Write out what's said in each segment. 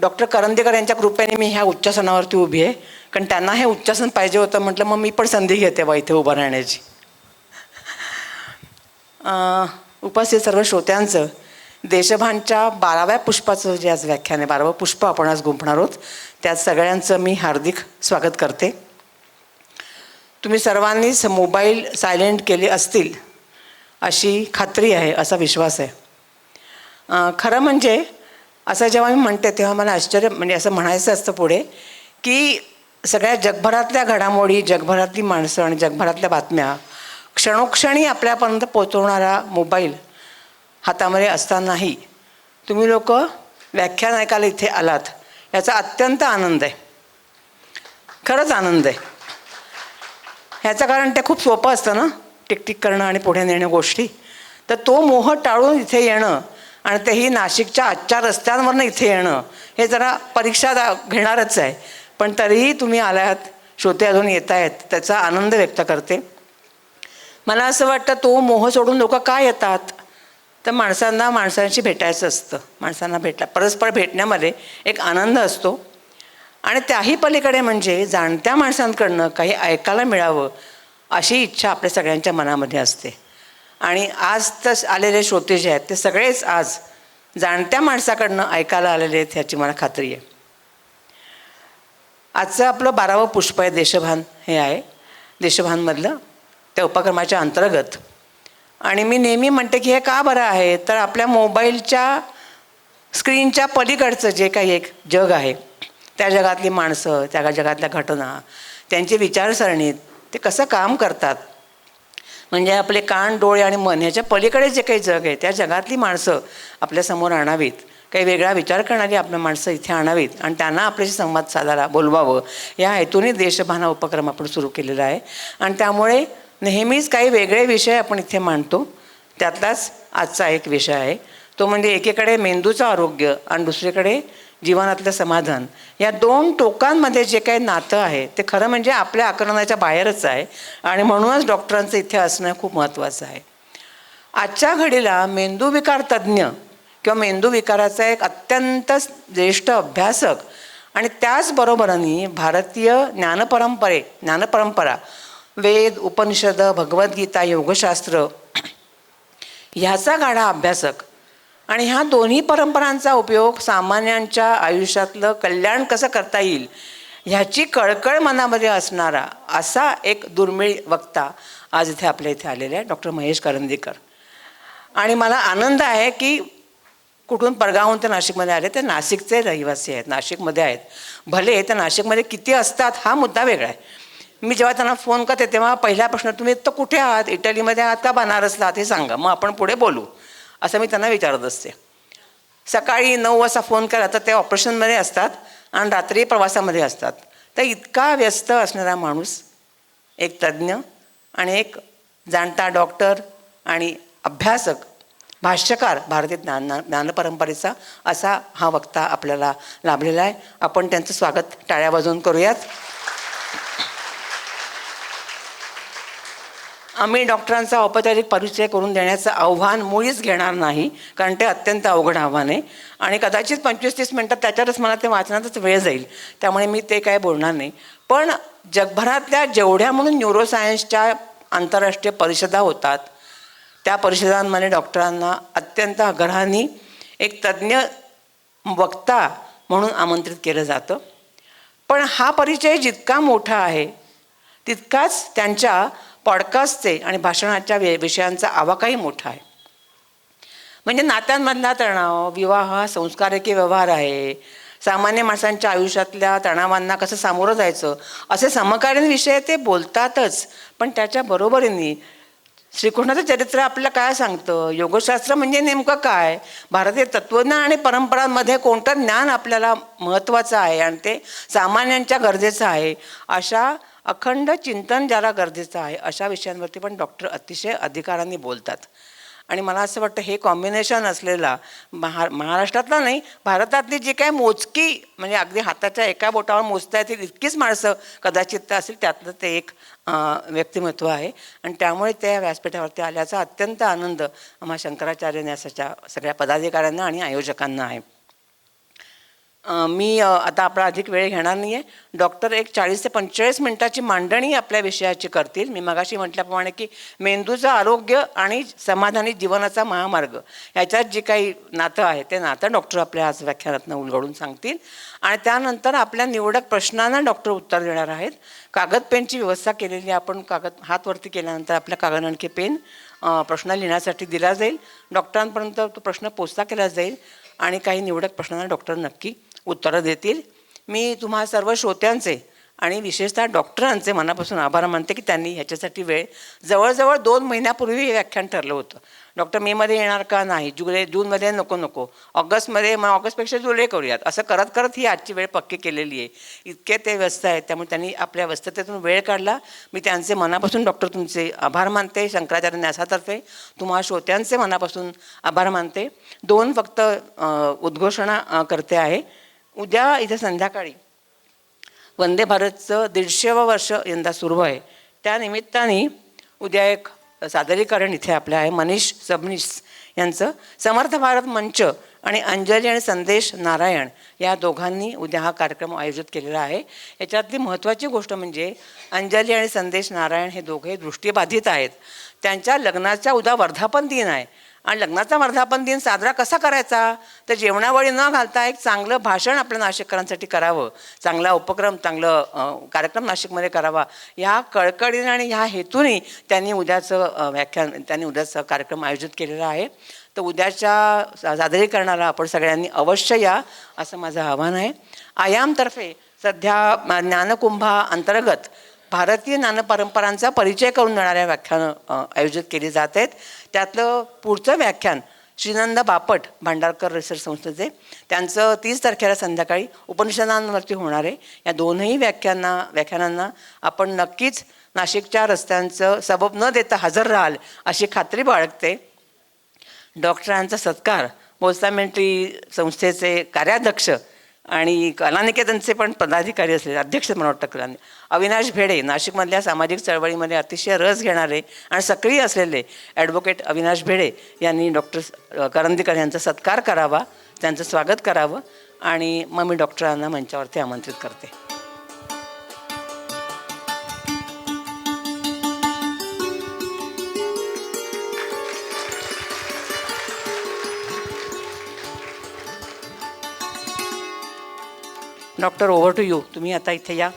Doctor Karandikar यांच्या कृपेने मी ह्या उच्चासनावरती उभी आहे, कारण त्यांना हे उच्चासन पाहिजे होतं. म्हटलं मग मी पण संधी घेते बा इथे उभं राहण्याची. उपस्थित सर्व श्रोत्यांचं देशभानच्या 12व्या पुष्पाचं जे आज व्याख्यान आहे, 12वं पुष्प आपण आज गुंफणार आहोत, त्यात सगळ्यांचं मी हार्दिक स्वागत करते. तुम्ही सर्वांनीच मोबाईल सायलेंट केले असतील अशी खात्री आहे, असा विश्वास आहे. खरं म्हणजे असं जेव्हा मी म्हणते तेव्हा मला आश्चर्य, म्हणजे असं म्हणायचं असतं पुढे, की सगळ्या जगभरातल्या घडामोडी, जगभरातली माणसं आणि जगभरातल्या बातम्या क्षणोक्षणी आपल्यापर्यंत पोचवणारा मोबाईल हातामध्ये असतानाही तुम्ही लोक व्याख्यान ऐकायला इथे आलात, याचा अत्यंत आनंद आहे. खरंच आनंद आहे. ह्याचं कारण ते खूप सोपं असतं ना, टिकटिक करणं आणि पुढे नेणं गोष्टी. तर तो मोह टाळून इथे येणं आणि तेही नाशिकच्या आजच्या रस्त्यांवरनं इथे येणं, हे जरा परीक्षा घेणारच आहे. पण तरीही तुम्ही आलात, श्रोते अजून येत आहेत, त्याचा आनंद व्यक्त करते. मला असं वाटतं तो मोह सोडून लोक का येतात, तर माणसांशी भेटायचं असतं. माणसांना परस्पर भेटण्यामध्ये एक आनंद असतो. आणि त्याही पलीकडे म्हणजे जाणत्या माणसांकडनं काही ऐकायला मिळावं अशी इच्छा आपल्या सगळ्यांच्या मनामध्ये असते. आणि आज तर आलेले श्रोते जे आहेत ते सगळेच आज जाणत्या माणसाकडनं ऐकायला आलेले आहेत ह्याची मला खात्री आहे. आजचं आपलं 12वं पुष्प आहे देशभान, हे आहे देशभानमधलं त्या उपक्रमाच्या अंतर्गत. आणि मी नेहमी म्हणते की हे का बरं आहे, तर आपल्या मोबाईलच्या स्क्रीनच्या पलीकडचं जे काही एक जग आहे, त्या जगातली माणसं, त्या जगातल्या घटना, त्यांची विचारसरणी, ते कसं काम करतात, म्हणजे आपले कान, डोळे आणि मन ह्याच्या पलीकडे जे काही जग आहे त्या जगातली माणसं आपल्यासमोर आणावीत. काही वेगळा विचार करणारी आपल्या माणसं इथे आणावीत आणि त्यांना आपल्याशी संवाद साधायला बोलवावं, या हेतूने देशभान हा उपक्रम आपण सुरू केलेला आहे. आणि त्यामुळे नेहमीच काही वेगळे विषय आपण इथे मांडतो. त्यातलाच आजचा एक विषय आहे, तो म्हणजे एकीकडे मेंदूचं आरोग्य आणि दुसरीकडे जीवनातलं समाधान. या दोन टोकांमध्ये जे काही नातं आहे ते खरं म्हणजे आपल्या आकलनाच्या बाहेरच आहे. आणि म्हणूनच डॉक्टरांचं इथे असणं खूप महत्त्वाचं आहे. आजच्या घडीला मेंदूविकार तज्ज्ञ किंवा मेंदूविकाराचा एक अत्यंत ज्येष्ठ अभ्यासक आणि त्याचबरोबरीने भारतीय ज्ञानपरंपरा, वेद, उपनिषद, भगवद्गीता, योगशास्त्र ह्याचा गाढा अभ्यासक आणि ह्या दोन्ही परंपरांचा उपयोग सामान्यांच्या आयुष्यातलं कल्याण कसं करता येईल ह्याची कळकळ मनामध्ये असणारा असा एक दुर्मिळ वक्ता आज इथे आपल्या इथे आलेला आहे, डॉक्टर महेश करंदीकर. आणि मला आनंद आहे की कुठून परगावहून ते नाशिकमध्ये आले, ते नाशिकचे रहिवासी आहेत, नाशिकमध्ये आहेत. भले ते नाशिकमध्ये किती असतात हा मुद्दा वेगळा आहे. मी जेव्हा त्यांना फोन करते तेव्हा पहिला प्रश्न, तुम्ही तर कुठे आहात, इटलीमध्ये आहात का बनारसला आहात, हे सांगा, मग आपण पुढे बोलू, असं मी त्यांना विचारत असते. सकाळी 9 वाजता फोन केला तर ते ऑपरेशनमध्ये असतात आणि रात्री प्रवासामध्ये असतात. तर इतका व्यस्त असणारा माणूस, एक तज्ज्ञ आणि एक जाणता डॉक्टर आणि अभ्यासक, भाष्यकार भारतीय ज्ञानपरंपरेचा, असा हा वक्ता आपल्याला लाभलेला आहे. आपण त्यांचं स्वागत टाळ्या वाजवून करूयात. आम्ही डॉक्टरांचा औपचारिक परिचय करून देण्याचं आव्हान मुळीच घेणार नाही, कारण ते अत्यंत अवघड आव्हान आहे आणि कदाचित 25-30 मिनटात त्याच्यावरच मला ते वाचण्यातच वेळ जाईल, त्यामुळे मी ते काय बोलणार नाही. पण जगभरातल्या जेवढ्या म्हणून न्यूरोसायन्सच्या आंतरराष्ट्रीय परिषदा होतात त्या परिषदांमध्ये डॉक्टरांना अत्यंत आग्रहाने एक तज्ज्ञ वक्ता म्हणून आमंत्रित केलं जातं. पण हा परिचय जितका मोठा आहे तितकाच त्यांच्या पॉडकास्टचे आणि भाषणाच्या विषयांचा आवाकाही मोठा आहे. म्हणजे नात्यांमधला तणाव, विवाह, संस्कारिक व्यवहार आहे, सामान्य माणसांच्या आयुष्यातल्या तणावांना कसं सामोरं जायचं, असे समकालीन विषय ते बोलतातच. पण त्याच्या बरोबरीने श्रीकृष्णाचं चरित्र आपल्याला काय सांगतं, योगशास्त्र म्हणजे नेमकं काय, भारतीय तत्त्वज्ञान आणि परंपरांमध्ये कोणतं ज्ञान आपल्याला महत्त्वाचं आहे आणि ते सामान्यांच्या गरजेचं आहे, अशा अखंड चिंतन ज्याला गरजेचं आहे अशा विषयांवरती पण डॉक्टर अतिशय अधिकारांनी बोलतात. आणि मला असं वाटतं हे कॉम्बिनेशन असलेला महाराष्ट्रातला नाही, भारतातली जी काय मोजकी, म्हणजे अगदी हाताच्या एका बोटावर मोजता येतील इतकीच माणसं कदाचित असेल, त्यातलं ते एक व्यक्तिमत्व आहे. आणि त्यामुळे त्या व्यासपीठावरती आल्याचा अत्यंत आनंद आम्हा शंकराचार्य न्यासाच्या सगळ्या पदाधिकाऱ्यांना आणि आयोजकांना आहे. मी आता आपला अधिक वेळ घेणार नाही आहे. डॉक्टर एक 40 ते 45 मिनिटाची मांडणी आपल्या विषयाची करतील. मी मगाशी म्हटल्याप्रमाणे की मेंदूचं आरोग्य आणि समाधानी जीवनाचा महामार्ग याच्यात जे काही नातं आहे ते नातं डॉक्टर आपल्या आज व्याख्यानातनं उलगडून सांगतील. आणि त्यानंतर आपल्या निवडक प्रश्नांना डॉक्टर उत्तर देणार आहेत. कागद पेनची व्यवस्था केलेली, आपण कागद हात वरती केल्यानंतर आपल्या कागद आणखी पेन प्रश्न लिहिण्यासाठी दिला जाईल. डॉक्टरांपर्यंत तो प्रश्न पोचता केला जाईल आणि काही निवडक प्रश्नांना डॉक्टर नक्की उत्तरं देतील. मी तुम्हा सर्व श्रोत्यांचे आणि विशेषतः डॉक्टरांचे मनापासून आभार मानते की त्यांनी ह्याच्यासाठी वेळ, जवळजवळ 2 महिन्यापूर्वी हे व्याख्यान ठरलं होतं. डॉक्टर मेमध्ये येणार का नाही, जूनमध्ये नको, ऑगस्टमध्ये, मग ऑगस्टपेक्षा जुलै करूयात, असं करत करत ही आजची वेळ पक्की केलेली आहे. इतके ते व्यस्त आहेत, त्यामुळे त्यांनी आपल्या व्यस्ततेतून वेळ काढला. मी त्यांचे मनापासून डॉक्टर तुमचे आभार मानते. शंकराचार्य न्यासातर्फे तुम्हा श्रोत्यांचे मनापासून आभार मानते. 2 फक्त उद्घोषणा करते आहे. उद्या इथे संध्याकाळी वंदे भारतचं 150वं वर्ष यंदा सुरू आहे. त्यानिमित्ताने उद्या एक सादरीकरण इथे आपलं आहे. मनीष सबनीस यांचं समर्थ भारत मंच आणि अंजली आणि संदेश नारायण या दोघांनी उद्या हा कार्यक्रम आयोजित केलेला आहे. याच्यातली महत्त्वाची गोष्ट म्हणजे अंजली आणि संदेश नारायण हे दोघे दृष्टीबाधित आहेत. त्यांच्या लग्नाचा उद्या वर्धापन दिन आहे आणि लग्नाचा वर्धापन दिन साजरा कसा करायचा, तर जेवणावळी न घालता एक चांगलं भाषण आपल्या नाशिककरांसाठी करावं, चांगला उपक्रम, चांगलं कार्यक्रम नाशिकमध्ये करावा, ह्या कळकळीने आणि ह्या हेतूने त्यांनी उद्याचा कार्यक्रम आयोजित केलेला आहे. तर उद्याच्या सादरीकरणाला आपण सगळ्यांनी अवश्य या असं माझं आव्हान आहे. आयामतर्फे सध्या ज्ञानकुंभा अंतर्गत भारतीय ज्ञानपरंपरांचा परिचय करून देणाऱ्या व्याख्यानं आयोजित केली जात आहेत. त्यातलं पुढचं व्याख्यान श्रीनंद बापट भांडारकर रिसर्च संस्थेचे, त्यांचं 30 तारखेला संध्याकाळी उपनिषदांवरती होणार आहे. या दोनही व्याख्यानांना आपण नक्कीच नाशिकच्या रस्त्यांचं सबब न देता हजर राहाल अशी खात्री बाळगते. डॉक्टरांचा सत्कार बोलसामेंट्री संस्थेचे कार्याध्यक्ष आणि कलानिकेतनचे पण पदाधिकारी असलेले अध्यक्ष मला वाटतं अविनाश भेडे, नाशिकमधल्या सामाजिक चळवळीमध्ये अतिशय रस घेणारे आणि सक्रिय असलेले ॲडव्होकेट अविनाश भेडे यांनी डॉक्टर करंदीकर यांचा सत्कार करावा, त्यांचं स्वागत करावं आणि मग मी डॉक्टरांना मंचावरती आमंत्रित करते. Doctor, over to you. तुम्ही आता इथे या.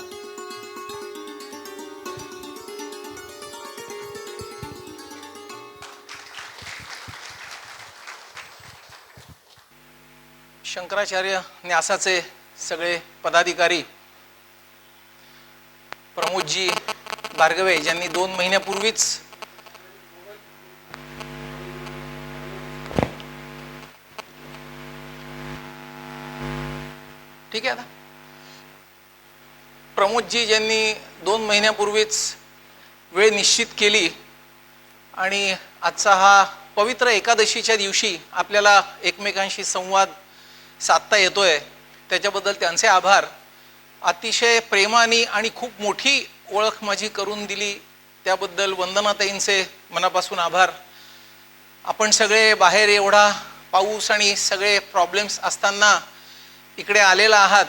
शंकराचार्य न्यासाचे सगळे पदाधिकारी, प्रमोदजी भार्गवे ज्यांनी 2 महिन्यापूर्वीच ठीक आहे, आता प्रमोदजी ज्यांनी 2 महिन्यापूर्वीच वेळ निश्चित केली आणि आजचा हा पवित्र एकादशीच्या दिवशी आपल्याला एकमेकांशी संवाद साधता येतोय, त्याच्याबद्दल त्यांचे आभार. अतिशय प्रेमाने आणि खूप मोठी ओळख माझी करून दिली त्याबद्दल वंदनाताईंचे मनापासून आभार. आपण सगळे बाहेर एवढा पाऊस आणि सगळे प्रॉब्लेम्स असताना इकडे आलेला आहात,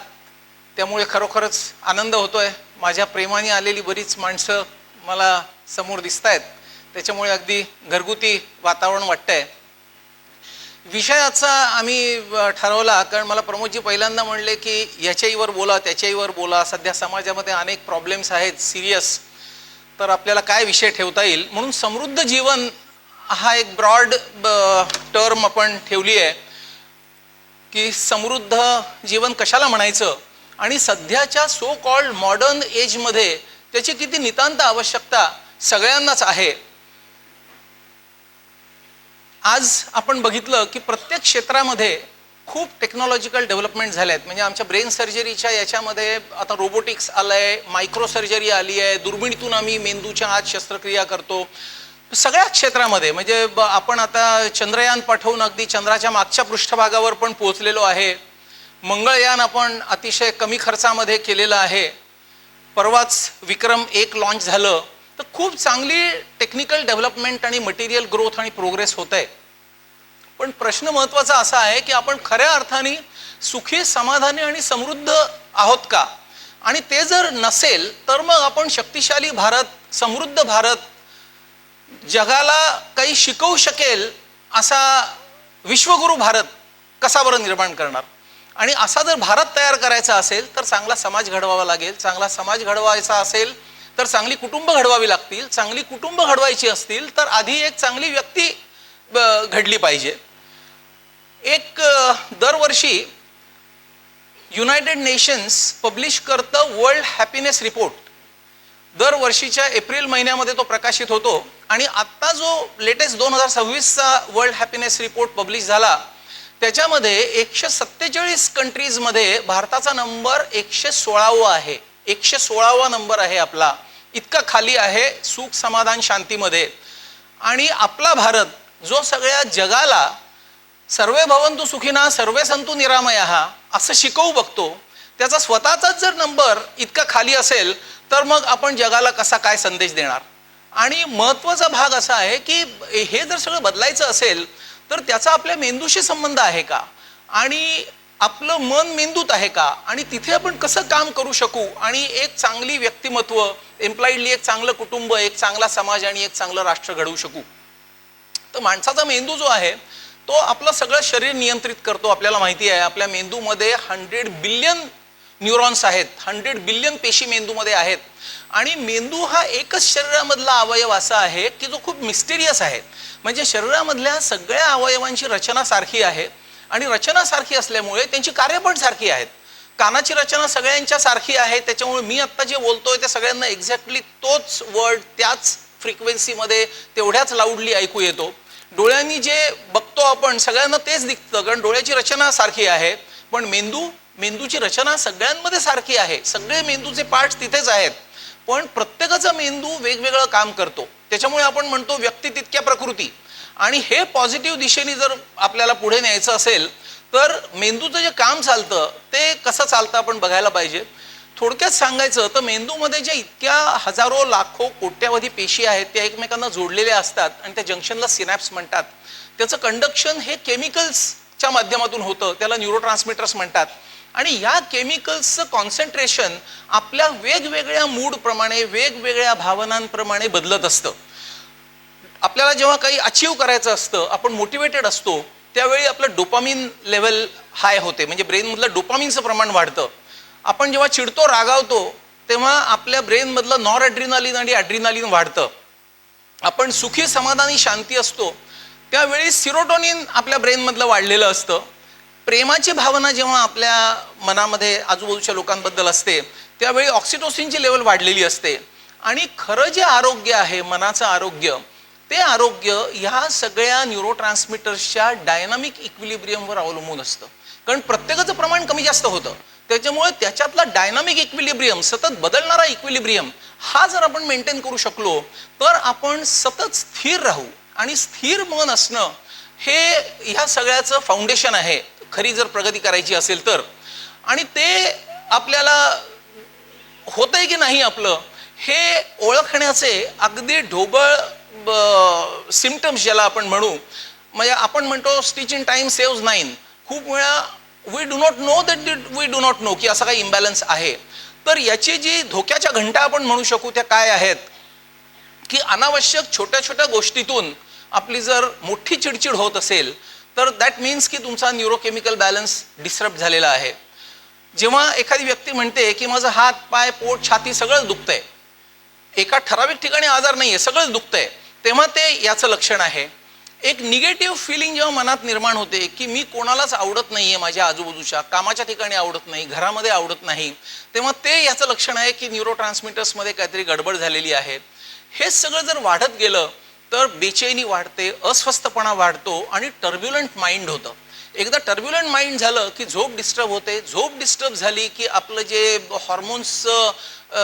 त्यामुळे खरोखरच आनंद होतोय. माझ्या प्रेमाने आलेली बरीच माणसं मला समोर दिसत आहेत, त्याच्यामुळे अगदी घरगुती वातावरण वाटतंय. विषयाचा आम्ही ठरवला कारण मला प्रमोदजी पहिल्यांदा म्हणले की याच्याहीवर बोला, त्याच्याहीवर बोला, सध्या समाजामध्ये अनेक प्रॉब्लेम्स आहेत सिरियस, तर आपल्याला काय विषय ठेवता येईल. म्हणून समृद्ध जीवन हा एक ब्रॉड टर्म आपण ठेवली आहे की समृद्ध जीवन कशाला म्हणायचं आणि सध्याच्या सो कॉल्ड मॉडर्न एजमध्ये त्याची किती नितांत आवश्यकता सगळ्यांनाच आहे. आज आपण बघितलं की प्रत्येक क्षेत्रामध्ये खूप टेक्नॉलॉजिकल डेव्हलपमेंट झाले आहेत. म्हणजे आमच्या ब्रेन सर्जरीच्या याच्यामध्ये आता रोबोटिक्स आलं आहे, मायक्रो सर्जरी आली आहे, दुर्बिणीतून आम्ही मेंदूच्या आत शस्त्रक्रिया करतो. सगळ्याच क्षेत्रामध्ये म्हणजे आपण आता चंद्रयान पाठवून अगदी चंद्राच्या मागच्या पृष्ठभागावर पण पोहोचलेलो आहे. मंगळयान आपण अतिशय कमी खर्चामध्ये केलेलं आहे. परवाच विक्रम 1 लॉन्च झालं. तर खूप चांगली टेक्निकल डेव्हलपमेंट आणि मटेरियल ग्रोथ आणि प्रोग्रेस होत आहे. पण प्रश्न महत्त्वाचा असा आहे की आपण खऱ्या अर्थाने सुखी समाधानी आणि समृद्ध आहोत का? आणि ते जर नसेल तर मग आपण शक्तिशाली भारत, समृद्ध भारत, जगाला काही शिकवू शकेल असा विश्वगुरू भारत कसा बरं निर्माण करणार? आणि असा जर भारत तयार करायचा असेल तर चांगला समाज घडवावा लागेल. चांगला समाज घडवायचा असेल तर चांगली कुटुंब घडवावी लागतील. चांगली कुटुंब घडवायची असतील तर आधी एक चांगली व्यक्ती घडली पाहिजे. एक दरवर्षी युनायटेड नेशन्स पब्लिश करतं वर्ल्ड हॅपीनेस रिपोर्ट. दरवर्षीच्या एप्रिल महिन्यामध्ये तो प्रकाशित होतो. आणि आत्ता जो लेटेस्ट 2026चा वर्ल्ड हॅपीनेस रिपोर्ट पब्लिश झाला त्याच्यामध्ये 147 कंट्रीजमध्ये भारताचा नंबर 116वा आहे. 116वा नंबर आहे आपला. इतका खाली आहे सुख समाधान शांतीमध्ये. आणि आपला भारत जो सगळ्या जगाला सर्वे भवन्तु सुखिनः सर्वे सन्तु निरामयाः असं शिकवू बघतो, त्याचा स्वतःचाच जर नंबर इतका खाली असेल तर मग आपण जगाला कसा काय संदेश देणार? आणि महत्त्वाचा भाग असा आहे की हे जर सगळं बदलायचं असेल तर त्याचा आपल्या मेंदूशी संबंध आहे का? आणि आपलं मन मेंदूत आहे का? आणि तिथे आपण कसं काम करू शकू आणि एक चांगली व्यक्तिमत्व, एम्प्लॉईडली एक चांगलं कुटुंब, एक चांगला समाज आणि एक चांगलं राष्ट्र घडवू शकू? तर माणसाचा मेंदू जो आहे तो आपलं सगळं शरीर नियंत्रित करतो. आपल्याला माहिती आहे आपल्या मेंदूमध्ये 100 बिलियन न्यूरॉन्स आहेत, 100 बिलियन पेशी मेंदूमध्ये आहेत. आणि मेंदू हा एकच शरीरामधला अवयव असा आहे की जो खूप मिस्टिरियस आहे. म्हणजे शरीरामधल्या सगळ्या अवयवांची रचना सारखी आहे आणि रचना सारखी असल्यामुळे त्यांची कार्य पण सारखी आहेत. कानाची रचना सगळ्यांच्या सारखी आहे, त्याच्यामुळे मी आत्ता जे बोलतोय ते सगळ्यांना एक्झॅक्टली तोच वर्ड त्याच फ्रिक्वेन्सीमध्ये तेवढ्याच लाऊडली ऐकू येतो. डोळ्यांनी जे बघतो आपण सगळ्यांना तेच दिसतं कारण डोळ्याची रचना सारखी आहे. पण मेंदूची रचना सगळ्यांमध्ये सारखी आहे. सगळे मेंदूचे पार्ट्स तिथेच आहेत पण प्रत्येकाचा मेंदू वेगवेगळं काम करतो. त्याच्यामुळे आपण म्हणतो व्यक्ती तितक्या प्रकृती. आणि हे पॉझिटिव्ह दिशेने जर आपल्याला पुढे न्यायचं असेल तर मेंदूचं जे काम चालतं ते कसं चालतं आपण बघायला पाहिजे. थोडक्यात सांगायचं तर मेंदूमध्ये ज्या इतक्या हजारो लाखो कोट्यावधी पेशी आहेत त्या एकमेकांना जोडलेल्या असतात आणि त्या जंक्शनला सिनॅप्स म्हणतात. त्याचं कंडक्शन हे केमिकल्सच्या माध्यमातून होतं, त्याला न्यूरोट्रान्समिटर्स म्हणतात. आणि या केमिकल्सचं कॉन्सन्ट्रेशन आपल्या वेगवेगळ्या मूडप्रमाणे, वेगवेगळ्या भावनांप्रमाणे बदलत असतं. आपल्याला जेव्हा काही अचीव करायचं असतं, आपण मोटिवेटेड असतो, त्यावेळी आपलं डोपामिन लेवल हाय होते, म्हणजे ब्रेनमधलं डोपामिनचं प्रमाण वाढतं. आपण जेव्हा चिडतो, रागावतो तेव्हा आपल्या ब्रेनमधलं नॉर ॲड्रिनालिन आणि ॲड्रिनालिन वाढतं. आपण सुखी समाधानी शांती असतो त्यावेळी सिरोटोनिन आपल्या ब्रेनमधलं वाढलेलं असतं. प्रेमाची भावना जेव्हा आपल्या मनामध्ये आजूबाजूच्या लोकांबद्दल असते त्यावेळी ऑक्सिटोसिनची लेवल वाढलेली असते. आणि खरं जे आरोग्य आहे मनाचं आरोग्य, ते आरोग्य ह्या सगळ्या न्यूरोट्रान्समिटर्सच्या डायनामिक इक्विलिब्रियमवर अवलंबून असतं. कारण प्रत्येकाचं प्रमाण कमी जास्त होतं, त्याच्यामुळे त्याच्यातला डायनामिक इक्विलिब्रियम, सतत बदलणारा इक्विलिब्रियम हा जर आपण मेंटेन करू शकलो तर आपण सतत स्थिर राहू. आणि स्थिर मन असणं हे ह्या सगळ्याचं फाउंडेशन आहे खरी जर प्रगती करायची असेल तर. आणि ते आपल्याला होतंय की नाही आपलं हे ओळखण्याचे अगदी ढोबळ सिम्पटम्स ज्याला आपण म्हणू, म्हणजे आपण म्हणतो स्टिच इन टाइम सेव्हज 9. खूप वेळा we do not know that we do not know की असा काही इम्बॅलन्स आहे. तर याची जी धोक्याच्या घंटा आपण म्हणू शकू त्या काय आहेत की अनावश्यक छोट्या छोट्या गोष्टीतून आपली जर मोठी चिडचिड होत असेल तर दॅट मीन्स की तुमचा न्यूरोकेमिकल बॅलन्स डिस्टर्ब झालेला आहे. जेव्हा एखादी व्यक्ती म्हणते की माझं हात, पाय, पोट, छाती सगळंच दुखतंय, एका ठराविक ठिकाणी आजार नाहीये, सगळंच दुखतंय, तेव्हा ते याचं लक्षण आहे. एक निगेटिव्ह फिलिंग जेव्हा मनात निर्माण होते की मी कोणालाच आवडत नाहीये, माझ्या आजूबाजूच्या कामाच्या ठिकाणी आवडत नाही, घरामध्ये आवडत नाही, तेव्हा ते याचं लक्षण आहे की न्यूरोट्रान्समिटर्समध्ये काहीतरी गडबड झालेली आहे. हे सगळं जर वाढत गेलं तर बेचैनी वाढते, अस्वस्थपणा वाढतो आणि टर्ब्युलंट माइंड होतं. एकदा टर्ब्युलंट माइंड झालं की झोप डिस्टर्ब होते. झोप डिस्टर्ब झाली की आपलं जे हॉर्मोन्सचं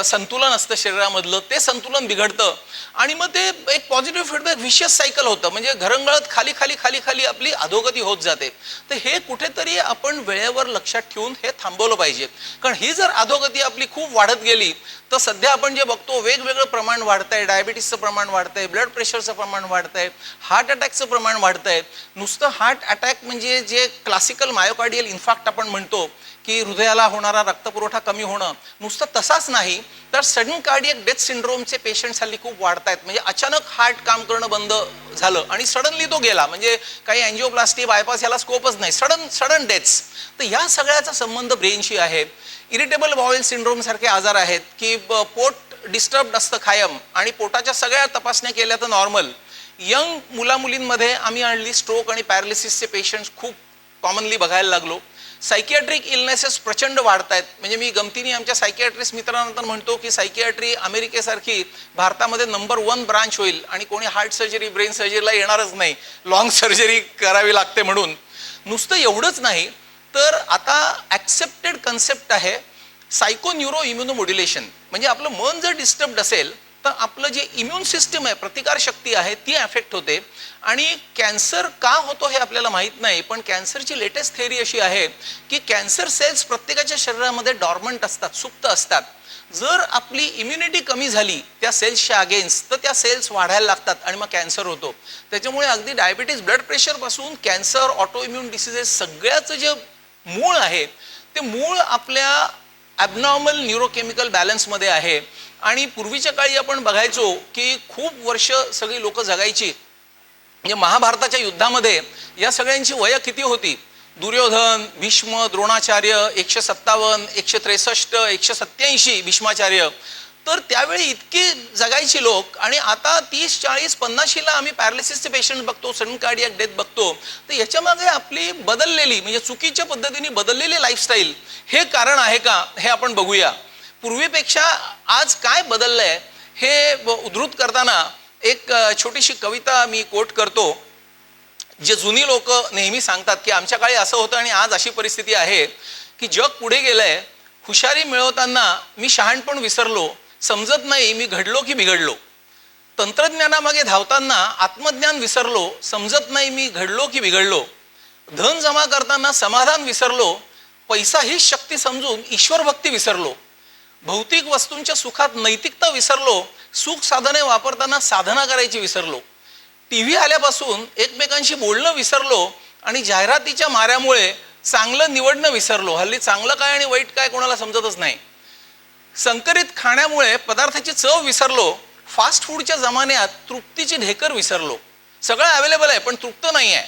संतुलन असतं शरीरामधलं ते संतुलन बिघडतं आणि मग ते एक पॉझिटिव्ह फीडबॅक विशियस सायकल होतं. म्हणजे घरंगळत खाली खाली खाली खाली आपली अधोगती होत जाते. तर हे कुठेतरी आपण वेळेवर लक्षात ठेवून हे थांबवलं पाहिजे. कारण ही जर अधोगती आपली खूप वाढत गेली तर सध्या आपण जे बघतो वेगवेगळं प्रमाण वाढतंय, डायबिटीसचं प्रमाण वाढतंय, ब्लड प्रेशरचं प्रमाण वाढतंय, हार्ट अटॅकचं प्रमाण वाढतंय. नुसतं हार्ट अटॅक म्हणजे जे क्लासिकल मायोकार्डियल इन्फार्क्ट आपण म्हणतो की हृदयाला होणारा रक्तपुरवठा कमी होणं, नुसतं तसाच नाही तर सडन कार्डियक डेथ सिंड्रोमचे पेशंट्स हल्ली खूप वाढत आहेत. म्हणजे अचानक हार्ट काम करणं बंद झालं आणि सडनली तो गेला, म्हणजे काही अँजिओप्लास्टी बायपास याला स्कोपच नाही, सडन डेथ्स. तर या सगळ्याचा संबंध ब्रेनशी आहे. इरिटेबल बाउल सिंड्रोम सारखे आजार आहेत की पोट डिस्टर्ब असतं कायम आणि पोटाच्या सगळ्या तपासण्या केल्या तर नॉर्मल. यंग मुलामुलींमध्ये आम्ही आणली स्ट्रोक आणि पॅरालिसिसचे पेशंट्स खूप कॉमनली बघायला लागलो. सायकियाट्रिक इलनेसेस प्रचंड वाढत आहेत. म्हणजे मी गमतीने आमच्या सायकियाट्रिस्ट मित्रांनंतर म्हणतो की सायकियाट्री अमेरिकेसारखी भारतामध्ये नंबर 1 ब्रांच होईल आणि कोणी हार्ट सर्जरी ब्रेन सर्जरीला येणारच नाही, लॉंग सर्जरी करावी लागते म्हणून. नुसतं एवढंच नाही तर आता ॲक्सेप्टेड कन्सेप्ट आहे सायको न्यूरो इम्युनोमॉड्युलेशन. म्हणजे आपलं मन जर डिस्टर्ब्ड असेल तर आपलं जे इम्युन सिस्टम आहे, प्रतिकारशक्ती आहे, ती अफेक्ट होते. आणि कॅन्सर का होतो हे आपल्याला माहीत नाही, पण कॅन्सरची लेटेस्ट थेअरी अशी आहे की कॅन्सर सेल्स प्रत्येकाच्या शरीरामध्ये डॉर्मंट असतात, सुप्त असतात. जर आपली इम्युनिटी कमी झाली त्या सेल्सच्या अगेन्स्ट तर त्या सेल्स वाढायला लागतात आणि मग कॅन्सर होतो. त्याच्यामुळे अगदी डायबिटीज, ब्लड प्रेशरपासून कॅन्सर, ऑटो इम्युन डिसिजेस सगळ्याचं जे मूळ आहे ते मूळ आपल्या ॲबनॉर्मल न्यूरोकेमिकल बॅलन्समध्ये आहे. आणि पूर्वीच्या काळी आपण बघायचो की खूप वर्ष सगळी लोक जगायची. म्हणजे महाभारताच्या युद्धामध्ये या सगळ्यांची वय किती होती? दुर्योधन, भीष्म, द्रोणाचार्य 157, 163, 187 भीष्माचार्य. तर त्यावेळी इतकी जगायची लोक आणि आता 30, 40, 50ला आम्ही पॅरालिसिसचे पेशंट बघतो, सडन कार्डियक डेथ बघतो. तर याच्यामागे आपली बदललेली म्हणजे चुकीच्या पद्धतीने बदललेली लाईफस्टाईल हे कारण आहे का हे आपण बघूया. पूर्वीपेक्षा आज काय बदललंय हे उद्धृत करताना एक छोटीशी कविता मी कोट करतो. जे जुनी लोक नेहमी सांगतात की आमच्या काळी असं होतं आणि आज अशी परिस्थिती आहे की जग पुढे गेलंय. हुशारी मिळवताना मी शहाणपण विसरलो, समजत नाही मी घडलो की बिघडलो. तंत्रज्ञानामागे धावताना आत्मज्ञान विसरलो, समजत नाही मी घडलो की बिघडलो. धन जमा करताना समाधान विसरलो, पैसा हीच शक्ती समजून ईश्वर भक्ती विसरलो. भौतिक वस्तूंच्या सुखात नैतिकता विसरलो, सुख साधने वापरताना साधना करायची विसरलो. टीव्ही आल्यापासून एकमेकांशी बोलणं विसरलो आणि जाहिरातीच्या माऱ्यामुळे चांगलं निवडणं विसरलो. हल्ली चांगलं काय आणि वाईट काय कोणाला समजतच नाही. संकरित खाण्यामुळे पदार्थाची चव विसरलो, फास्ट फूडच्या जमान्यात तृप्तीची ढेकर विसरलो. सगळं अवेलेबल आहे पण तृप्त नाही आहे.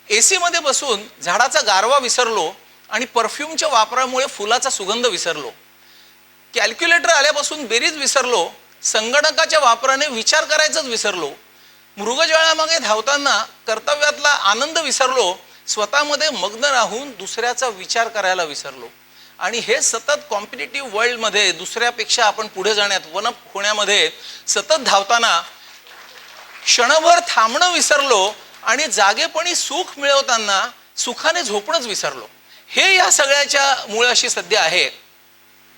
AC मध्ये बसून झाडाचा गारवा विसरलो आणि परफ्यूमच्या वापरामुळे फुलाचा सुगंध विसरलो. कॅल्क्युलेटर आल्यापासून बेरीज विसरलो, संगणकाच्या वापराने विचार करायचंच विसरलो. मृगजळामागे धावताना कर्तव्यातला आनंद विसरलो, स्वतःमध्ये मग्न राहून दुसऱ्याचा विचार करायला विसरलो. आणि हे सतत कॉम्पिटिटिव्ह वर्ल्डमध्ये दुसऱ्यापेक्षा आपण पुढे जाण्यात, वन अप होण्यामध्ये सतत धावताना क्षणभर थांबणं विसरलो आणि जागेपणी सुख मिळवताना सुखाने झोपणंच विसरलो. हे या सगळ्याच्या मुळाशी सध्या आहे.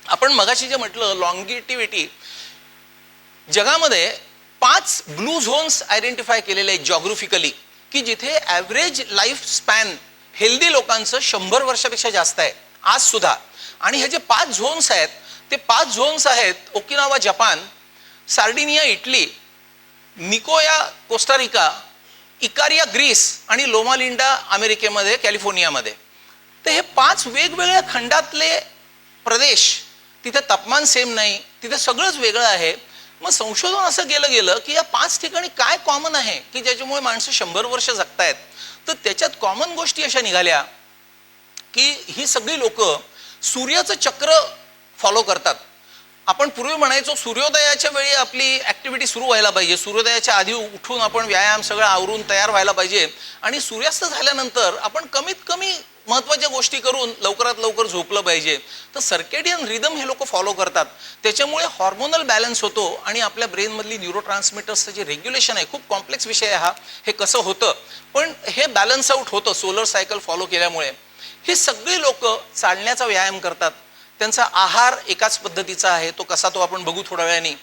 आपण मगाशी जे म्हटलं लॉंगिटिव्हिटी, जगामध्ये 5 ब्लू झोन्स आयडेंटिफाय केलेले आहेत जॉग्राफिकली की जिथे ॲव्हरेज लाईफ स्पॅन हेल्दी लोकांचं 100 वर्षापेक्षा जास्त आहे आज सुद्धा. आणि हे जे 5 झोन्स आहेत ते 5 झोन्स आहेत Okinawa Japan, Sardinia Italy, Nicoya Costa Rica, Ikaria Greece आणि लोमालिंडा अमेरिकेमध्ये कॅलिफोर्नियामध्ये. तर हे 5 वेगवेगळ्या खंडातले प्रदेश, तिथे तापमान सेम नाही, तिथे सगळंच वेगळं आहे. मग संशोधन असं केलं गेलं की या 5 ठिकाणी काय कॉमन आहे की ज्याच्यामुळे माणसं 100 वर्ष जगतायत. तर त्याच्यात कॉमन गोष्टी अशा निघाल्या की ही सगळी लोक सूर्याचं चक्र फॉलो करतात. आपण पूर्वी म्हणायचो सूर्योदयाच्या वेळी आपली ॲक्टिव्हिटी सुरू व्हायला पाहिजे, सूर्योदयाच्या आधी उठून आपण व्यायाम सगळं आवरून तयार व्हायला पाहिजे आणि सूर्यास्त झाल्यानंतर आपण कमीत कमी महत्त्वाच्या गोष्टी करून लवकरात लवकर झोपलं पाहिजे. तर सर्केडियन रिदम हे लोक फॉलो करतात. त्याच्यामुळे हॉर्मोनल बॅलन्स होतो आणि आपल्या ब्रेनमधली न्यूरोट्रान्समिटर्सचं जे रेग्युलेशन आहे, खूप कॉम्प्लेक्स विषय आहे हा, हे कसं होतं पण हे बॅलन्स आउट होतं सोलर सायकल फॉलो केल्यामुळे. हे सगळे लोक चालण्याचा व्यायाम करतात, त्यांचा आहार एकाच पद्धतीचा आहे, तो कसा तो आपण बघू थोड्या वेळाने.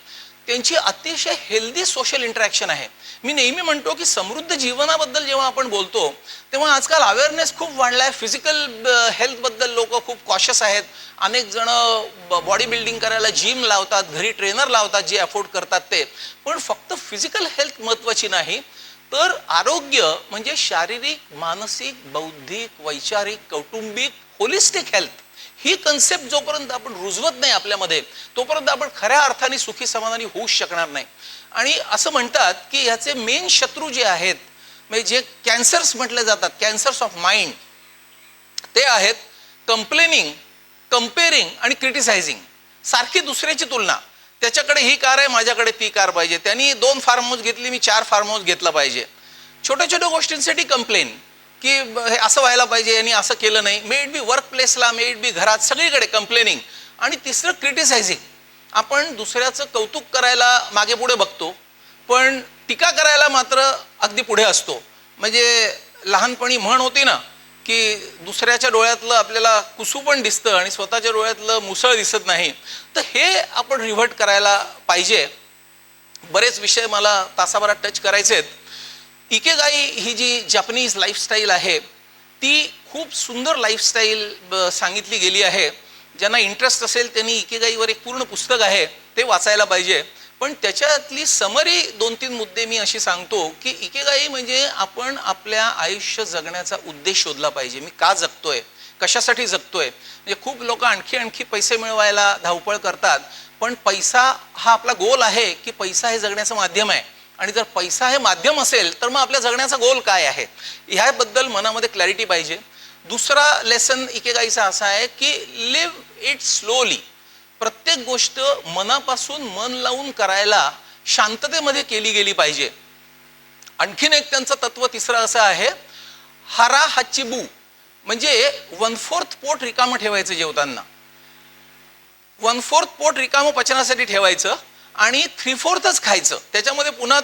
त्यांची अतिशय हेल्दी सोशल इंटरॅक्शन आहे. मी नेहमी म्हणतो की समृद्ध जीवनाबद्दल जेव्हा आपण बोलतो तेव्हा आजकाल अवेअरनेस खूप वाढला आहे. फिजिकल हेल्थबद्दल लोक खूप कॉशियस आहेत. अनेक जण बॉडी बिल्डिंग करायला जिम लावतात, घरी ट्रेनर लावतात जे अफोर्ड करतात ते. पण फक्त फिजिकल हेल्थ महत्त्वाची नाही तर आरोग्य म्हणजे शारीरिक, मानसिक, बौद्धिक, वैचारिक, कौटुंबिक, होलिस्टिक हेल्थ ही कन्सेप्ट जोपर्यंत आपण रुजवत नाही आपल्यामध्ये, तोपर्यंत आपण खऱ्या अर्थाने सुखी समाधानी होऊच शकणार नाही. आणि असं म्हणतात की ह्याचे मेन शत्रू जे आहेत, म्हणजे जे कॅन्सर्स म्हटले जातात, कॅन्सर्स ऑफ माइंड, ते आहेत कंप्लेनिंग, कंपेअरिंग आणि क्रिटिसायझिंग. सारखी दुसऱ्याची तुलना, त्याच्याकडे ही कार आहे, माझ्याकडे ती कार पाहिजे, त्यांनी 2 फार्म हाऊस घेतली, मी 4 फार्म हाऊस घेतला पाहिजे. छोट्या छोट्या गोष्टींसाठी कंप्लेन की हे असं व्हायला पाहिजे, यांनी असं केलं नाही. मे इट बी वर्क प्लेसला, मे इट बी घरात, सगळीकडे कंप्लेनिंग. आणि तिसरं क्रिटिसायझिंग. आपण दुसऱ्याचं कौतुक करायला मागे पुढे बघतो, पण टीका करायला मात्र अगदी पुढे असतो. म्हणजे लहानपणी म्हण होती ना की दुसऱ्याच्या डोळ्यातलं आपल्याला कुसू पण दिसतं आणि स्वतःच्या डोळ्यातलं मुसळ दिसत नाही. तर हे आपण रिव्हर्ट करायला पाहिजे. बरेच विषय मला तासाभरात टच करायचे आहेत. इकेगाई ही जी जपानीज लाईफस्टाईल आहे, ती खूप सुंदर लाईफस्टाईल सांगितली गेली आहे. ज्यांना इंटरेस्ट असेल त्यांनी इकेगाईवर एक पूर्ण पुस्तक आहे, ते वाचायला पाहिजे. पण त्याच्यातली समरी 2-3 मुद्दे मी अशी सांगतो की इकेगाई म्हणजे आपण आपल्या आयुष्य जगण्याचा उद्देश शोधला पाहिजे. मी का जगतोय, कशासाठी जगतोय. म्हणजे खूप लोक आणखी पैसे मिळवायला धावपळ करतात, पण पैसा हा आपला गोल आहे की पैसा हे जगण्याचं माध्यम आहे. आणि जर पैसा हे माध्यम असेल तर मग आपल्या जगण्याचा गोल काय आहे, ह्याबद्दल मनामध्ये क्लॅरिटी पाहिजे. दुसरा लेसन इकेगाईचा असा आहे की लिव्ह इट स्लोली. प्रत्येक गोष्ट मनापासून मन लावून करायला शांततेमध्ये केली गेली पाहिजे. आणखीन एक त्यांचं तत्व तिसरं असं आहे, हारा हाचिबू, म्हणजे 1/4 पोट रिकामं ठेवायचं जेवताना. 1/4 पोट रिकामं पचनासाठी ठेवायचं आणि 3/4च खायचं. त्याच्यामध्ये पुन्हा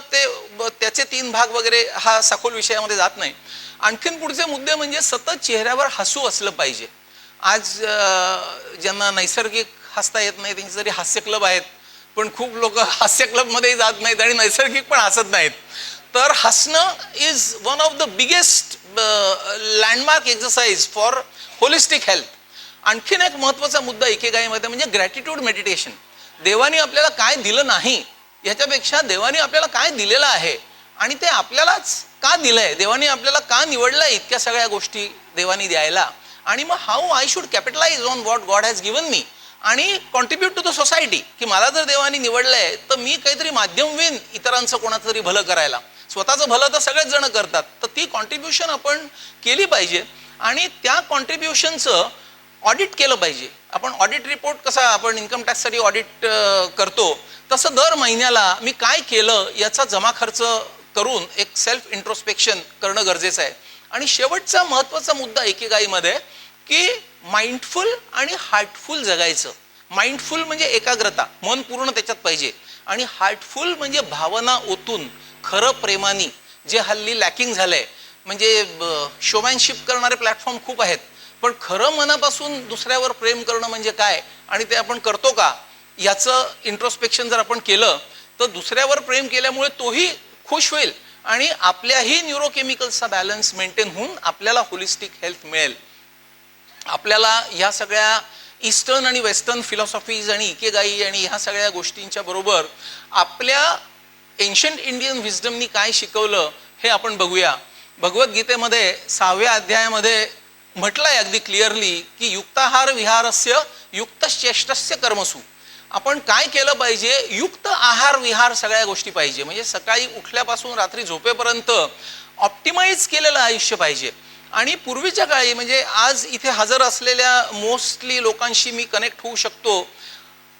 त्याचे 3 भाग वगैरे हा सखोल विषयामध्ये जात नाही. आणखीन पुढचे मुद्दे म्हणजे सतत चेहऱ्यावर हसू असलं पाहिजे. आज ज्यांना नैसर्गिक हसता येत नाही त्यांचे जरी हास्य क्लब आहेत, पण खूप लोक हास्य क्लबमध्ये जात नाहीत आणि नैसर्गिक पण हसत नाहीत. तर हसणं is one of the biggest landmark exercise for holistic health. आणखीन एक महत्त्वाचा मुद्दा इकेगाईमध्ये म्हणजे ग्रॅटिट्यूड मेडिटेशन. देवाने आपल्याला काय दिलं नाही याच्यापेक्षा देवाने आपल्याला काय दिलेलं आहे आणि ते आपल्यालाच का दिलंय, देवाने आपल्याला का निवडलं इतक्या सगळ्या गोष्टी देवाने द्यायला, आणि मग how I should capitalise on what God has given me आणि कॉन्ट्रीब्यूट टू द सोसायटी. की मला जर देवाने निवडलंय तर मी काहीतरी माध्यम होईन इतरांचं कोणाचं तरी भलं करायला. स्वतःचं भलं तर सगळेच जण करतात, तर ती कॉन्ट्रीब्युशन आपण केली पाहिजे आणि त्या कॉन्ट्रीब्युशनचं ऑडिट केलं पाहिजे. आपण ऑडिट रिपोर्ट कसा आपण इन्कम टॅक्ससाठी ऑडिट करतो, तसं दर महिन्याला मी काय केलं याचा जमा खर्च करून एक सेल्फ इंट्रोस्पेक्शन करणं गरजेचं आहे. आणि शेवटचा महत्त्वाचा मुद्दा इकेगाईमध्ये की माइंडफुल आणि हार्टफुल जगायचं. माइंडफुल म्हणजे एकाग्रता, मन पूर्ण त्याच्यात पाहिजे, आणि हार्टफुल म्हणजे भावना ओतून खरं प्रेमानी, जे हल्ली लॅकिंग झालंय. म्हणजे शोमॅनशिप करणारे प्लॅटफॉर्म खूप आहेत, पण खरं मनापासून दुसऱ्यावर प्रेम करणं म्हणजे काय आणि ते आपण करतो का याचं इंट्रोस्पेक्शन जर आपण केलं तर दुसऱ्यावर प्रेम केल्यामुळे तोही खुश होईल आणि आपल्याही न्यूरोकेमिकल्सचा बॅलन्स मेंटेन होऊन आपल्याला होलिस्टिक हेल्थ मिळेल. आपल्याला ह्या सगळ्या ईस्टर्न आणि वेस्टर्न फिलॉसॉफीज आणि इकेगाई आणि ह्या सगळ्या गोष्टींच्या बरोबर आपल्या एन्शंट इंडियन विजडमनी काय शिकवलं हे आपण बघूया. भगवद्गीतेमध्ये 6व्या अध्यायामध्ये म्हटलंय अगदी क्लिअरली की युक्ताहार विहारस्य युक्तचेष्टस्य कर्मसु. आपण काय केलं पाहिजे, युक्त आहार विहार सगळ्या गोष्टी पाहिजे. म्हणजे सकाळी उठल्यापासून रात्री झोपेपर्यंत ऑप्टिमाइज केलेलं आयुष्य पाहिजे. आणि पूर्वीच्या काळी म्हणजे आज इथे हजर असलेल्या मोस्टली लोकांशी मी कनेक्ट होऊ शकतो.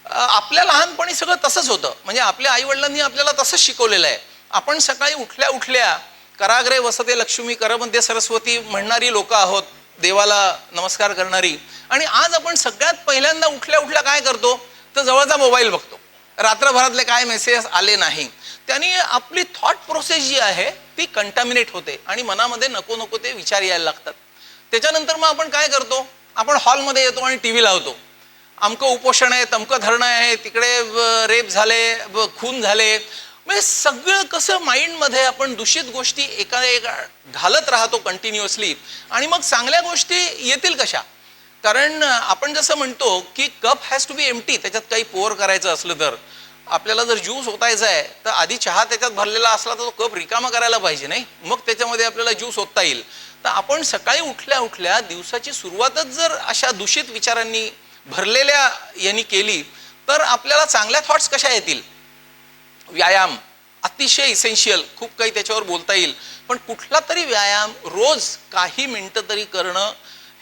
आपल्या लहानपणी सगळं तसंच होतं. म्हणजे आपल्या आईवडिलांनी आपल्याला तसंच शिकवलेलं आहे. आपण सकाळी उठल्या उठल्या कराग्रे वसते लक्ष्मी करमध्ये सरस्वती म्हणणारी लोक आहोत, देवाला नमस्कार करणारी. आणि आज आपण सगळ्यात पहिल्यांदा उठल्या उठल्या काय करतो तर जवळचा मोबाईल बघतो. रात्रभरातले काय मेसेज आले नाही, त्यांनी आपली थॉट प्रोसेस जी आहे ती कंटॅमिनेट होते आणि मनामध्ये नको नको ते विचार यायला लागतात. त्याच्यानंतर मग आपण काय करतो, आपण हॉलमध्ये येतो आणि टीव्ही लावतो. अमकं उपोषण आहे, तमकं धरणं आहे, तिकडे रेप झाले, खून झाले. म्हणजे सगळं कसं माइंडमध्ये आपण दूषित गोष्टी एका घालत राहतो कंटिन्युअसली. आणि मग चांगल्या गोष्टी येतील कशा, कारण आपण जसं म्हणतो की cup has to be empty, त्याच्यात काही पोर करायचं असलं तर. आपल्याला जर ज्यूस ओतायचा आहे तर आधी चहा त्याच्यात भरलेला असला तर तो कप रिकामा करायला पाहिजे नाही, मग त्याच्यामध्ये आपल्याला ज्यूस ओतता येईल. तर आपण सकाळी उठल्या उठल्या दिवसाची सुरुवातच जर अशा दूषित विचारांनी भरलेल्या यांनी केली तर आपल्याला चांगल्या थॉट्स कशा येतील. व्यायाम अतिशय इसेन्शियल, खूप काही त्याच्यावर बोलता येईल, पण कुठला तरी व्यायाम रोज काही मिनिटं तरी करणं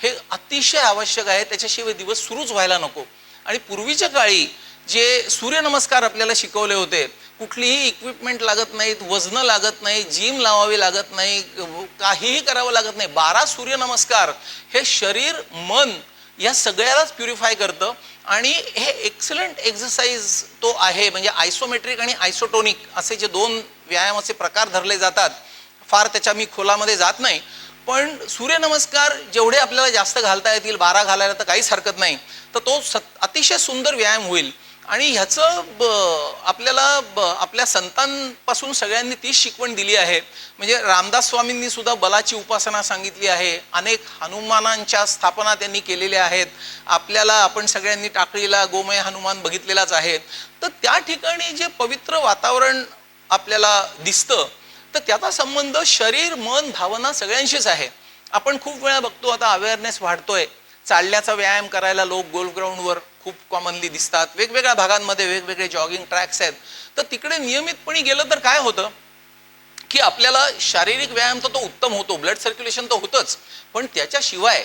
हे अतिशय आवश्यक आहे. त्याच्याशिवाय दिवस सुरूच व्हायला नको. आणि पूर्वीच्या काळी जे सूर्यनमस्कार आपल्याला शिकवले होते, कुठलीही इक्विपमेंट लागत नाहीत, वजनं लागत नाही, जिम लावावी लागत नाही, काहीही करावं लागत नाही. 12 सूर्यनमस्कार हे शरीर मन या सगळ्यालाच प्युरिफाय करतं. आणि हे एक्सलंट एक्सरसाइज तो आहे. म्हणजे आयसोमेट्रिक आणि आयसोटोनिक असे जे 2 व्यायामाचे प्रकार धरले जातात, फार त्याच्या मी खोलामध्ये जात नाही, पण सूर्यनमस्कार जेवढे आपल्याला जास्त घालता येतील, 12 घालायला तर काहीच हरकत नाही, तर तो अतिशय सुंदर व्यायाम होईल. आणि ह्याचं आपल्याला आपल्या संतांपासून सगळ्यांनी तीच शिकवण दिली आहे. म्हणजे रामदास स्वामींनी सुद्धा बलाची उपासना सांगितली आहे. अनेक हनुमानांच्या स्थापना त्यांनी केलेल्या आहेत. आपल्याला आपण सगळ्यांनी टाकळीला गोमय हनुमान बघितलेलाच आहे. तर त्या ठिकाणी जे पवित्र वातावरण आपल्याला दिसतं तर त्याचा संबंध शरीर मन भावना सगळ्यांशीच आहे. आपण खूप वेळा बघतो आता अवेअरनेस वाढतोय, चालण्याचा व्यायाम करायला लोक गोल ग्राउंडवर खूप कॉमनली दिसतात. वेगवेगळ्या भागांमध्ये वेगवेगळे जॉगिंग ट्रॅक्स आहेत. तर तिकडे नियमितपणे गेलं तर काय होतं की आपल्याला शारीरिक व्यायाम तर तो उत्तम होतो, ब्लड सर्क्युलेशन तर होतंच, पण त्याच्याशिवाय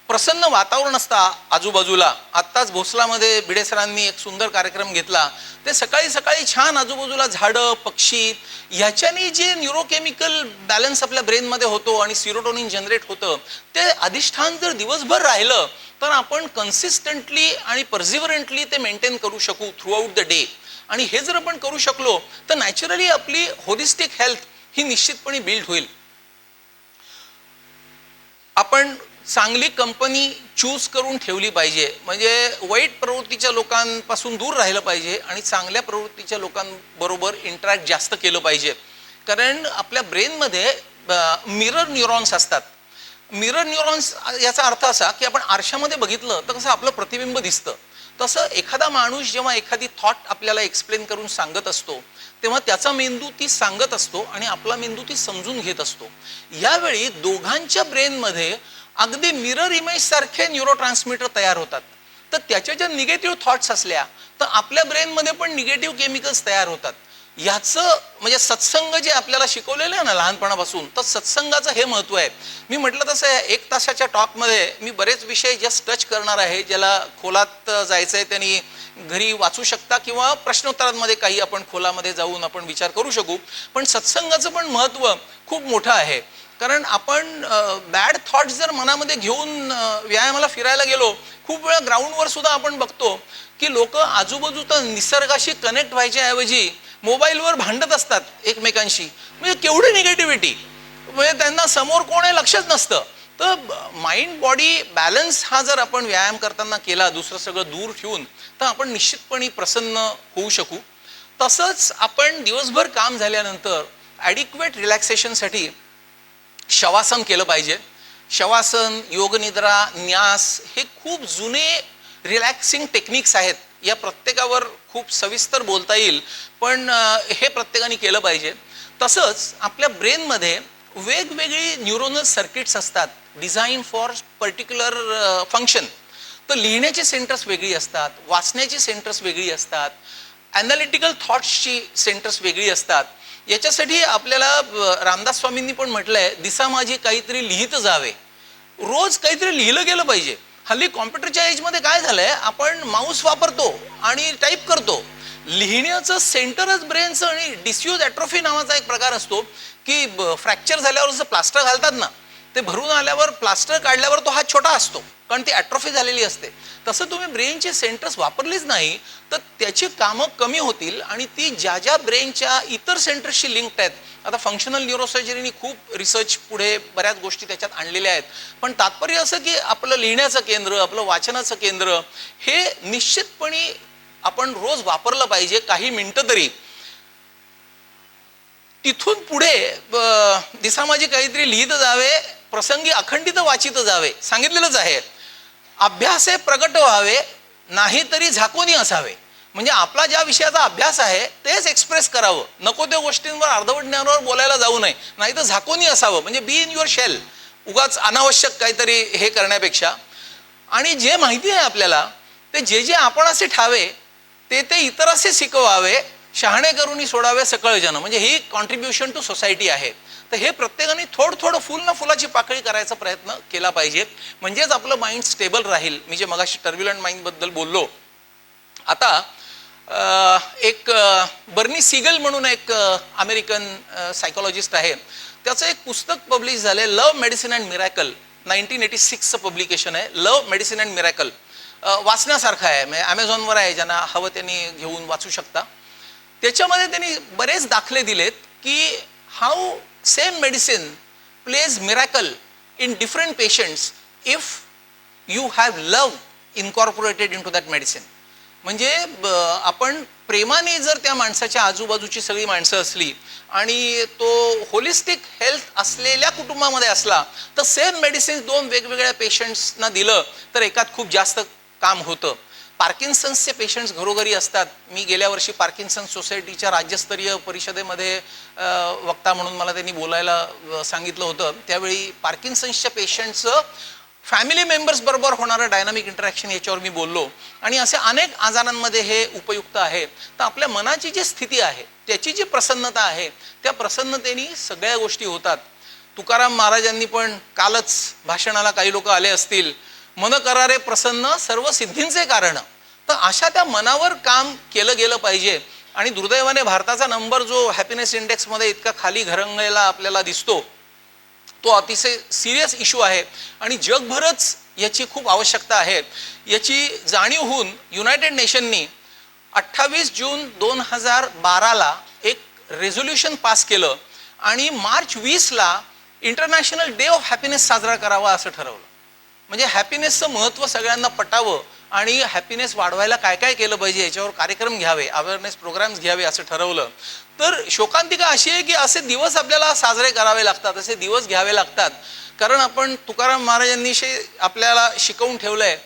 प्रसन्न वातावरण असतं आजूबाजूला. आत्ताच भोसलामध्ये भिडे सरांनी एक सुंदर कार्यक्रम घेतला. ते सकाळी सकाळी छान आजूबाजूला झाडं पक्षी ह्याच्यानी जे न्यूरोकेमिकल बॅलन्स आपल्या ब्रेनमध्ये होतो आणि सिरोटोनिन जनरेट होतं, ते अधिष्ठान जर दिवसभर राहिलं तर आपण कन्सिस्टंटली आणि परसिव्हरंटली ते मेंटेन करू शकू थ्रू आउट द डे. आणि हे जर आपण करू शकलो तर नॅचरली आपली होलिस्टिक हेल्थ ही निश्चितपणे बिल्ड होईल. आपण चांगली कंपनी चूज करून ठेवली पाहिजे. म्हणजे वाईट प्रवृत्तीच्या लोकांपासून दूर राहिलं पाहिजे आणि चांगल्या प्रवृत्तीच्या लोकांबरोबर इंटरॅक्ट जास्त केलं पाहिजे. कारण आपल्या ब्रेनमध्ये मिरर न्यूरॉन्स असतात. मिरर न्यूरॉन्स याचा अर्थ असा की आपण आरशामध्ये बघितलं तर कसं आपलं प्रतिबिंब दिसतं, तसं एखादा माणूस जेव्हा एखादी थॉट आपल्याला एक्सप्लेन करून सांगत असतो तेव्हा त्याचा मेंदू ती सांगत असतो आणि आपला मेंदू ती समजून घेत असतो. यावेळी दोघांच्या ब्रेनमध्ये अगदी मिरर इमेज सारखे न्यूरोट्रान्समीटर तयार होतात. तर त्याच्या ज्या निगेटिव्ह थॉट्स असल्या तर आपल्या ब्रेनमध्ये पण निगेटिव्ह केमिकल्स तयार होतात. ह्याचं म्हणजे सत्संग जे आपल्याला शिकवलेलं आहे ना लहानपणापासून, तर सत्संगाचं हे महत्त्व आहे. मी म्हटलं तसं 1 तासाच्या टॉकमध्ये मी बरेच विषय जस्ट टच करणार आहे. ज्याला खोलात जायचं आहे त्यांनी घरी वाचू शकता किंवा प्रश्नोत्तरांमध्ये काही आपण खोलामध्ये जाऊन आपण विचार करू शकू. पण सत्संगाचं पण महत्त्व खूप मोठं आहे. कारण आपण बॅड थॉट्स जर मनामध्ये घेऊन व्यायामाला फिरायला गेलो, खूप वेळा ग्राउंडवर सुद्धा आपण बघतो की लोक आजूबाजूचा निसर्गाशी कनेक्ट व्हायच्या ऐवजी मोबाईलवर भांडत असतात एकमेकांशी. म्हणजे केवढी निगेटिव्हिटी, म्हणजे त्यांना समोर कोण आहे लक्षच नसतं. तर माइंड बॉडी बॅलन्स हा जर आपण व्यायाम करताना केला दुसरं सगळं दूर ठेवून, तर आपण निश्चितपणे प्रसन्न होऊ शकू. तसंच आपण दिवसभर काम झाल्यानंतर ॲडिक्वेट रिलॅक्सेशनसाठी शवासन केलं पाहिजे. शवासन, योगनिद्रा, न्यास हे खूप जुने रिलॅक्सिंग टेक्निक्स आहेत. या प्रत्येकावर खूप सविस्तर बोलता येईल, पण हे प्रत्येकाने केलं पाहिजे. तसंच आपल्या ब्रेनमध्ये वेगवेगळी न्यूरोनल सर्किट्स असतात डिझाईन फॉर पर्टिक्युलर फंक्शन. तर लिहिण्याची सेंटर्स वेगळी असतात, वाचण्याची सेंटर्स वेगळी असतात, ॲनालिटिकल थॉट्सची सेंटर्स वेगळी असतात. याच्यासाठी आपल्याला रामदास स्वामींनी पण म्हटलंय, दिसा माझी काहीतरी लिहित जावे. रोज काहीतरी लिहिलं गेलं पाहिजे. हल्ली कॉम्प्युटरच्या एजमध्ये काय झालंय, आपण माऊस वापरतो आणि टाईप करतो. लिहिण्याचं सेंटरच ब्रेनचं. आणि डिस्यूज ॲट्रोफी नावाचा एक प्रकार असतो की फ्रॅक्चर झाल्यावर जसं प्लास्टर घालतात ना, ते भरून आल्यावर प्लास्टर काढल्यावर तो हात छोटा असतो कारण ती ॲट्रोफी झालेली असते. तसं तुम्ही ब्रेनचे सेंटर्स वापरलीच नाही तर त्याची कामं कमी होतील आणि ती ज्या ज्या ब्रेनच्या इतर सेंटर्सशी लिंक्ड आहेत. आता फंक्शनल न्यूरोसर्जरीनी खूप रिसर्च पुढे बऱ्याच गोष्टी त्याच्यात आणलेल्या आहेत. पण तात्पर्य असं की आपलं लिहिण्याचं केंद्र, आपलं वाचनाचं केंद्र हे निश्चितपणे आपण रोज वापरलं पाहिजे, काही मिनिटं तरी. तिथून पुढे दिसा माझी काहीतरी लिहित जावे, प्रसंगी अखंडित वाचित जावे सांगितलेलंच आहे. अभ्यासे प्रगट व्हावे, नाही तरी झाकोनी असावे. म्हणजे आपला ज्या विषयाचा अभ्यास आहे तेच एक्सप्रेस करावं, नको त्या गोष्टींवर अर्धवट ज्ञानावर बोलायला जाऊ नये, नाही तर झाकोनी असावं, म्हणजे बी इन युअर शेल, उगाच अनावश्यक काहीतरी हे करण्यापेक्षा. आणि जे माहिती आहे आपल्याला ते जे आपण असे ठावे ते इतर असे शिकवावे, शहाणे करूनही सोडावे सकळ जन, म्हणजे ही कॉन्ट्रीब्युशन टू सोसायटी आहे. तर हे प्रत्येकाने थोडं फुल ना फुलाची पाकळी करायचा प्रयत्न केला पाहिजे, म्हणजेच आपलं माइंड स्टेबल राहील. मी जे मगाशी टर्ब्युलंट माइंडबद्दल बोललो, आता एक बर्नी सिगल म्हणून एक अमेरिकन सायकोलॉजिस्ट आहे, त्याचं एक पुस्तक पब्लिश झालं आहे, लव्ह मेडिसिन अँड मिरॅकल, 1986चं पब्लिकेशन आहे, लव्ह मेडिसिन अँड मिरॅकल. वाचण्यासारखं आहे, म्हणजे ॲमेझॉनवर आहे, ज्यांना हवं त्यांनी घेऊन वाचू शकता. त्याच्यामध्ये त्यांनी बरेच दाखले दिलेत की how same medicine plays miracle in different patients if you have love incorporated into that medicine. म्हणजे आपण प्रेमाने जर त्या माणसाच्या आजूबाजूची सगळी माणसं असली आणि तो होलिस्टिक हेल्थ असलेल्या कुटुंबामध्ये असला तर सेम मेडिसिन्स दोन वेगवेगळ्या पेशंट्सना दिलं तर एकात खूप जास्त काम होतं. पार्किन्सन्सचे पेशंट्स घरोघरी असतात. मी गेल्या वर्षी पार्किन्सन्स सोसायटीच्या राज्यस्तरीय परिषदेमध्ये वक्ता म्हणून मला त्यांनी बोलायला सांगितलं होतं. त्यावेळी पार्किन्सन्सच्या पेशंटचं फॅमिली मेंबर्स बरोबर होणारं डायनामिक इंटरॅक्शन याच्यावर मी बोललो. आणि असे अनेक आजारांमध्ये हे उपयुक्त आहे. तर आपल्या मनाची जी स्थिती आहे, त्याची जी प्रसन्नता आहे, त्या प्रसन्नतेने सगळ्या गोष्टी होतात. तुकाराम महाराजांनी पण कालच भाषणाला काही लोक आले असतील, मन करारे प्रसन्न सर्व सिद्धींचे कारण. तर अशा त्या मनावर काम केलं गेलं पाहिजे. आणि दुर्दैवाने भारताचा नंबर जो हॅपीनेस इंडेक्समध्ये इतका खाली घरंगळलेला आपल्याला दिसतो, तो अतिशय सिरियस इश्यू आहे आणि जगभरच याची खूप आवश्यकता आहे. याची जाणीव होऊन युनायटेड नेशननी 28 जून 2012ला एक रेझोल्युशन पास केलं आणि मार्च 20ला इंटरनॅशनल डे ऑफ हॅपीनेस साजरा करावा असं ठरवलं. म्हणजे हॅपीनेसचं महत्त्व सगळ्यांना पटावं आणि हॅपीनेस वाढवायला काय काय केलं पाहिजे याच्यावर कार्यक्रम घ्यावे, अवेअरनेस प्रोग्राम्स घ्यावे असं ठरवलं. तर शोकांतिका अशी आहे की असे दिवस आपल्याला साजरे करावे लागतात, असे दिवस घ्यावे लागतात. कारण आपण तुकाराम महाराजांनी आपल्याला शिकवून ठेवलंय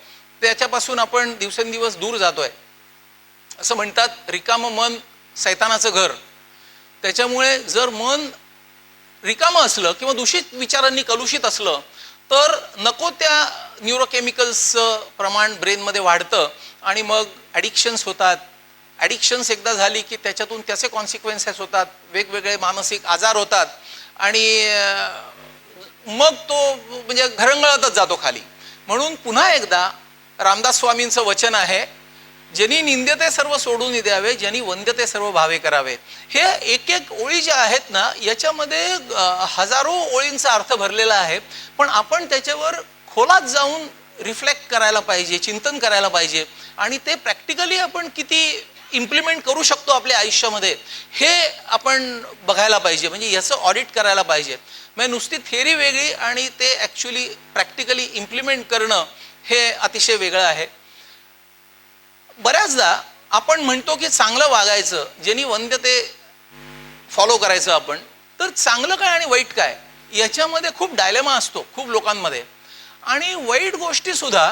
त्याच्यापासून आपण दिवसेंदिवस दूर जातोय. असं म्हणतात, रिकामं मन सैतानाचं घर. त्याच्यामुळे जर मन रिकामं असलं किंवा दूषित विचारांनी कलुषित असलं तर नको त्या न्यूरोकेमिकल्सचं प्रमाण ब्रेनमध्ये वाढतं आणि मग ॲडिक्शन्स होतात. ॲडिक्शन्स एकदा झाली की त्याच्यातून त्याचे कॉन्सिक्वेन्सेस होतात, वेगवेगळे मानसिक आजार होतात आणि मग तो म्हणजे घरंगळतच जातो खाली. म्हणून पुन्हा एकदा रामदास स्वामींचं वचन आहे, ज्यांनी निंद्यते सर्व सोडून द्यावे, ज्यांनी वंद्यते सर्व भावे करावे. हे एक एक ओळी ज्या आहेत ना, याच्यामध्ये हजारो ओळींचा अर्थ भरलेला आहे. पण आपण त्याच्यावर खोलात जाऊन रिफ्लेक्ट करायला पाहिजे, चिंतन करायला पाहिजे आणि ते प्रॅक्टिकली आपण किती इम्प्लिमेंट करू शकतो आपल्या आयुष्यामध्ये हे आपण बघायला पाहिजे. म्हणजे याचं ऑडिट करायला पाहिजे. म्हणजे नुसती थिअरी वेगळी आणि ते ॲक्च्युली प्रॅक्टिकली इम्प्लिमेंट करणं हे अतिशय वेगळं आहे. बऱ्याचदा आपण म्हणतो की चांगलं वागायचं, ज्यांनी वंद्य ते फॉलो करायचं आपण. तर चांगलं काय आणि वाईट काय याच्यामध्ये खूप डायलेमा असतो खूप लोकांमध्ये. आणि वाईट गोष्टी सुद्धा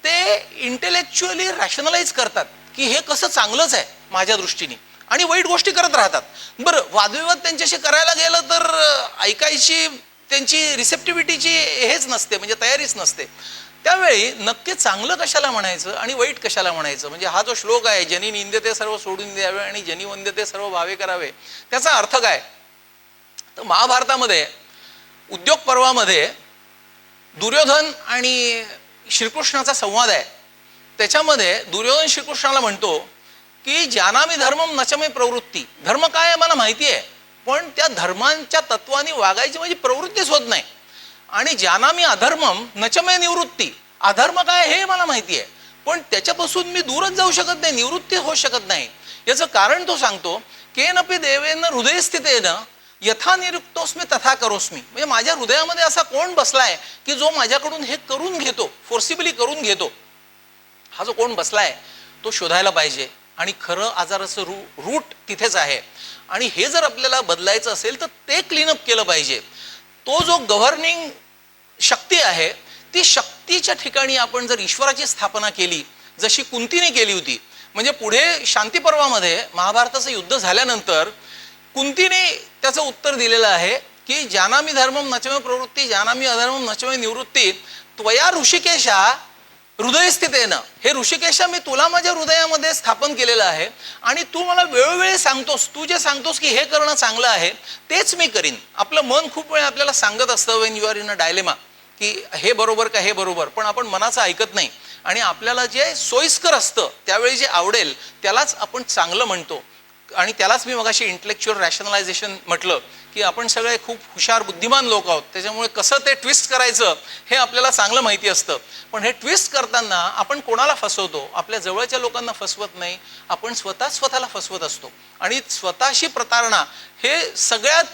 ते इंटेलेक्च्युअली रॅशनलाइज करतात की हे कसं चांगलंच आहे माझ्या दृष्टीने, आणि वाईट गोष्टी करत राहतात. बरं, वादविवाद त्यांच्याशी करायला गेलं तर ऐकायची त्यांची रिसेप्टिव्हिटीची हेच नसते, म्हणजे तयारीच नसते. त्यावेळी नक्की चांगलं कशाला म्हणायचं आणि वाईट कशाला म्हणायचं. म्हणजे हा जो श्लोक आहे, ज्यांनी निंद्यते सर्व सोडून द्यावे आणि ज्यांनी वंद्यते सर्व भावे करावे, त्याचा अर्थ काय. तर महाभारतामध्ये उद्योग पर्वामध्ये दुर्योधन आणि श्रीकृष्णाचा संवाद आहे. त्याच्यामध्ये दुर्योधन श्रीकृष्णाला म्हणतो की जानामि धर्मम नचमे प्रवृत्ती. धर्म काय आहे मला माहिती आहे, पण त्या धर्मांच्या तत्वाने वागायची माझी प्रवृत्तीच होत नाही. आणि जानामि अधर्मम नचमे निवृत्ती. अधर्म काय हे मला माहिती आहे, पण त्याच्यापासून मी दूरच जाऊ शकत नाही, निवृत्ती होऊ शकत नाही. याचं कारण तो सांगतो, केनपि देवेन हृदयस्थितेन यथा निरुक्तोस्मी तथा करोस्मी. म्हणजे माझ्या हृदयामध्ये असा कोण बसलाय की जो माझ्याकडून हे करून घेतो, फोर्सिबली करून घेतो. हा जो कोण बसलाय तो शोधायला पाहिजे. आणि खरं आजाराचं रूट तिथेच आहे. आणि हे जर आपल्याला बदलायचं असेल तर ते क्लीनअप केलं पाहिजे. तो जो गव्हर्निंग शक्ती आहे, ती शक्तीच्या ठिकाणी आपण जर ईश्वराची स्थापना केली, जशी कुंतीने केली होती. म्हणजे पुढे शांती पर्वामध्ये महाभारताचं युद्ध झाल्यानंतर कुंतीने त्याचं उत्तर दिलेलं आहे की जानामि धर्मम नचमे प्रवृत्ती जानामि अधर्मम नचमे निवृत्ती त्वया ऋषिकेशा हृदयस्थितेनं, हे ऋषिकेशा मी तुला माझ्या हृदयामध्ये स्थापन केलेलं आहे आणि तू मला वेळोवेळी सांगतोस, तू जे सांगतोस की हे करणं चांगलं आहे तेच मी करीन. आपलं मन खूप वेळा आपल्याला सांगत असतं Wien you are in a dilemma की हे बरोबर का हे बरोबर, पण आपण मनाचं ऐकत नाही आणि आपल्याला जे सोयीस्कर असतं त्यावेळी जे आवडेल त्यालाच आपण चांगलं म्हणतो. आणि त्यालाच मी मगाशी इंटेलेक्च्युअल रॅशनलायझेशन म्हटलं की आपण सगळे खूप हुशार बुद्धिमान लोक आहोत, त्याच्यामुळे कसं ते ट्विस्ट करायचं हे आपल्याला चांगलं माहिती असतं. पण हे ट्विस्ट करताना आपण कोणाला फसवतो? आपल्या जवळच्या लोकांना फसवत नाही, आपण स्वतःला फसवत असतो. आणि स्वतःशी प्रतारणा हे सगळ्यात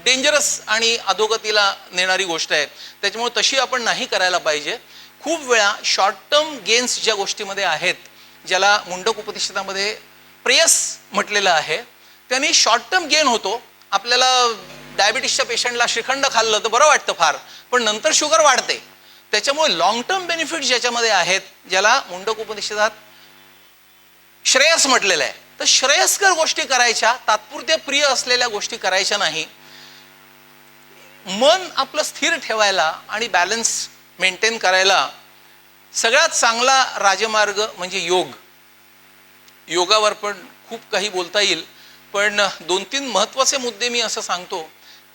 डेंजरस आणि अधोगतीला नेणारी गोष्ट आहे. त्याच्यामुळे तशी आपण नाही करायला पाहिजे. खूप वेळा शॉर्ट टर्म गेन्स ज्या गोष्टीमध्ये आहेत, ज्याला मुंडक उपनिषदामध्ये प्रेयस म्हटलेलं आहे, त्यांनी शॉर्ट टर्म गेन होतो. आपल्याला डायबिटीसच्या पेशंटला श्रीखंड खाल्लं तर बरं वाटतं फार, पण नंतर शुगर वाढते. त्याच्यामुळे लॉंग टर्म बेनिफिट ज्याच्यामध्ये आहेत, ज्याला मुंडक उपनिषदात श्रेयस म्हटलेलं आहे, तर श्रेयस्कर गोष्टी करायच्या, तात्पुरत्या प्रिय असलेल्या गोष्टी करायच्या नाही. मन आपलं स्थिर ठेवायला आणि बॅलन्स मेंटेन करायला सगळ्यात चांगला राजमार्ग म्हणजे योग. योगावर पण खूप काही बोलता येईल, पण 2-3 महत्त्वाचे मुद्दे मी असं सांगतो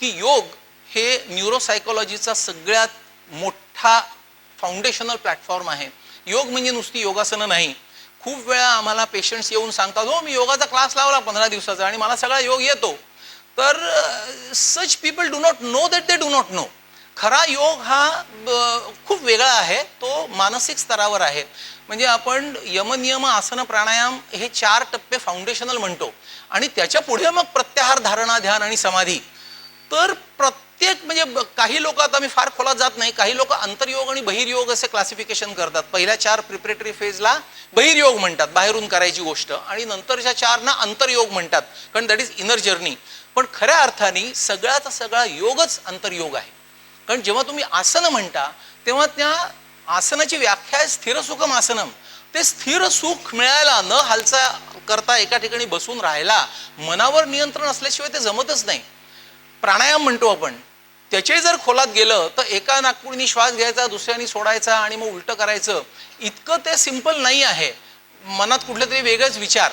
की योग हे न्यूरोसायकोलॉजीचा सगळ्यात मोठा फाउंडेशनल प्लॅटफॉर्म आहे. योग म्हणजे नुसती योगासनं नाही. खूप वेळा आम्हाला पेशंट्स येऊन सांगतात, हो मी योगाचा क्लास लावला 15 दिवसाचा आणि मला सगळा योग येतो. तर such people do not know that they do not no. खरा योग हा खूप वेगळा आहे, तो मानसिक स्तरावर आहे. म्हणजे आपण यमनियम आसन प्राणायाम हे 4 टप्पे फाउंडेशनल म्हणतो आणि त्याच्या पुढे मग प्रत्याहार, धारणा, ध्यान आणि समाधी. तर प्रत्येक म्हणजे काही लोक, आता मी फार खोलात जात नाही, काही लोक अंतर्योग आणि बहिर्योग असे क्लासिफिकेशन करतात. पहिल्या 4 प्रिपरेटरी फेजला बहिर्योग म्हणतात, बाहेरून करायची गोष्ट, आणि नंतरच्या 4 ना अंतर्योग म्हणतात, कारण दॅट इज इनर जर्नी. पण खऱ्या अर्थाने सगळ्याचा सगळा योगच अंतर्योग आहे. कारण जेव्हा तुम्ही आसन म्हणता तेव्हा त्या आसनाची व्याख्या आहे स्थिर सुखम आसनम. ते स्थिर सुख मिळायला, न हालचा करता एका ठिकाणी बसून राहायला, मनावर नियंत्रण असल्याशिवाय ते जमतच नाही. प्राणायाम म्हणतो आपण, त्याचे जर खोलात गेलं तर एका नाकपुडीने श्वास घ्यायचा, दुसऱ्याने सोडायचा आणि मग उलटं करायचं, इतकं ते सिंपल नाही आहे. मनात कुठले तरी वेगळेच विचार.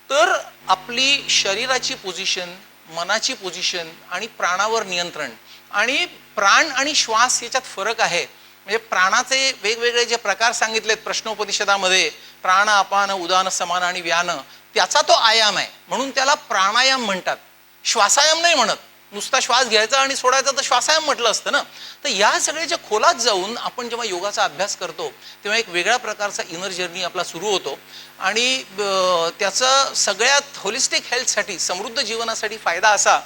तर आपली शरीराची पोझिशन, मनाची पोझिशन आणि प्राणावर नियंत्रण, आणि प्राण आणि श्वास याच्यात फरक आहे. म्हणजे प्राणाचे वेगवेगळे जे प्रकार सांगितलेत प्रश्नोपनिषदामध्ये, प्राण, अपान, उदान, समान आणि व्यान, त्याचा तो आयाम आहे, म्हणून त्याला प्राणायाम म्हणतात, श्वासायाम नाही म्हणत. नुसता श्वास घ्यायचा आणि सोडायचा तर श्वासायाम म्हटलं असतं ना. तर या सगळ्याच्या खोलात जाऊन आपण जेव्हा योगाचा अभ्यास करतो तेव्हा एक वेगळ्या प्रकारचा इनर जर्नी आपला सुरू होतो आणि त्याचा सगळ्यात होलिस्टिक हेल्थसाठी, समृद्ध जीवनासाठी फायदा असा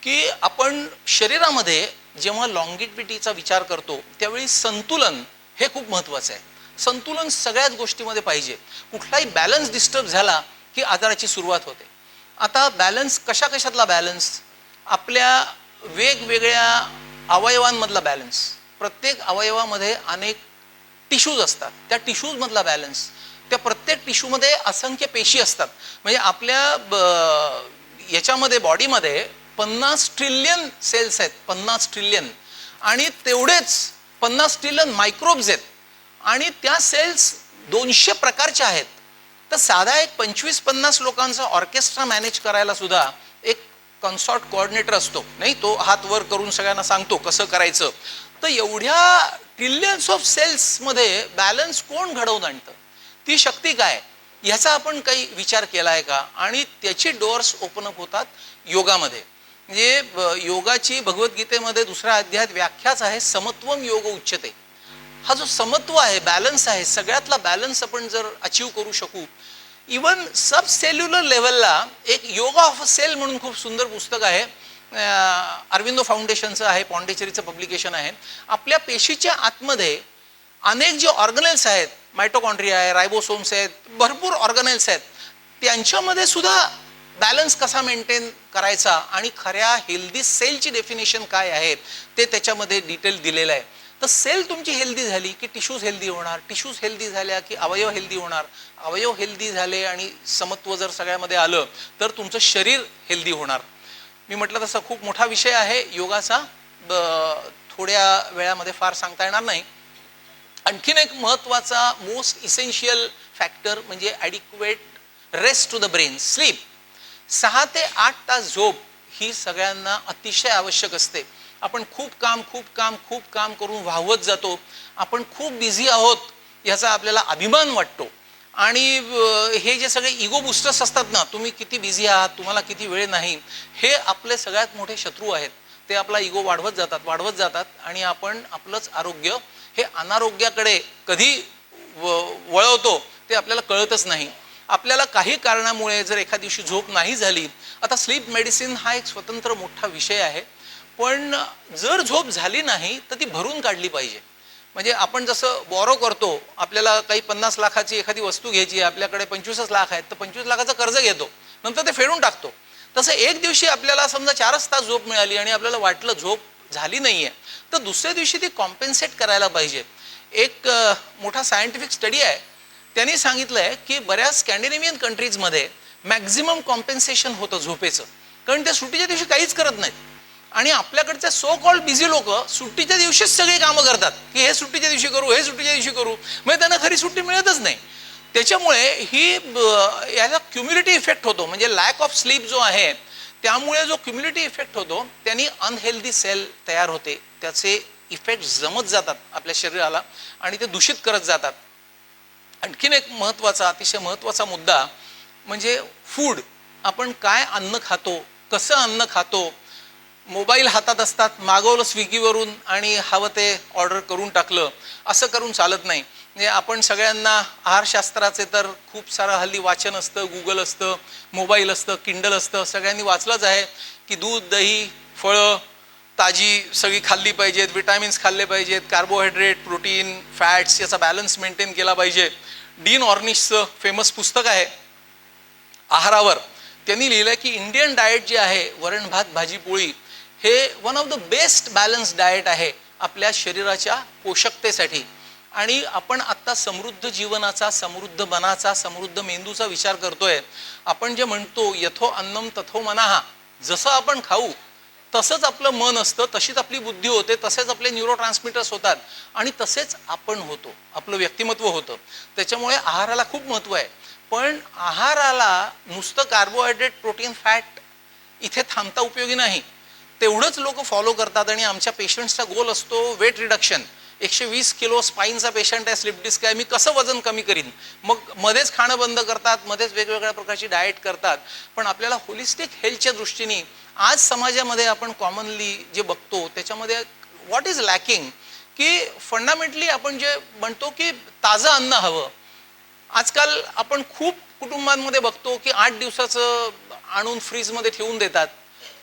की आपण शरीरामध्ये जेव्हा लॉंगिटिव्हिटीचा विचार करतो त्यावेळी संतुलन हे खूप महत्त्वाचं आहे. संतुलन सगळ्याच गोष्टीमध्ये पाहिजे. कुठलाही बॅलन्स डिस्टर्ब झाला की आजाराची सुरुवात होते. आता बॅलन्स कशा कशातला बॅलन्स? आपल्या वेगवेगळ्या अवयवांमधला बॅलन्स. प्रत्येक अवयवामध्ये अनेक टिश्यूज असतात, त्या टिश्यूजमधला बॅलन्स. त्या प्रत्येक टिश्यूमध्ये असंख्य पेशी असतात. म्हणजे आपल्या याच्यामध्ये बॉडीमध्ये 50 ट्रिलियन सेल्स आहेत, 50 ट्रिलियन, आणि तेवढेच 50 ट्रिलियन मायक्रोब्स आहेत, आणि त्या सेल्स 200 प्रकारच्या आहेत. तर साधा एक 25-50 लोकांचा ऑर्केस्ट्रा मॅनेज करायला सुद्धा एक कन्सॉर्ट कोऑर्डिनेटर असतो, नाही, तो हात वर करून सगळ्यांना सांगतो कसं करायचं. तर एवढ्या ट्रिलियन्स ऑफ सेल्समध्ये बॅलन्स कोण घडवून आणतं? ती शक्ती काय, ह्याचा आपण काही विचार केला आहे का? आणि त्याची डोअर्स ओपन अप होतात योगामध्ये. म्हणजे योगाची भगवद्गीतेमध्ये 2ऱ्या अध्यायात व्याख्याच आहे, समत्वम योग उच्यते. हा जो समत्व आहे, बॅलन्स आहे, सगळ्यातला बॅलन्स आपण जर अचीव करू शकू, इवन सब सेल्युलर लेवलला एक योगा ऑफ अ सेल म्हणून खूप सुंदर पुस्तक आहे, अरविंदो फाउंडेशनचं आहे, पॉंडेचेरीचं पब्लिकेशन आहे. आपल्या पेशीच्या आतमध्ये अनेक जे ऑर्गनेल्स आहेत, मायटोकॉन्ड्रिया आहे, रायबोसोम्स आहेत, भरपूर ऑर्गनेल्स आहेत, त्यांच्यामध्ये सुद्धा बॅलन्स कसा मेंटेन करायचा आणि खऱ्या हेल्दी सेलची डेफिनेशन काय आहे ते त्याच्यामध्ये डिटेल दिलेलं आहे. तर सेल तुमची हेल्दी झाली की टिश्यूज हेल्दी होणार, टिश्यूज हेल्दी झाल्या की अवयव हेल्दी होणार, अवयव हेल्दी झाले आणि समत्व जर सगळ्यामध्ये आलं तर तुमचं शरीर हेल्दी होणार. मी म्हटलं तसं खूप मोठा विषय आहे योगाचा, थोड्या वेळामध्ये फार सांगता येणार नाही. आणखीन एक महत्त्वाचा मोस्ट इसेन्शियल फॅक्टर म्हणजे adequate rest to the brain, sleep. 6 ते 8 तास झोप ही सगळ्यांना अतिशय आवश्यक असते. आपण खूप काम करून वाहवत जातो, आपण खूप बिझी आहोत याचा आपल्याला अभिमान वाटतो. आणि हे जे सगळे इगो बुस्टर्स असतात ना, तुम्ही किती बिझी आहात, तुम्हाला किती वेळ नाही, हे आपले सगळ्यात मोठे शत्रू आहेत. ते आपला इगो वाढवत जातात आणि आपण आपलंच आरोग्य हे अनारोग्याकडे कधी वळवतो ते आपल्याला कळतच नाही. आपल्याला काही कारणामुळे जर एखाद दिवशी झोप नाही झाली, आता स्लीप मेडिसिन हा एक स्वतंत्र मोठा विषय आहे, पण जर झोप झाली नाही तर ती भरून काढली पाहिजे. म्हणजे आपण जसं बॉरो करतो, आपल्याला काही 50 लाखाची एखादी वस्तू घ्यायची आहे, आपल्याकडे 25 लाख आहेत, तर 25 लाखाचं कर्ज घेतो, नंतर ते फेडून टाकतो. तसं एक दिवशी आपल्याला समजा 4च तास झोप मिळाली आणि आपल्याला वाटलं झोप झाली नाहीये, तर दुसऱ्या दिवशी ती कॉम्पेन्सेट करायला पाहिजे. एक मोठा सायंटिफिक स्टडी आहे, त्यांनी सांगितलंय की बऱ्याच स्कॅन्डिनेव्हियन कंट्रीजमध्ये मॅक्झिमम कॉम्पेन्सेशन होतं झोपेचं, कारण ते सुट्टीच्या दिवशी काहीच करत नाहीत. आणि आपल्याकडचे सो कॉल्ड बिझी लोक सुट्टीच्या दिवशीच सगळी कामं करतात की हे सुट्टीच्या दिवशी करू, हे सुट्टीच्या दिवशी करू, म्हणजे त्यांना खरी सुट्टी मिळतच नाही. त्याच्यामुळे याचा क्युम्युलेटिव्ह इफेक्ट होतो. म्हणजे लॅक ऑफ स्लीप जो आहे त्यामुळे जो क्युम्युलेटिव्ह इफेक्ट होतो, त्यांनी अनहेल्दी सेल तयार होते, त्याचे इफेक्ट जमत जातात आपल्या शरीराला आणि ते दूषित करत जातात. आणखीन एक अतिशय महत्त्वाचा मुद्दा म्हणजे फूड. आपण काय अन्न खातो, कसं अन्न खातो. मोबाईल हातात असतात, मागवलं स्विगीवरून आणि हवं ते ऑर्डर करून टाकलं, असं करून चालत नाही. म्हणजे आपण सगळ्यांना आहारशास्त्राचे तर खूप सारं हल्ली वाचन असतं, गुगल असतं, मोबाईल असतं, किंडल असतं, सगळ्यांनी वाचलंच आहे की दूध, दही, फळं ताजी सगळी खाल्ली पाहिजेत, विटॅमिन्स खाल्ले पाहिजेत, कार्बोहायड्रेट, प्रोटीन, फॅट्स याचा बॅलन्स मेंटेन केला पाहिजे. डीन ऑर्निशचं फेमस पुस्तक आहे आहारावर, त्यांनी लिहिलं की इंडियन डाएट जे आहे, वरण भात भाजी पोळी, हे one of the best balance diet आहे आपल्या शरीराच्या पोषकतेसाठी. आणि आपण आत्ता समृद्ध जीवनाचा, समृद्ध मनाचा, समृद्ध मेंदूचा विचार करतोय. आपण जे म्हणतो यथो अन्नम तथो मनः, जसं आपण खाऊ तसंच आपलं मन असतं, तशीच आपली बुद्धी होते, तसेच आपले न्यूरो ट्रान्समिटर्स होतात आणि तसेच आपण होतो, आपलं व्यक्तिमत्व होतं. त्याच्यामुळे आहाराला खूप महत्त्व आहे. पण आहाराला नुसतं कार्बोहायड्रेट, प्रोटीन, फॅट इथे थांबता उपयोगी नाही. तेवढंच लोक फॉलो करतात आणि आमच्या पेशंट्सचा गोल असतो वेट रिडक्शन. 120 किलो स्पाईनचा पेशंट आहे, स्लिप डिस्क आहे, मी कसं वजन कमी करीन. मग मध्येच खाणं बंद करतात, मध्येच वेगवेगळ्या प्रकारची डाएट करतात. पण आपल्याला होलिस्टिक हेल्थच्या दृष्टीने आज समाजामध्ये आपण कॉमनली जे बघतो त्याच्यामध्ये व्हॉट इज लॅकिंग, की फंडामेंटली आपण जे म्हणतो की ताजं अन्न हवं. आजकाल आपण खूप कुटुंबांमध्ये बघतो की 8 दिवसाचं आणून फ्रीजमध्ये ठेवून देतात,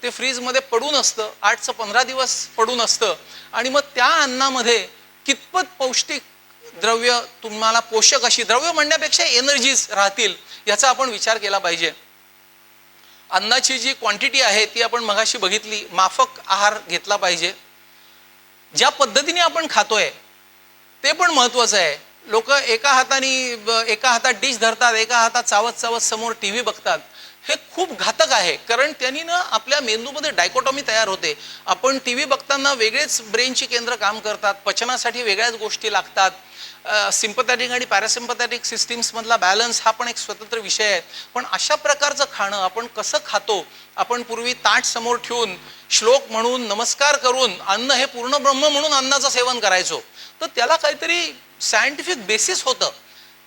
ते फ्रीजमध्ये पडून असतं, 8 ते 15 दिवस पडून असतं. आणि मग त्या अन्नामध्ये कितपत पौष्टिक द्रव्य, तुम्हाला पोषक अशी द्रव्य म्हणण्यापेक्षा एनर्जीज राहतील याचा आपण विचार केला पाहिजे. अन्नाची जी क्वांटिटी आहे ती आपण मगाशी बघितली, माफक आहार घेतला पाहिजे. ज्या पद्धतीने आपण खातोय ते पण महत्त्वाचं आहे. लोक एका हातात डिश धरतात, एका हातात चावत चावत समोर टीव्ही बघतात. हे खूप घातक आहे, कारण त्यांनी ना आपल्या मेंदूमध्ये डायकोटॉमी तयार होते. आपण टीव्ही बघताना वेगळेच ब्रेनची केंद्र काम करतात, पचनासाठी वेगळ्याच गोष्टी लागतात. सिम्पथॅटिक आणि पॅरासिम्पथॅटिक सिस्टीम्समधला बॅलन्स हा पण एक स्वतंत्र विषय आहे. पण अशा प्रकारचं खाणं आपण कसं खातो, आपण पूर्वी ताट समोर ठेवून श्लोक म्हणून नमस्कार करून अन्न हे पूर्ण ब्रह्म म्हणून अन्नाचं सेवन करायचो, तर त्याला काहीतरी सायंटिफिक बेसिस होतं.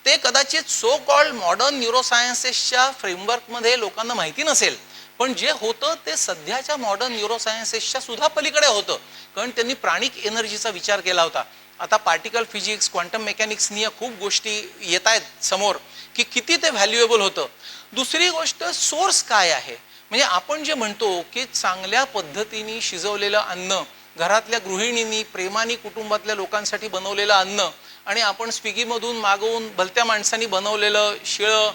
ते कदाचित सो कॉल्ड मॉडर्न न्यूरोसायन्सेसच्या फ्रेमवर्कमध्ये लोकांना माहिती नसेल, पण जे होतं ते सध्याच्या मॉडर्न न्यूरोसायन्सेसच्या सुद्धा पलीकडे होतं, कारण त्यांनी प्राणिक एनर्जीचा विचार केला होता. आता पार्टिकल फिजिक्स, क्वांटम मेकॅनिक्सनी खूप गोष्टी येत आहेत समोर की किती ते व्हॅल्युएबल होतं. दुसरी गोष्ट, सोर्स काय आहे. म्हणजे आपण जे म्हणतो की चांगल्या पद्धतीने शिजवलेलं अन्न, घरातल्या गृहिणींनी प्रेमाने कुटुंबातल्या लोकांसाठी बनवलेलं अन्न आणि आपण स्विगीमधून मागवून भलत्या माणसांनी बनवलेलं शिळं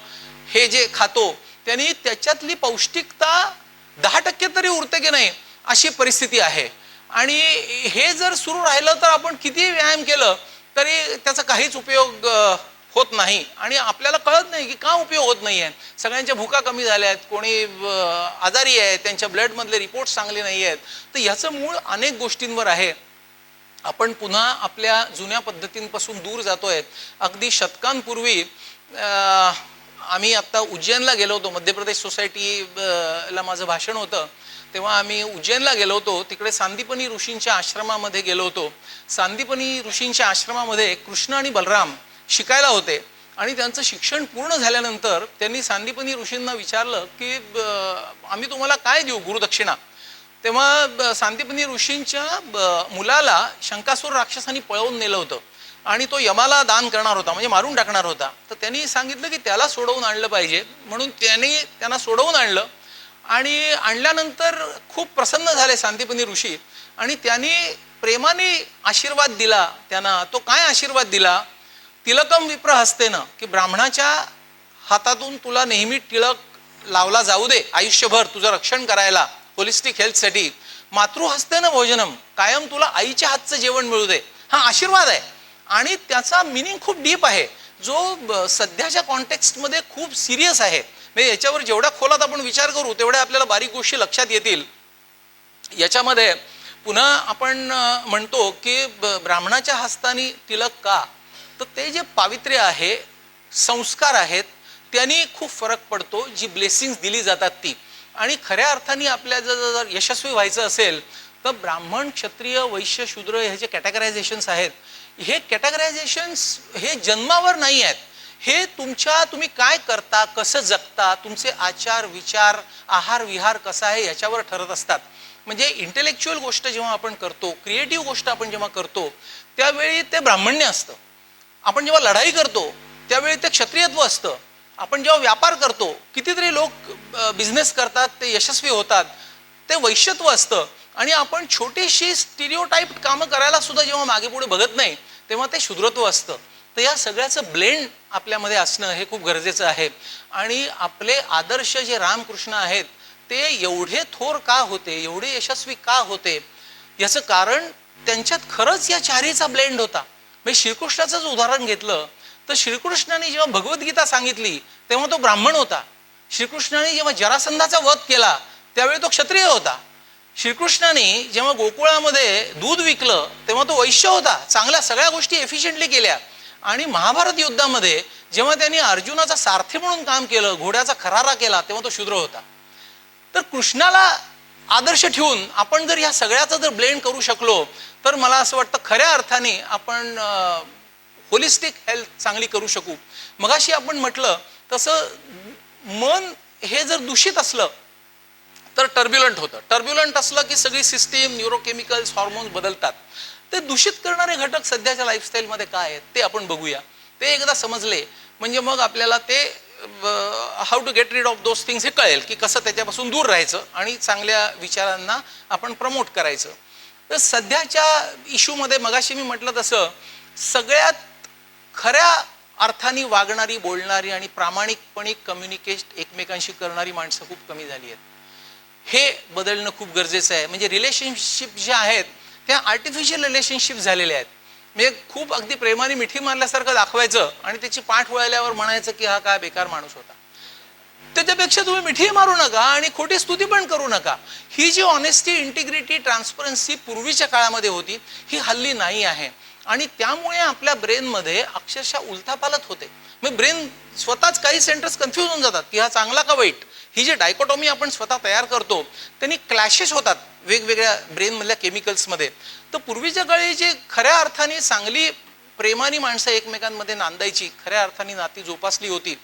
हे जे खातो, त्यांनी त्याच्यातली पौष्टिकता 10% तरी उरते की नाही अशी परिस्थिती आहे. आणि हे जर सुरू राहिलं तर आपण किती व्यायाम केलं तरी त्याचा काहीच उपयोग होत नाही आणि आपल्याला कळत नाही की का उपयोग होत नाही आहे. सगळ्यांच्या भुका कमी झाल्या आहेत, कोणी आजारी आहे, त्यांच्या ब्लडमधले रिपोर्ट्स चांगले नाही आहेत. तर याचं मूळ अनेक गोष्टींवर आहे. आपण पुन्हा आपल्या जुन्या पद्धतींपासून दूर जातोय. अगदी शतकांपूर्वी आम्ही आत्ता उज्जैनला गेलो होतो, मध्य प्रदेश सोसायटीला माझं भाषण होतं तेव्हा आम्ही उज्जैनला गेलो होतो. तिकडे सांदीपनी ऋषींच्या आश्रमामध्ये गेलो होतो. सांदीपनी ऋषींच्या आश्रमामध्ये कृष्ण आणि बलराम शिकायला होते आणि त्यांचं शिक्षण पूर्ण झाल्यानंतर त्यांनी सांदीपनी ऋषींना विचारलं की आम्ही तुम्हाला काय देऊ गुरुदक्षिणा. तेव्हा सांदीपनी ऋषींच्या मुलाला शंकासूर राक्षसांनी पळवून नेलं होतं आणि तो यमाला दान करणार होता, म्हणजे मारून टाकणार होता. तर त्यांनी सांगितलं की त्याला सोडवून आणलं पाहिजे, म्हणून त्यांना सोडवून आणलं आणि आणल्यानंतर खूप प्रसन्न झाले सांदीपनी ऋषी आणि त्यांनी प्रेमाने आशीर्वाद दिला त्यांना. तो काय आशीर्वाद दिला? तिलकम विप्र हस्तेनं, की ब्राह्मणाच्या हातातून तुला नेहमी टिळक लावला जाऊ दे आयुष्यभर तुझं रक्षण करायला, होलिस्टिक हेल्थसाठी. मातृहस्तेनं भोजनम, कायम तुला आईच्या हातचं जेवण मिळू दे. हा आशीर्वाद आहे आणि त्याचा मिनिंग खूप डीप आहे, जो सध्याच्या कॉन्टेक्स्टमध्ये खूप सिरियस आहे. म्हणजे याच्यावर जेवढ्या खोलात आपण विचार करू तेवढ्या आपल्याला बारीक गोष्टी लक्षात येतील. याच्यामध्ये पुन्हा आपण म्हणतो की ब्राह्मणाच्या हस्तानी तिलक का, तर ते जे पावित्र्य आहे, संस्कार आहेत, त्यांनी खूप फरक पडतो. जी ब्लेसिंग्स दिली जातात ती. आणि खऱ्या अर्थाने आपल्या जर यशस्वी व्हायचं असेल तर ब्राह्मण, क्षत्रिय, वैश्य, शूद्र हे जे कॅटेगरायझेशन्स आहेत, हे कॅटेगरायझेशन्स हे जन्मावर नाही आहेत. हे तुम्ही काय करता, कसं जगता, तुमचे आचार विचार, आहार विहार कसा आहे याच्यावर ठरत असतात. म्हणजे इंटेलेक्च्युअल गोष्ट जेव्हा आपण करतो, क्रिएटिव्ह गोष्ट आपण जेव्हा करतो त्यावेळी ते ब्राह्मण्य असतं. आपण जेव्हा लढाई करतो त्यावेळी ते क्षत्रियत्व असतं. आपण जेव्हा व्यापार करतो, कितीतरी लोक बिझनेस करतात, ते यशस्वी होतात, ते वैश्यत्व असतं. आणि आपण छोटीशी स्टिरिओटाईप कामं करायला सुद्धा जेव्हा मागे पुढे बघत नाही तेव्हा ते शूद्रत्व असतं. तर या सगळ्याचं ब्लेंड आपल्यामध्ये असणं हे खूप गरजेचं आहे. आणि आपले आदर्श जे रामकृष्ण आहेत ते एवढे थोर का होते, एवढे यशस्वी का होते, याचं कारण त्यांच्यात खरंच या चारीचा ब्लेंड होता. म्हणजे श्रीकृष्णाचं जर उदाहरण घेतलं तर श्रीकृष्णाने जेव्हा भगवद्गीता सांगितली तेव्हा तो ब्राह्मण होता. श्रीकृष्णाने जेव्हा जरासंधाचा वध केला त्यावेळी तो क्षत्रिय होता. श्रीकृष्णाने जेव्हा गोकुळामध्ये दूध विकलं तेव्हा तो वैश्य होता. चांगल्या सगळ्या गोष्टी एफिशियंटली केल्या. आणि महाभारत युद्धामध्ये जेव्हा त्यांनी अर्जुनाचा सारथी म्हणून काम केलं, घोड्याचा खरारा केला, तेव्हा तो शूद्र होता. तर कृष्णाला आदर्श ठेवून आपण जर या सगळ्याचा जर ब्लेंड करू शकलो तर मला असं वाटतं खऱ्या अर्थाने आपण होलिस्टिक हेल्थ चांगली करू शकू. मगाशी आपण म्हटलं तसं मन हे जर दूषित असलं तर टर्ब्युलंट होतं. टर्ब्युलंट असलं की सगळी सिस्टीम, न्यूरोकेमिकल्स, हॉर्मोन्स बदलतात. ते दूषित करणारे घटक सध्याच्या लाईफस्टाईलमध्ये काय आहेत ते आपण बघूया. ते एकदा समजले म्हणजे मग आपल्याला ते how to get rid of those things हे कळेल की कसं त्याच्यापासून दूर राहायचं आणि चांगल्या विचारांना आपण प्रमोट करायचं. तर सध्याच्या इश्यूमध्ये मगाशी मी म्हटलं तसं सगळ्यात खऱ्या अर्थाने वागणारी, बोलणारी आणि प्रामाणिकपणे कम्युनिकेट एकमेकांशी करणारी माणसं खूप कमी झाली आहेत. हे बदलणं खूप गरजेचं आहे. म्हणजे रिलेशनशिप ज्या आहेत त्या आर्टिफिशियल रिलेशनशिप झालेल्या आहेत. म्हणजे खूप अगदी प्रेमाने मिठी मारल्यासारखं दाखवायचं आणि त्याची पाठ वळल्यावर म्हणायचं की हा काय बेकार माणूस होता. त्याच्यापेक्षा तुम्ही मिठी मारू नका आणि खोटी स्तुती पण करू नका. ही जी ऑनेस्टी, इंटिग्रिटी, ट्रान्सपरन्सी पूर्वीच्या काळामध्ये होती ही हल्ली नाही आहे. आणि त्यामुळे आपल्या ब्रेनमध्ये अक्षरशः उलथापालथ होते. मग ब्रेन स्वतःच काही सेंटर्स कन्फ्यूज होऊन जातात की हा चांगला का वाईट. ही जी डायकोटॉमी आपण स्वतः तयार करतो त्यांनी क्लॅशेस होतात वेगवेगळ्या ब्रेनमधल्या केमिकल्समध्ये. तर पूर्वीच्या काळी जे खऱ्या अर्थाने चांगली प्रेमाने माणसं एकमेकांमध्ये नांदायची, खऱ्या अर्थाने नाती जोपासली होती,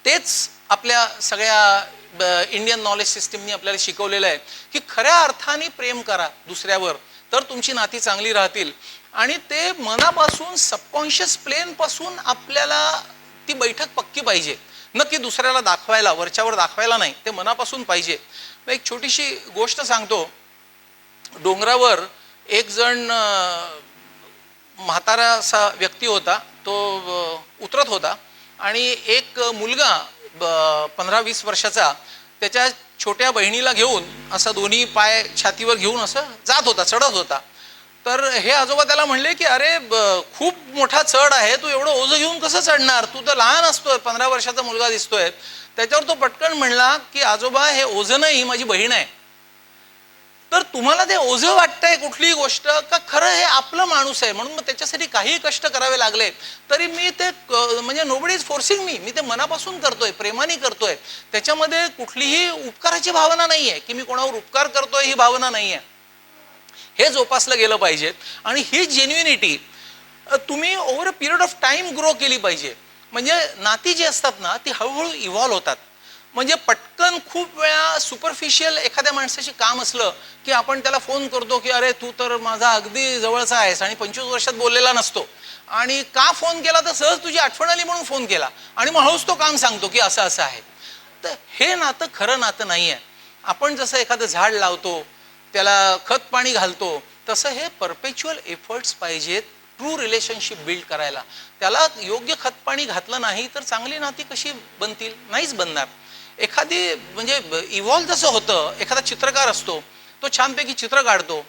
तेच आपल्या सगळ्या इंडियन नॉलेज सिस्टीमनी आपल्याला शिकवलेलं आहे की खऱ्या अर्थाने प्रेम करा दुसऱ्यावर तर तुमची नाती चांगली राहतील. आणि ते मनापासून, सबकॉन्शियस प्लेन पासून आपल्याला ती बैठक पक्की पाहिजे. नक्की दुसऱ्याला दाखवायला, वरच्यावर दाखवायला नाही, ते मनापासून पाहिजे. एक छोटीशी गोष्ट सांगतो. डोंगरावर एक जण म्हातारा असा व्यक्ती होता, तो उतरत होता आणि एक मुलगा 15-20 वर्षाचा त्याच्या छोट्या बहिणीला घेऊन असा दोन्ही पाय छातीवर घेऊन असं जात होता, चढत होता. तर हे आजोबा त्याला म्हणले की अरे खूप मोठा चढ आहे, तू एवढं ओझं घेऊन कसं चढणार, तू तर लहान असतोय, 15 वर्षाचा मुलगा दिसतोय. त्याच्यावर तो पटकन म्हणला की आजोबा हे ओझं नाही, ही माझी बहीण आहे. तर तुम्हाला ते ओझं वाटतंय कुठलीही गोष्ट का खरं हे आपलं माणूस आहे, म्हणून मग त्याच्यासाठी काही कष्ट करावे लागले तरी मी ते म्हणजे नोबडी इज फोर्सिंग मी ते मनापासून करतोय, प्रेमाने करतोय. त्याच्यामध्ये कुठलीही उपकाराची भावना नाहीये की मी कोणावर उपकार करतोय, ही भावना नाहीये. हे जोपासलं गेलं पाहिजे. आणि ही जेन्युइनिटी तुम्ही over a period of time grow केली पाहिजे. म्हणजे नाती जी असतात ना ती हळूहळू इव्हॉल्व्ह होतात. म्हणजे पटकन खूप वेळा सुपरफिशियल एखाद्या माणसाशी काम असलं की आपण त्याला फोन करतो की अरे तू तर माझा अगदी जवळचा आहेस आणि 25 वर्षात बोललेला नसतो, आणि का फोन केला तर सहज तुझी आठवण आली म्हणून फोन केला, आणि मग हळूच तो काम सांगतो की असं असं आहे. तर हे नातं खरं नातं नाही आहे. आपण जसं एखादं झाड लावतो, त्याला खत पाणी घालतो, तसं हे परपेच्युअल एफर्ट्स पाहिजेत ट्रू रिलेशनशिप बिल्ड करायला. त्याला योग्य खत पाणी घातलं नाही तर चांगली नाती कशी बनतील, नाहीच बनणार. एखादी म्हणजे इव्हॉल्व जसं होतं, एखादा चित्रकार असतो, तो छानपैकी चित्र काढतो,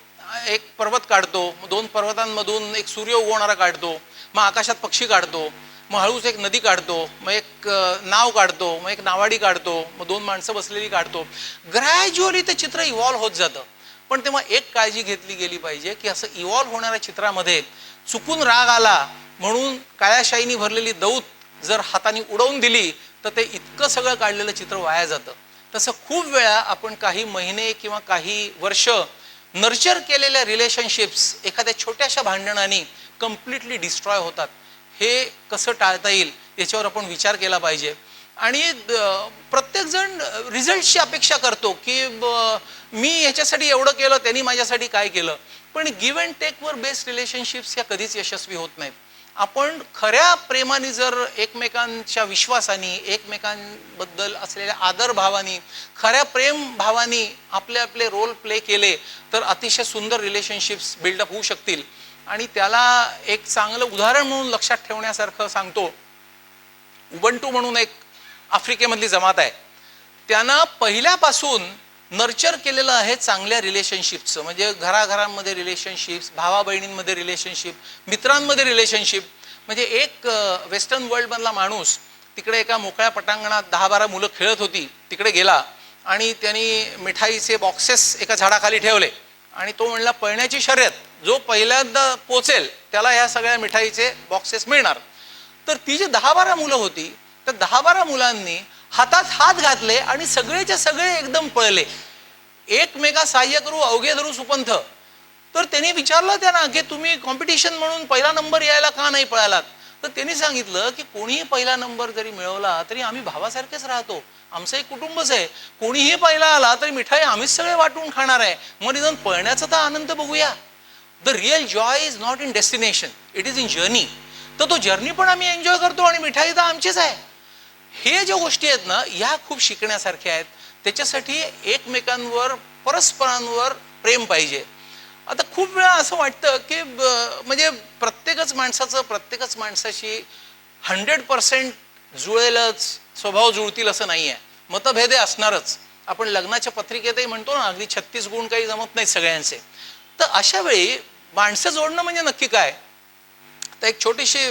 एक पर्वत काढतो, 2 पर्वतांमधून एक सूर्य उगवणारा काढतो, मग आकाशात पक्षी काढतो, मग हळूच एक नदी काढतो, मग एक नाव काढतो, मग एक नावाडी काढतो, मग 2 माणसं बसलेली काढतो. ग्रॅज्युअली ते चित्र इव्हॉल्व होत जातं. पण तेव्हा एक काळजी घेतली गेली पाहिजे की असं इव्हॉल्व होणाऱ्या चित्रामध्ये चुकून राग आला म्हणून काळ्या शाईनी भरलेली दौत जर हाताने उडवून दिली तर ते इतकं सगळं काढलेलं चित्र वाया जातं. तसं खूप वेळा आपण काही महिने किंवा काही वर्ष नर्चर केलेल्या रिलेशनशिप्स एखाद्या छोट्याशा भांडणाने कम्प्लिटली डिस्ट्रॉय होतात. हे कसं टाळता येईल याच्यावर आपण विचार केला पाहिजे. आणि प्रत्येकजण रिझल्टची अपेक्षा करतो की मी ह्याच्यासाठी एवढं केलं, त्यांनी माझ्यासाठी काय केलं. पण गिव्ह अँड टेकवर बेस्ड रिलेशनशिप्स ह्या कधीच यशस्वी होत नाहीत. आपण खऱ्या प्रेमाने जर एकमेकांच्या विश्वासाने, एकमेकांबद्दल असलेल्या आदरभावाने, खऱ्या प्रेम भावाने आपले आपले रोल प्ले केले तर अतिशय सुंदर रिलेशनशिप्स बिल्डअप होऊ शकतील. आणि त्याला एक चांगलं उदाहरण म्हणून लक्षात ठेवण्यासारखं सांगतो. उबंटू म्हणून एक आफ्रिकेमधली जमात आहे, त्यांना पहिल्यापासून नर्चर केलेलं आहे चांगल्या रिलेशनशिपचं. म्हणजे घराघरांमध्ये रिलेशनशिप्स, भावा बहिणींमध्ये रिलेशनशिप, मित्रांमध्ये रिलेशनशिप. म्हणजे एक वेस्टर्न वर्ल्डमधला माणूस तिकडे एका मोकळ्या पटांगणात 10-12 मुलं खेळत होती, तिकडे गेला आणि त्यांनी मिठाईचे बॉक्सेस एका झाडाखाली ठेवले आणि तो म्हणला पळण्याची शर्यत, जो पहिल्यांदा पोचेल त्याला ह्या सगळ्या मिठाईचे बॉक्सेस मिळणार. तर ती जी 10-12 मुलं होती तर 10-12 मुलांनी हातात हात घातले आणि सगळेच्या सगळे एकदम पळले. एकमेका सहाय्य करू अवघे धरू सुपंथ. तर त्यांनी विचारलं त्यांना की तुम्ही कॉम्पिटिशन म्हणून पहिला नंबर यायला का नाही पळालात. तर त्यांनी सांगितलं की कोणीही पहिला नंबर जरी मिळवला तरी आम्ही भावासारखेच राहतो, आमचं एक कुटुंबच आहे. कोणीही पहिला आला तरी मिठाई आम्हीच सगळे वाटून खाणार आहे. मग निदान पळण्याचा तर आनंद बघूया. The real Joy is not in destination, it is in journey. तर तो जर्नी पण आम्ही एन्जॉय करतो आणि मिठाई तर आमचीच आहे. हे ज्या गोष्टी आहेत ना ह्या खूप शिकण्यासारख्या आहेत. त्याच्यासाठी एकमेकांवर परस्परांवर प्रेम पाहिजे. आता खूप वेळा असं वाटतं की म्हणजे प्रत्येकच माणसाशी 100% जुळेलच, स्वभाव जुळतील असं नाही आहे. मतभेदे असणारच. आपण लग्नाच्या पत्रिकेतही म्हणतो ना अगदी 36 गुण काही जमत नाहीत सगळ्यांचे. तर अशा वेळी माणसं जोडणं म्हणजे नक्की काय, तर एक छोटीशी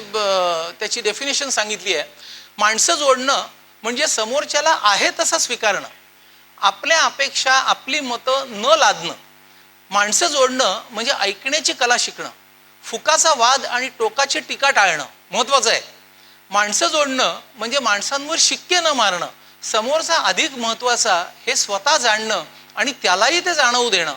त्याची डेफिनेशन सांगितली आहे. माणसं जोडणं म्हणजे समोरच्याला आहे तसा स्वीकारणं, आपल्या अपेक्षा आपली मतं न लादणं. माणसं जोडणं म्हणजे ऐकण्याची कला शिकणं, फुकाचा वाद आणि टोकाची टीका टाळणं महत्वाचं आहे. माणसं जोडणं म्हणजे माणसांवर शिक्के न मारणं, समोरचा अधिक महत्वाचा हे स्वतः जाणणं आणि त्यालाही ते जाणवू देणं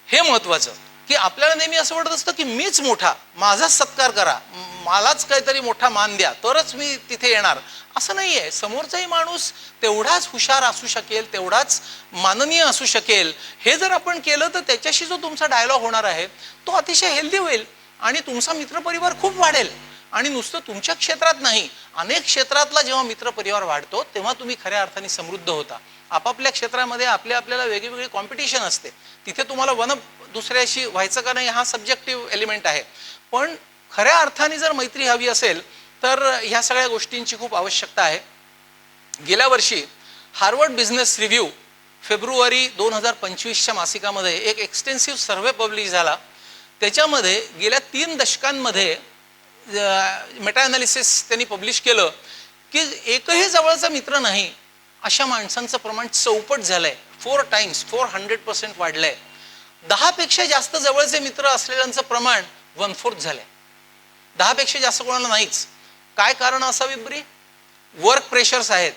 हे महत्वाचं. की आपल्याला नेहमी असं वाटत असतं की मीच मोठा, माझाच सत्कार करा, मलाच काहीतरी मोठा मान द्या तरच मी तिथे येणार. असं नाही आहे. समोरचाही माणूस तेवढाच हुशार असू शकेल, तेवढाच माननीय असू शकेल. हे जर आपण केलं तर त्याच्याशी जो तुमचा डायलॉग होणार आहे तो अतिशय हेल्दी होईल आणि तुमचा मित्रपरिवार खूप वाढेल. आणि नुसतं तुमच्या क्षेत्रात नाही, अनेक क्षेत्रातला जेव्हा मित्रपरिवार वाढतो तेव्हा तुम्ही खऱ्या अर्थाने समृद्ध होता. आपापल्या क्षेत्रामध्ये आपल्याला वेगवेगळी कॉम्पिटिशन असते, तिथे तुम्हाला दुसऱ्याशी व्हायचं का नाही हा सब्जेक्टिव्ह एलिमेंट आहे. पण खऱ्या अर्थाने जर मैत्री हवी असेल तर ह्या सगळ्या गोष्टींची खूप आवश्यकता आहे. गेल्या वर्षी हार्वर्ड बिझनेस रिव्ह्यू फेब्रुवारी 2025च्या मासिकामध्ये एक एक्सटेन्सिव्ह सर्व्हे पब्लिश झाला. त्याच्यामध्ये गेल्या 3 दशकांमध्ये मेटा ॲनालिसिस त्यांनी पब्लिश केलं की एकही जवळचा मित्र नाही अशा माणसांचं प्रमाण 4पट झालं आहे. 4 टाइम्स 400% वाढलं आहे. 10 पेक्षा जास्त जवळचे मित्र असलेल्यांचं प्रमाण 1/4 झालं आहे. 10 पेक्षा जास्त कोणाला नाहीच. काय कारण असावी बरी? वर्क प्रेशर्स आहेत,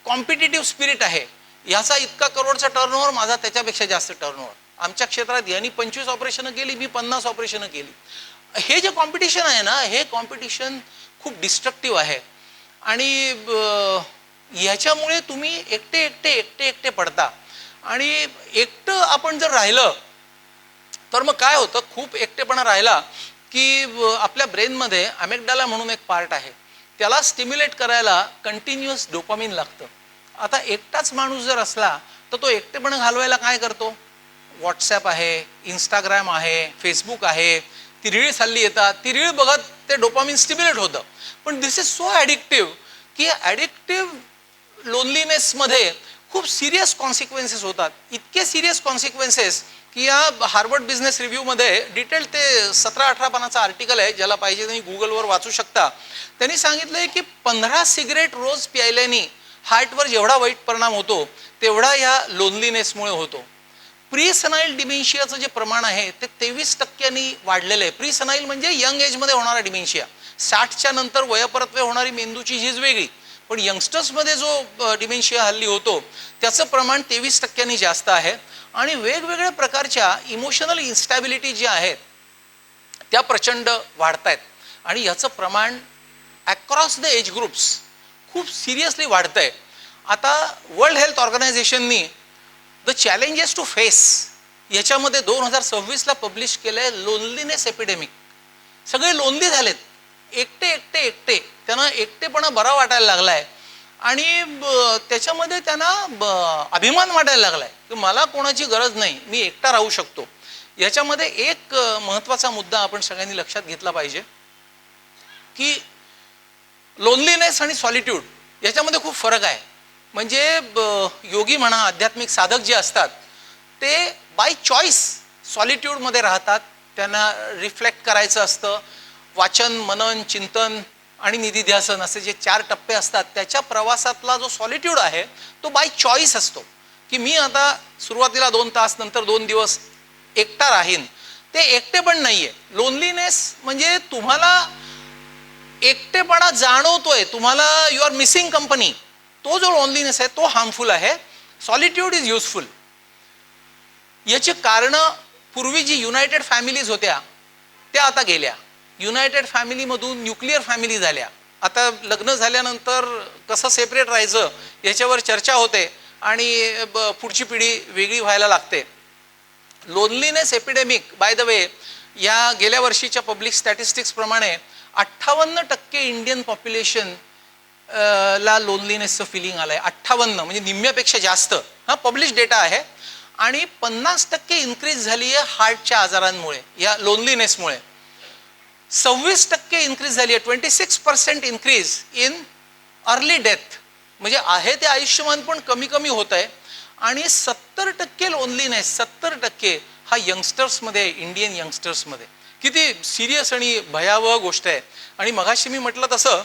कॉम्पिटिटिव्ह स्पिरिट आहे. ह्याचा इतका करोडचा टर्नओव्हर, माझा त्याच्यापेक्षा जास्त टर्नओव्हर. आमच्या क्षेत्रात यांनी 25 ऑपरेशनं केली, मी 50 ऑपरेशनं केली. हे जे कॉम्पिटिशन आहे ना, हे कॉम्पिटिशन खूप डिस्ट्रक्टिव्ह आहे. आणि ह्याच्यामुळे तुम्ही एकटे पडता. आणि एकटं आपण जर राहिलं तर मग काय होतं, खूप एकटेपणा राहिला की आपल्या ब्रेनमध्ये अॅमिग्डाला म्हणून एक पार्ट आहे, त्याला स्टिम्युलेट करायला कंटिन्युअस डोपामिन लागतं. आता एकटाच माणूस जर असला तर तो एकटेपणा घालवायला काय करतो? व्हॉट्सॲप आहे, इंस्टाग्राम आहे, फेसबुक आहे, ती रील्स हल्ली येतात, ती रील बघत ते डोपामिन स्टिम्युलेट होतं. पण दिस इज सो ॲडिक्टिव्ह की ॲडिक्टिव्ह लोनलीनेसमध्ये खूप सिरियस कॉन्सिक्वेन्सेस होतात. इतके सिरियस कॉन्सिक्वेन्सेस की या हार्वर्ड बिझनेस रिव्ह्यूमध्ये डिटेल ते 17-18 पानाचा आर्टिकल आहे, ज्याला पाहिजे तुम्ही गुगलवर वाचू शकता. त्यांनी सांगितलं आहे की 15 सिगरेट रोज प्यायल्याने हार्टवर जेवढा वाईट परिणाम होतो तेवढा या लोनलीनेसमुळे होतो. प्रीसनाईल डिमेन्शियाचं जे प्रमाण आहे ते 23% वाढलेलं आहे. प्रीसनाईल म्हणजे यंग एजमध्ये होणारा डिमेन्शिया. 60च्या नंतर वयपरत्वे होणारी मेंदूची झीज वेगळी, पण यंगस्टर्समध्ये जो डिमेन्शिया हल्ली होतो त्याचं प्रमाण 23% जास्त आहे. आणि वेगवेगळ्या प्रकारच्या इमोशनल इन्स्टॅबिलिटी ज्या आहेत त्या प्रचंड वाढत आहेत. आणि याचं प्रमाण अक्रॉस द एज ग्रुप्स खूप सिरियसली वाढतं आहे. आता वर्ल्ड हेल्थ ऑर्गनायझेशननी द चॅलेंजेस टू फेस याच्यामध्ये 2026ला पब्लिश केलं आहे लोनलीनेस एपिडेमिक. सगळे लोनली झालेत, एकटे त्यांना एकटेपणा बरा वाटायला लागला आहे. आणि त्याच्यामध्ये त्यांना अभिमान वाटायला लागला आहे की मला कोणाची गरज नाही, मी एकटा राहू शकतो. याच्यामध्ये एक महत्त्वाचा मुद्दा आपण सगळ्यांनी लक्षात घेतला पाहिजे की लोनलीनेस आणि सॉलिट्यूड याच्यामध्ये खूप फरक आहे. म्हणजे योगी म्हणा, आध्यात्मिक साधक जे असतात ते बाय चॉईस सॉलिट्यूडमध्ये राहतात. त्यांना रिफ्लेक्ट करायचं असतं. वाचन, मनन, चिंतन आणि निधिध्यासन असे जे 4 टप्पे असतात त्याच्या प्रवासातला जो सॉलिट्यूड आहे तो बाय चॉईस असतो की मी आता सुरुवातीला 2 तास, नंतर 2 दिवस एकटा राहीन. ते एकटेपण नाही आहे. लोनलीनेस म्हणजे तुम्हाला एकटेपणा जाणवतोय, तुम्हाला यू आर मिसिंग कंपनी, तो जो लोनलीनेस आहे तो हार्मफुल आहे. Solitude is useful. याची कारणं, पूर्वी जी युनायटेड फॅमिलीज होत्या त्या आता गेल्या. युनायटेड फॅमिलीमधून न्यूक्लिअर फॅमिली झाल्या. आता लग्न झाल्यानंतर कसं सेपरेट राहायचं याच्यावर चर्चा होते आणि पुढची पिढी वेगळी व्हायला लागते. Loneliness epidemic by the way, या गेल्या वर्षीच्या पब्लिक स्टॅटिस्टिक्स प्रमाणे 58% इंडियन पॉप्युलेशन ला लोनलीनेसचं फिलिंग आलंय. 58 म्हणजे निम्म्यापेक्षा जास्त हा पब्लिश डेटा आहे. आणि 50% इन्क्रीज झाली आहे हार्टच्या आजारांमुळे, या लोनलीनेसमुळे. 26% इन्क्रीज झाली आहे, 26% इन्क्रीज इन अर्ली डेथ. म्हणजे आहे ते आयुष्यमान पण कमी कमी होत आहे. आणि 70% लोनलीनेस, 70% हा यंगस्टर्समध्ये, इंडियन यंगस्टर्समध्ये. किती सिरियस आणि भयावह गोष्ट आहे. आणि मगाशी मी म्हटलं तसं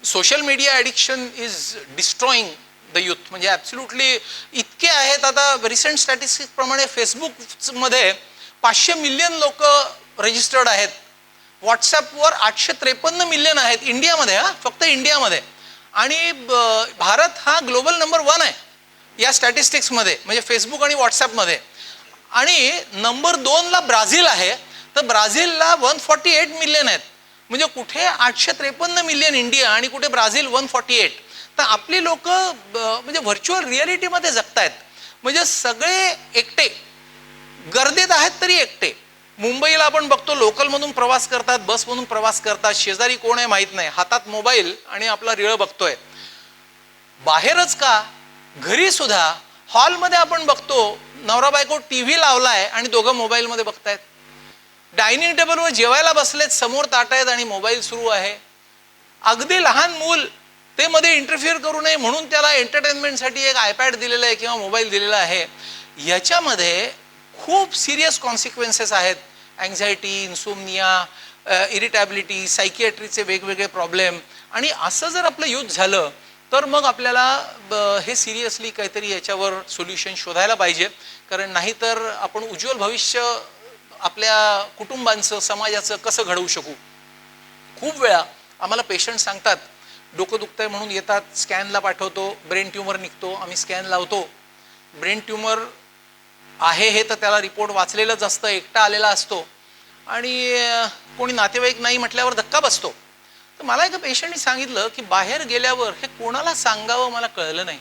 social media addiction is डिस्ट्रॉईंग the youth. म्हणजे ॲब्सोल्युटली इतके आहेत. आता रिसेंट स्टॅटिस्टिक्स प्रमाणे फेसबुकमध्ये 500 मिलियन लोक रजिस्टर्ड आहेत. व्हॉट्सॲपवर 853 मिलियन आहेत इंडियामध्ये, फक्त इंडियामध्ये. आणि भारत हा ग्लोबल नंबर 1 आहे या स्टॅटिस्टिक्समध्ये, म्हणजे फेसबुक आणि व्हॉट्सॲपमध्ये. आणि नंबर 2ला ब्राझील आहे. तर ब्राझीलला 148 मिलियन आहेत. म्हणजे कुठे 853 मिलियन इंडिया आणि कुठे ब्राझील 148. तर आपली लोक म्हणजे व्हर्च्युअल रियालिटीमध्ये जगतायत. म्हणजे सगळे एकटे, गर्दीत आहेत तरी एकटे. मुंबईला आपण बघतो लोकलमधून प्रवास करतात, बसमधून प्रवास करतात, शेजारी कोण आहे माहीत नाही, हातात मोबाईल आणि आपला रिळ बघतोय. बाहेरच का, घरी सुद्धा हॉलमध्ये आपण बघतो नवरा बायको टीव्ही लावलाय आणि दोघं मोबाईलमध्ये बघतायत. डायनिंग टेबलवर जेवायला बसलेत, समोर ताट आहेत आणि मोबाईल सुरू आहे. अगदी लहान मूल ते मध्ये इंटरफिअर करू नये म्हणून त्याला एंटरटेनमेंटसाठी एक आयपॅड दिलेला आहे किंवा मोबाईल दिलेला आहे. याच्यामध्ये खूप सिरियस कॉन्सिक्वेन्सेस आहेत. अँझायटी, इन्सोमनिया, इरिटॅबिलिटी, सायकियाट्रीचे वेगवेगळे प्रॉब्लेम. आणि असं जर आपलं यूज झालं तर मग आपल्याला हे सिरियसली काहीतरी याच्यावर सोल्युशन शोधायला पाहिजे. कारण नाहीतर आपण उज्ज्वल भविष्य आपल्या कुटुंबांचं, समाजाचं कसं घडवू शकू. खूप वेळा आम्हाला पेशंट सांगतात, डोकं दुखतंय म्हणून येतात, स्कॅनला पाठवतो, ब्रेन ट्यूमर निघतो, आम्ही स्कॅन लावतो. ब्रेन ट्यूमर आहे हे तर त्याला रिपोर्ट वाचलेलंच असतं, एकटा आलेला असतो आणि कोणी नातेवाईक नाही म्हटल्यावर धक्का बसतो. तर मला एका पेशंटने सांगितलं की बाहेर गेल्यावर हे कोणाला सांगावं मला कळलं नाही,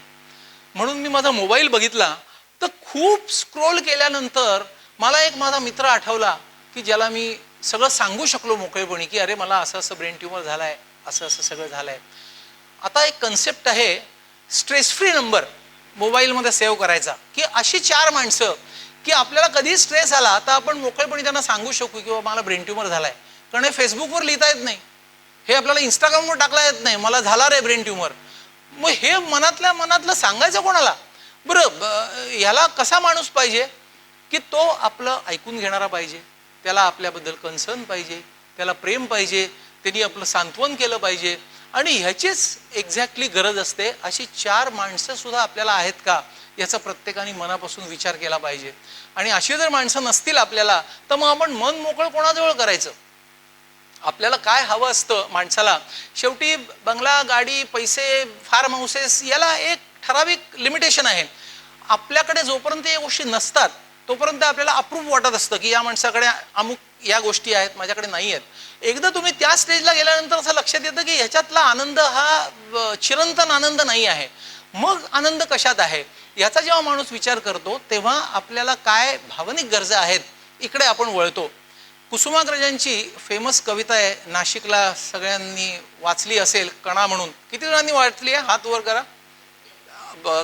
म्हणून मी माझा मोबाईल बघितला. तर खूप स्क्रोल केल्यानंतर मला एक माझा मित्र आठवला की ज्याला मी सगळं सांगू शकलो मोकळेपणी की अरे मला असं असं ब्रेन ट्यूमर झाला आहे, असं असं सगळं झालं आहे. आता एक कन्सेप्ट आहे स्ट्रेस फ्री नंबर मोबाईलमध्ये सेव्ह करायचा, की अशी 4 माणसं की आपल्याला कधी स्ट्रेस आला तर आपण मोकळेपणी त्यांना सांगू शकू की मला ब्रेन ट्यूमर झाला आहे. कारण हे फेसबुकवर लिहिता येत नाही, हे आपल्याला इंस्टाग्रामवर टाकला येत नाही, मला झाला रे ब्रेन ट्यूमर. मग हे मनातलं सांगायचं कोणाला? बरं, ह्याला कसा माणूस पाहिजे की तो आपलं ऐकून घेणारा पाहिजे, त्याला आपल्याबद्दल कन्सर्न पाहिजे, त्याला प्रेम पाहिजे, त्यांनी आपलं सांत्वन केलं पाहिजे. आणि ह्याचीच एक्झॅक्टली गरज असते. अशी 4 माणसं सुद्धा आपल्याला आहेत का याचा प्रत्येकाने मनापासून विचार केला पाहिजे. आणि अशी जर माणसं नसतील आपल्याला तर मग आपण मन मोकळं कोणाजवळ करायचं? आपल्याला काय हवं असतं माणसाला? शेवटी बंगला, गाडी, पैसे, फार्म हाऊसेस याला एक ठराविक लिमिटेशन आहे. आपल्याकडे जोपर्यंत या गोष्टी नसतात तोपर्यंत आपल्याला अप्रूव्ह वाटत असतं की या माणसाकडे अमुक या गोष्टी आहेत, माझ्याकडे नाही आहेत. एकदा तुम्ही त्या स्टेजला गेल्यानंतर असं लक्षात येतं की ह्याच्यातला आनंद हा चिरंतन आनंद नाही आहे. मग आनंद कशात आहे याचा जेव्हा माणूस विचार करतो तेव्हा आपल्याला काय भावनिक गरजा आहेत इकडे आपण वळतो. कुसुमाग्रजांची फेमस कविता आहे, नाशिकला सगळ्यांनी वाचली असेल, कणा म्हणून. किती जणांनी वाचली आहे? हात वर करा.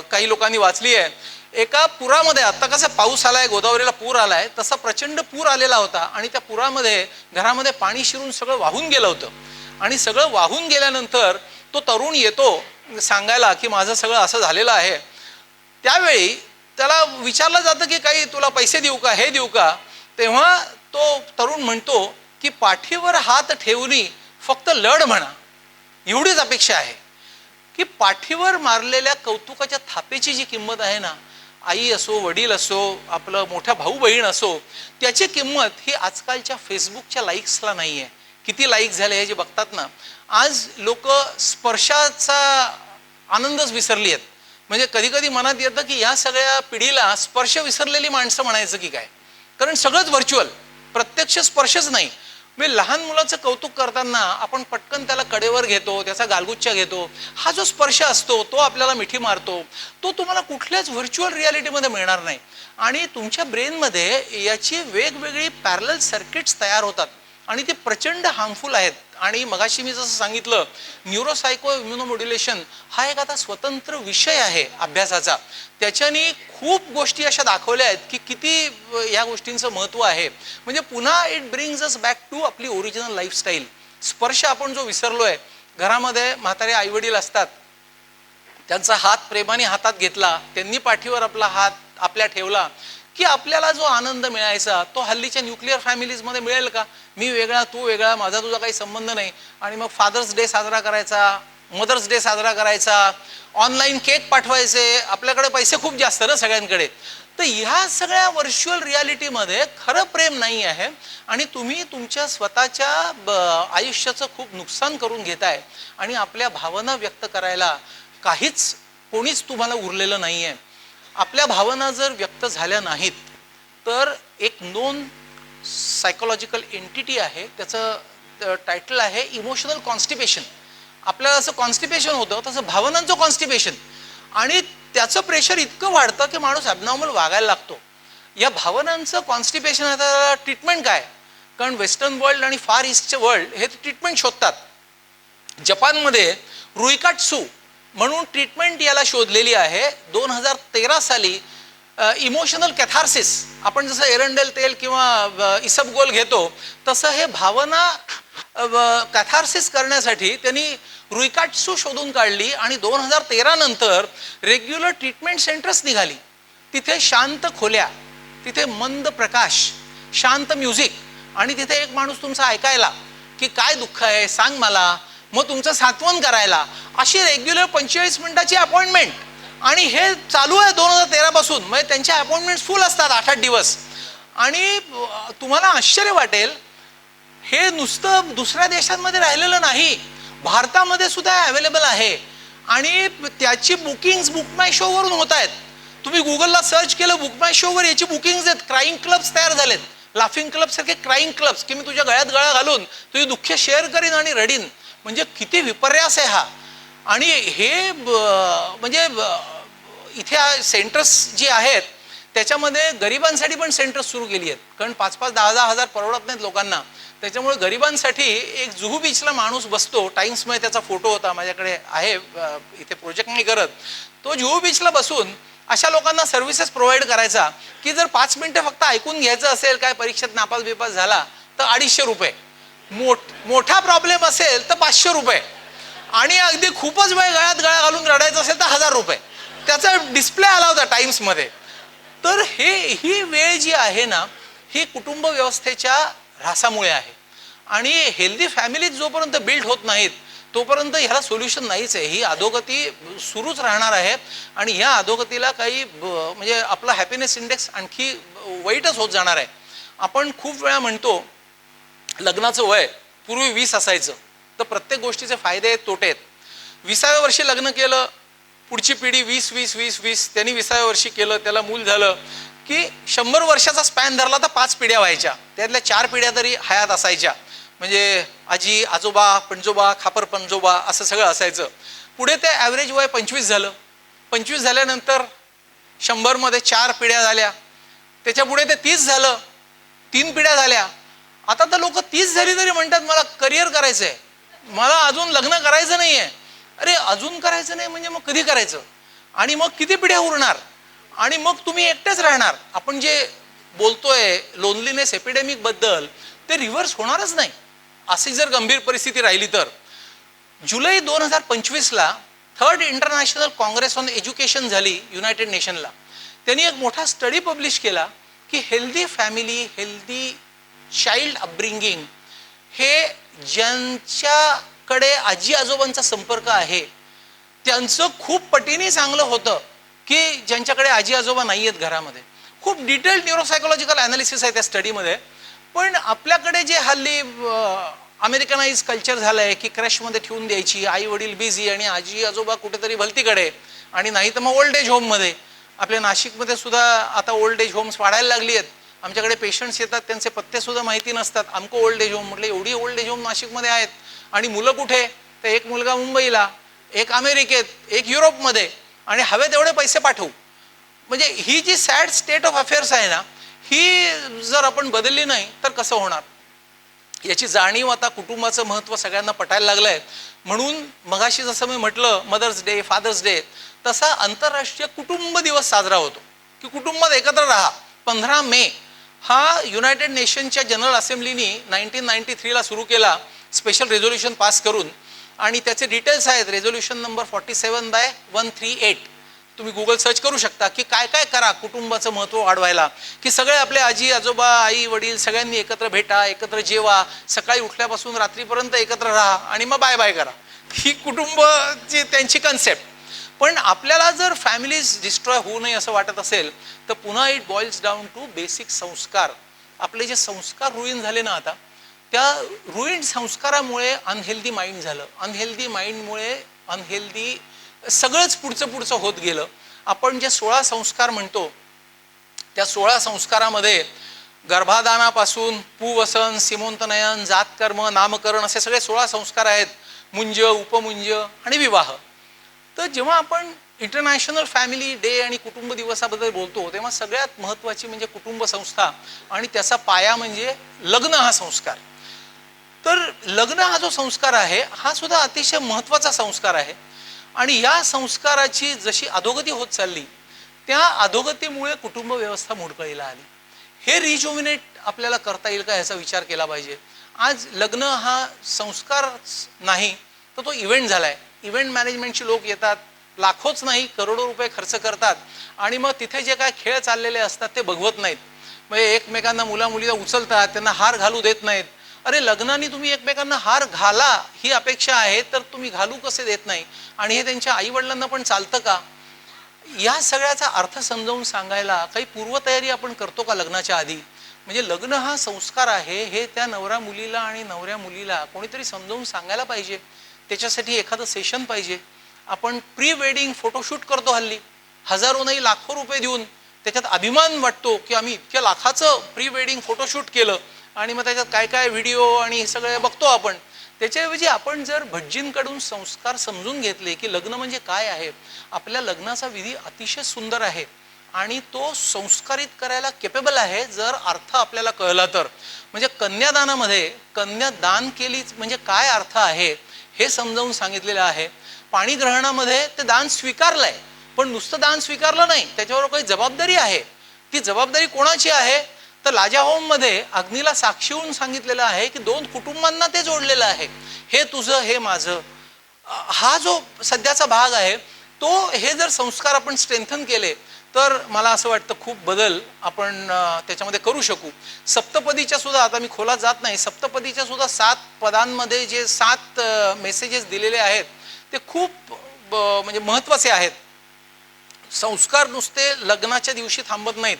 काही लोकांनी वाचली आहे. एका पुरामध्ये, आता कसं पाऊस आलाय, गोदावरीला पूर आलाय, तसा प्रचंड पूर आलेला होता आणि त्या पुरामध्ये घरामध्ये पाणी शिरून सगळं वाहून गेलं होतं. आणि सगळं वाहून गेल्यानंतर तो तरुण येतो सांगायला की माझं सगळं असं झालेलं आहे. त्यावेळी त्याला विचारलं जातं की काही तुला पैसे देऊ का, हे देऊ का? तेव्हा तो तरुण म्हणतो की पाठीवर हात ठेवून फक्त लढ म्हणा, एवढीच अपेक्षा आहे. की पाठीवर मारलेल्या कौतुकाच्या थापेची जी किंमत आहे ना, आई असो, वडील असो, आपलं मोठा भाऊ बहीण असो, त्याची किंमत ही आजकालच्या फेसबुकच्या लाईक्सला नाही आहे. किती लाईक झाले हे जे बघतात ना, आज लोक स्पर्शाचा आनंदच विसरली आहेत. म्हणजे कधी कधी मनात येतं की या सगळ्या पिढीला स्पर्श विसरलेली माणसं म्हणायचं की काय. कारण सगळंच व्हर्च्युअल, प्रत्यक्ष स्पर्शच नाही. मी लहान मुलाचं कौतुक करताना आपण पटकन त्याला कडेवर घेतो, त्याचा गालगुच्चा घेतो. हा जो स्पर्श असतो तो आपल्याला मिठी मारतो, तो तुम्हाला कुठल्याच व्हर्च्युअल रियालिटीमध्ये मिळणार नाही. आणि तुमच्या ब्रेनमध्ये याची वेगवेगळी पॅरलल सर्किट्स तयार होतात आणि ते प्रचंड हार्मफुल आहेत. आणि मगाशी मी जसं सांगितलं, न्यूरोसायको इम्युनोमॉड्युलेशन हा एक आता स्वतंत्र विषय आहे अभ्यासाचा. त्याच्याने खूप गोष्टी अशा दाखवल्या आहेत की किती या गोष्टींचं महत्त्व आहे. म्हणजे पुन्हा it brings us back to आपली ओरिजिनल लाईफस्टाईल. स्पर्श आपण जो विसरलोय, घरामध्ये म्हातारे आईवडील असतात, त्यांचा हात प्रेमाने हातात घेतला, त्यांनी पाठीवर आपला हात आपल्या ठेवला की आपल्याला जो आनंद मिळायचा तो हल्लीच्या न्यूक्लिअर फॅमिलीजमध्ये मिळेल का? मी वेगळा, तू वेगळा, माझा तुझा काही संबंध नाही. आणि मग फादर्स डे साजरा करायचा, मदर्स डे साजरा करायचा, ऑनलाईन केक पाठवायचे, आपल्याकडे पैसे खूप जास्त ना सगळ्यांकडे. तर ह्या सगळ्या व्हर्च्युअल रियालिटीमध्ये खरं प्रेम नाही आहे आणि तुम्ही तुमच्या स्वतःच्या आयुष्याचं खूप नुकसान करून घेताय आणि आपल्या भावना व्यक्त करायला कोणीच तुम्हाला उरलेलं नाही आहे. आपल्या भावना जर व्यक्त झाल्या नाहीत तर एक नोन सायकोलॉजिकल एंटिटी आहे, त्याचं टायटल आहे इमोशनल कॉन्स्टिपेशन. आपल्याला असं कॉन्स्टिपेशन होतं तसं भावनांचं कॉन्स्टिपेशन. आणि त्याचं प्रेशर इतकं वाढतं की माणूस ॲबनॉर्मल वागायला लागतो. या भावनांचं कॉन्स्टिपेशन आता ट्रीटमेंट काय? कारण वेस्टर्न वर्ल्ड आणि फार ईस्टचे वर्ल्ड हे ट्रीटमेंट शोधतात. जपानमध्ये रुईकाटसू म्हणून ट्रीटमेंट याला शोधलेली आहे. 2013 साली इमोशनल कॅथार्सिस, आपण जसं एरंडेल तेल किंवा इसबगोल घेतो तसं हे भावना कॅथार्सिस करण्यासाठी त्यांनी रुईकाट्सू शोधून काढली आणि 2013 नंतर रेग्युलर ट्रीटमेंट सेंटर्स निघाली. तिथे शांत खोल्या, तिथे मंद प्रकाश, शांत म्युझिक आणि तिथे एक माणूस तुमचा ऐकायला की काय दुःख आहे सांग मला, मग तुमचं सांत्वन करायला, अशी रेग्युलर 45 मिनिटाची अपॉइंटमेंट. आणि हे चालू आहे 2013 पासून. म्हणजे त्यांच्या अपॉइंटमेंट फुल असतात 8-8 दिवस. आणि तुम्हाला आश्चर्य वाटेल, हे नुसतं दुसऱ्या देशांमध्ये राहिलेलं नाही, भारतामध्ये सुद्धा अवेलेबल आहे. आणि त्याची बुकिंग्स बुक माय शो वरून होत आहेत. तुम्ही गुगलला सर्च केलं बुक माय शो वर याची बुकिंग्स आहेत. क्राईम क्लब्स तयार झालेत, लाफिंग क्लब सारखे क्राईम क्लब्स, की मी तुझ्या गळ्यात गळा घालून तुझी दुःख शेअर करीन आणि रडीन. म्हणजे किती विपर्यास आहे हा. आणि हे म्हणजे इथे सेंटर्स जी आहेत त्याच्यामध्ये गरिबांसाठी पण सेंटर्स सुरू केली आहेत. कारण 5-5, 10-10 हजार परवडत नाहीत लोकांना. त्याच्यामुळे गरिबांसाठी एक जुहू बीचला माणूस बसतो. टाइम्समध्ये त्याचा फोटो होता, माझ्याकडे आहे, इथे प्रोजेक्ट नाही करत. तो जुहू बीचला बसून अशा लोकांना सर्व्हिसेस प्रोव्हाइड करायचा की जर 5 मिनिटं फक्त ऐकून घ्यायचं असेल, काय परीक्षेत नापास बिपास झाला तर 250 रुपये, मोठा प्रॉब्लेम असेल तर 500 रुपये, आणि अगदी खूपच वेळ गळ्यात गळा घालून रडायचं असेल तर 1000 रुपये. त्याचा डिस्प्ले आला होता टाइम्समध्ये. तर ही वेळ जी आहे ना, ही कुटुंब व्यवस्थेच्या ऱ्हासामुळे आहे. आणि हेल्दी फॅमिलीज जोपर्यंत बिल्ड होत नाहीत तोपर्यंत ह्याला सोल्युशन नाहीच आहे. ही अधोगती सुरूच राहणार आहे. आणि ह्या अधोगतीला काही म्हणजे आपला हॅपीनेस इंडेक्स आणखी वाईटच होत जाणार आहे. आपण खूप वेळा म्हणतो लग्नाचं वय पूर्वी 20 असायचं, तर प्रत्येक गोष्टीचे फायदे आहेत, तोटे आहेत. 20व्या वर्षी लग्न केलं, पुढची पिढी 20-20-20-20, त्यांनी 20व्या वर्षी केलं, त्याला मूल झालं की 100 वर्षाचा स्पॅन धरला तर 5 पिढ्या व्हायच्या. त्यातल्या 4 पिढ्या तरी हयात असायच्या. म्हणजे आजी, आजोबा, पणजोबा, खापर पणजोबा असं सगळं असायचं. पुढे ते ॲव्हरेज वय 25 झालं. 25 झाल्यानंतर 100 मध्ये 4 पिढ्या झाल्या. त्याच्या पुढे ते 30 झालं, 3 पिढ्या झाल्या. आता तर लोक 30 झाली तरी म्हणतात मला करिअर करायचं आहे, मला अजून लग्न करायचं नाही आहे. अरे अजून करायचं नाही म्हणजे मग कधी करायचं? आणि मग किती पिढ्या उरणार? आणि मग तुम्ही एकटेच राहणार. आपण जे बोलतोय लोनलीनेस एपिडेमिक बद्दल, ते रिव्हर्स होणारच नाही अशी जर गंभीर परिस्थिती राहिली तर. जुलै 2025ला 3rd international Congress on education झाली युनायटेड नेशनला. त्यांनी एक मोठा स्टडी पब्लिश केला की healthy family, healthy child upbringing हे ज्यांच्याकडे आजी आजोबांचा संपर्क आहे त्यांचं खूप पटीने चांगलं होतं की ज्यांच्याकडे आजी आजोबा नाही आहेत घरामध्ये. खूप डिटेल्ड न्यूरोसायकोलॉजिकल ॲनालिसिस आहे त्या स्टडीमध्ये. पण आपल्याकडे जे हल्ली अमेरिकनाइज कल्चर झालं आहे की क्रशमध्ये ठेवून द्यायची, आई वडील बिझी आणि आजी आजोबा कुठेतरी भलतीकडे, आणि नाही तर मग ओल्ड एज होममध्ये. आपल्या नाशिकमध्ये सुद्धा आता ओल्ड एज होम्स वाढायला लागली आहेत. आमच्याकडे पेशंट्स येतात, त्यांचे पत्ते सुद्धा माहिती नसतात. आमको ओल्ड एज होम म्हटलं, एवढी ओल्ड एज होम नाशिकमध्ये आहेत. आणि मुलं कुठे? तर एक मुलगा मुंबईला, एक अमेरिकेत, एक युरोपमध्ये, आणि हवे तेवढे पैसे पाठवू. म्हणजे ही जी सॅड स्टेट ऑफ अफेअर्स आहे ना, ही जर आपण बदलली नाही तर कसं होणार? याची जाणीव आता कुटुंबाचं महत्त्व सगळ्यांना पटायला लागलं आहे. म्हणून मगाशी जसं मी म्हटलं मदर्स डे, फादर्स डे, तसा आंतरराष्ट्रीय कुटुंब दिवस साजरा होतो की कुटुंबात एकत्र राहा. 15 मे हा युनायटेड नेशनच्या जनरल असेंब्लीनी 1993ला सुरू केला, स्पेशल रेझोल्युशन पास करून. आणि त्याचे डिटेल्स आहेत रेझोल्युशन नंबर 47/138. तुम्ही गुगल सर्च करू शकता की काय काय करा कुटुंबाचं महत्त्व वाढवायला. की सगळे आपले आजी आजोबा, आई वडील सगळ्यांनी एकत्र भेटा, एकत्र जेवा, सकाळी उठल्यापासून रात्रीपर्यंत एकत्र राहा आणि मग बाय बाय करा. ही कुटुंबाची त्यांची कन्सेप्ट. पण आपल्याला जर फॅमिलीज डिस्ट्रॉय होऊ नये असं वाटत असेल तर पुन्हा it boils down to basic संस्कार. आपले जे संस्कार रुईन झाले ना आता, त्या रुईन संस्कारामुळे अनहेल्दी माइंड झालं. अनहेल्दी माइंडमुळे अनहेल्दी सगळंच पुढचं होत गेलं. आपण जे 16 संस्कार म्हणतो त्या 16 संस्कारामध्ये गर्भाधानापासून पुवसन, सीमोंतनयन, जातकर्म, नामकरण असे सगळे 16 संस्कार आहेत. मुंज, उपमुंज आणि विवाह. तर जेव्हा आपण इंटरनॅशनल फॅमिली डे आणि कुटुंब दिवसाबद्दल बोलतो तेव्हा सगळ्यात महत्त्वाची म्हणजे कुटुंब संस्था, आणि त्याचा पाया म्हणजे लग्न हा संस्कार. तर लग्न हा जो संस्कार आहे हा सुद्धा अतिशय महत्त्वाचा संस्कार आहे. आणि या संस्काराची जशी अधोगती होत चालली त्या अधोगतीमुळे कुटुंब व्यवस्था मोडकळीला आली. हे रिज्युमिनेट आपल्याला करता येईल का ह्याचा विचार केला पाहिजे. आज लग्न हा संस्कार नाही तर तो इव्हेंट झाला आहे. इव्हेंट मॅनेजमेंटची लोक येतात, लाखोच नाही करोडो रुपये खर्च करतात आणि मग तिथे जे काय खेळ चाललेले असतात ते बघवत नाहीत. म्हणजे एकमेकांना मुलीला उचलतात, त्यांना हार घालू देत नाहीत. अरे लग्नाने तुम्ही एकमेकांना हार घाला ही अपेक्षा आहे, तर तुम्ही घालू कसे देत नाही? आणि हे त्यांच्या आईवडिलांना पण चालतं का? या सगळ्याचा अर्थ समजावून सांगायला काही पूर्वतयारी आपण करतो का लग्नाच्या आधी? म्हणजे लग्न हा संस्कार आहे हे त्या नवरा मुलीला आणि नवऱ्या मुलीला कोणीतरी समजावून सांगायला पाहिजे. त्याच्यासाठी एखादं सेशन पाहिजे. आपण प्री वेडिंग फोटोशूट करतो हल्ली, हजारो नाही लाखो रुपये देऊन. त्याच्यात अभिमान वाटतो की आम्ही इतक्या लाखाचं प्री वेडिंग फोटोशूट केलं आणि मग त्याच्यात काय काय व्हिडिओ आणि हे सगळे बघतो आपण. त्याच्याऐवजी आपण जर भटजींकडून संस्कार समजून घेतले की लग्न म्हणजे काय आहे, आपल्या लग्नाचा विधी अतिशय सुंदर आहे आणि तो संस्कारित करायला केपेबल आहे जर अर्थ आपल्याला कळला तर. म्हणजे कन्यादानामध्ये कन्यादान केली म्हणजे काय अर्थ आहे हे समजावून सांगितलेलं आहे. पाणीग्रहणामध्ये ते दान स्वीकारलंय, पण नुसतं दान स्वीकारलं नाही, त्याच्यावर काही जबाबदारी आहे. ती जबाबदारी कोणाची आहे? तर लाजाहोम मध्ये अग्नीला साक्षी होऊन सांगितलेलं आहे की 2 कुटुंबांना ते जोडलेलं आहे. हे तुझं, हे माझं. हा जो सध्याचा भाग आहे तो, हे जर संस्कार आपण स्ट्रेंथन केले तर मला असं वाटतं खूप बदल आपण त्याच्यामध्ये करू शकू. सप्तपदीच्या सुद्धा, आता मी खोलात जात नाही, सप्तपदीच्या सुद्धा 7 पदांमध्ये जे 7 मेसेजेस दिलेले आहेत ते खूप म्हणजे महत्त्वाचे आहेत. संस्कार नुसते लग्नाच्या दिवशी थांबत नाहीत.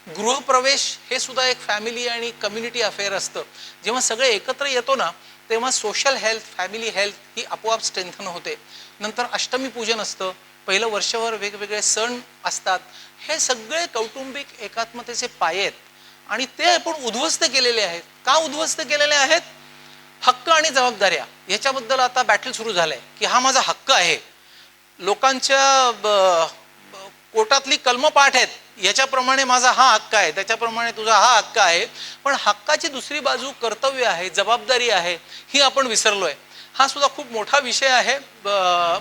गृहप्रवेश हे सुद्धा एक फॅमिली आणि कम्युनिटी अफेअर असतं. जेव्हा सगळे एकत्र येतो ना तेव्हा सोशल हेल्थ, फॅमिली हेल्थ ही आपोआप स्ट्रेंथन होते. नंतर अष्टमी पूजन असतं, पहिलं वर्षभर वेगवेगळे सण असतात. हे सगळे कौटुंबिक एकात्मतेचे पाये आहेत आणि ते आपण उद्ध्वस्त केलेले आहेत. का उद्ध्वस्त केलेले आहेत? हक्क आणि जबाबदाऱ्या याच्याबद्दल आता बॅटल सुरू झालंय की हा माझा हक्क आहे. लोकांच्या कोर्टातली कलम पाठ आहेत, याच्याप्रमाणे माझा हा हक्क आहे, त्याच्याप्रमाणे तुझा हा हक्क आहे. पण हक्काची दुसरी बाजू कर्तव्य आहे, जबाबदारी आहे, ही आपण विसरलोय. हा सुद्धा खूप मोठा विषय आहे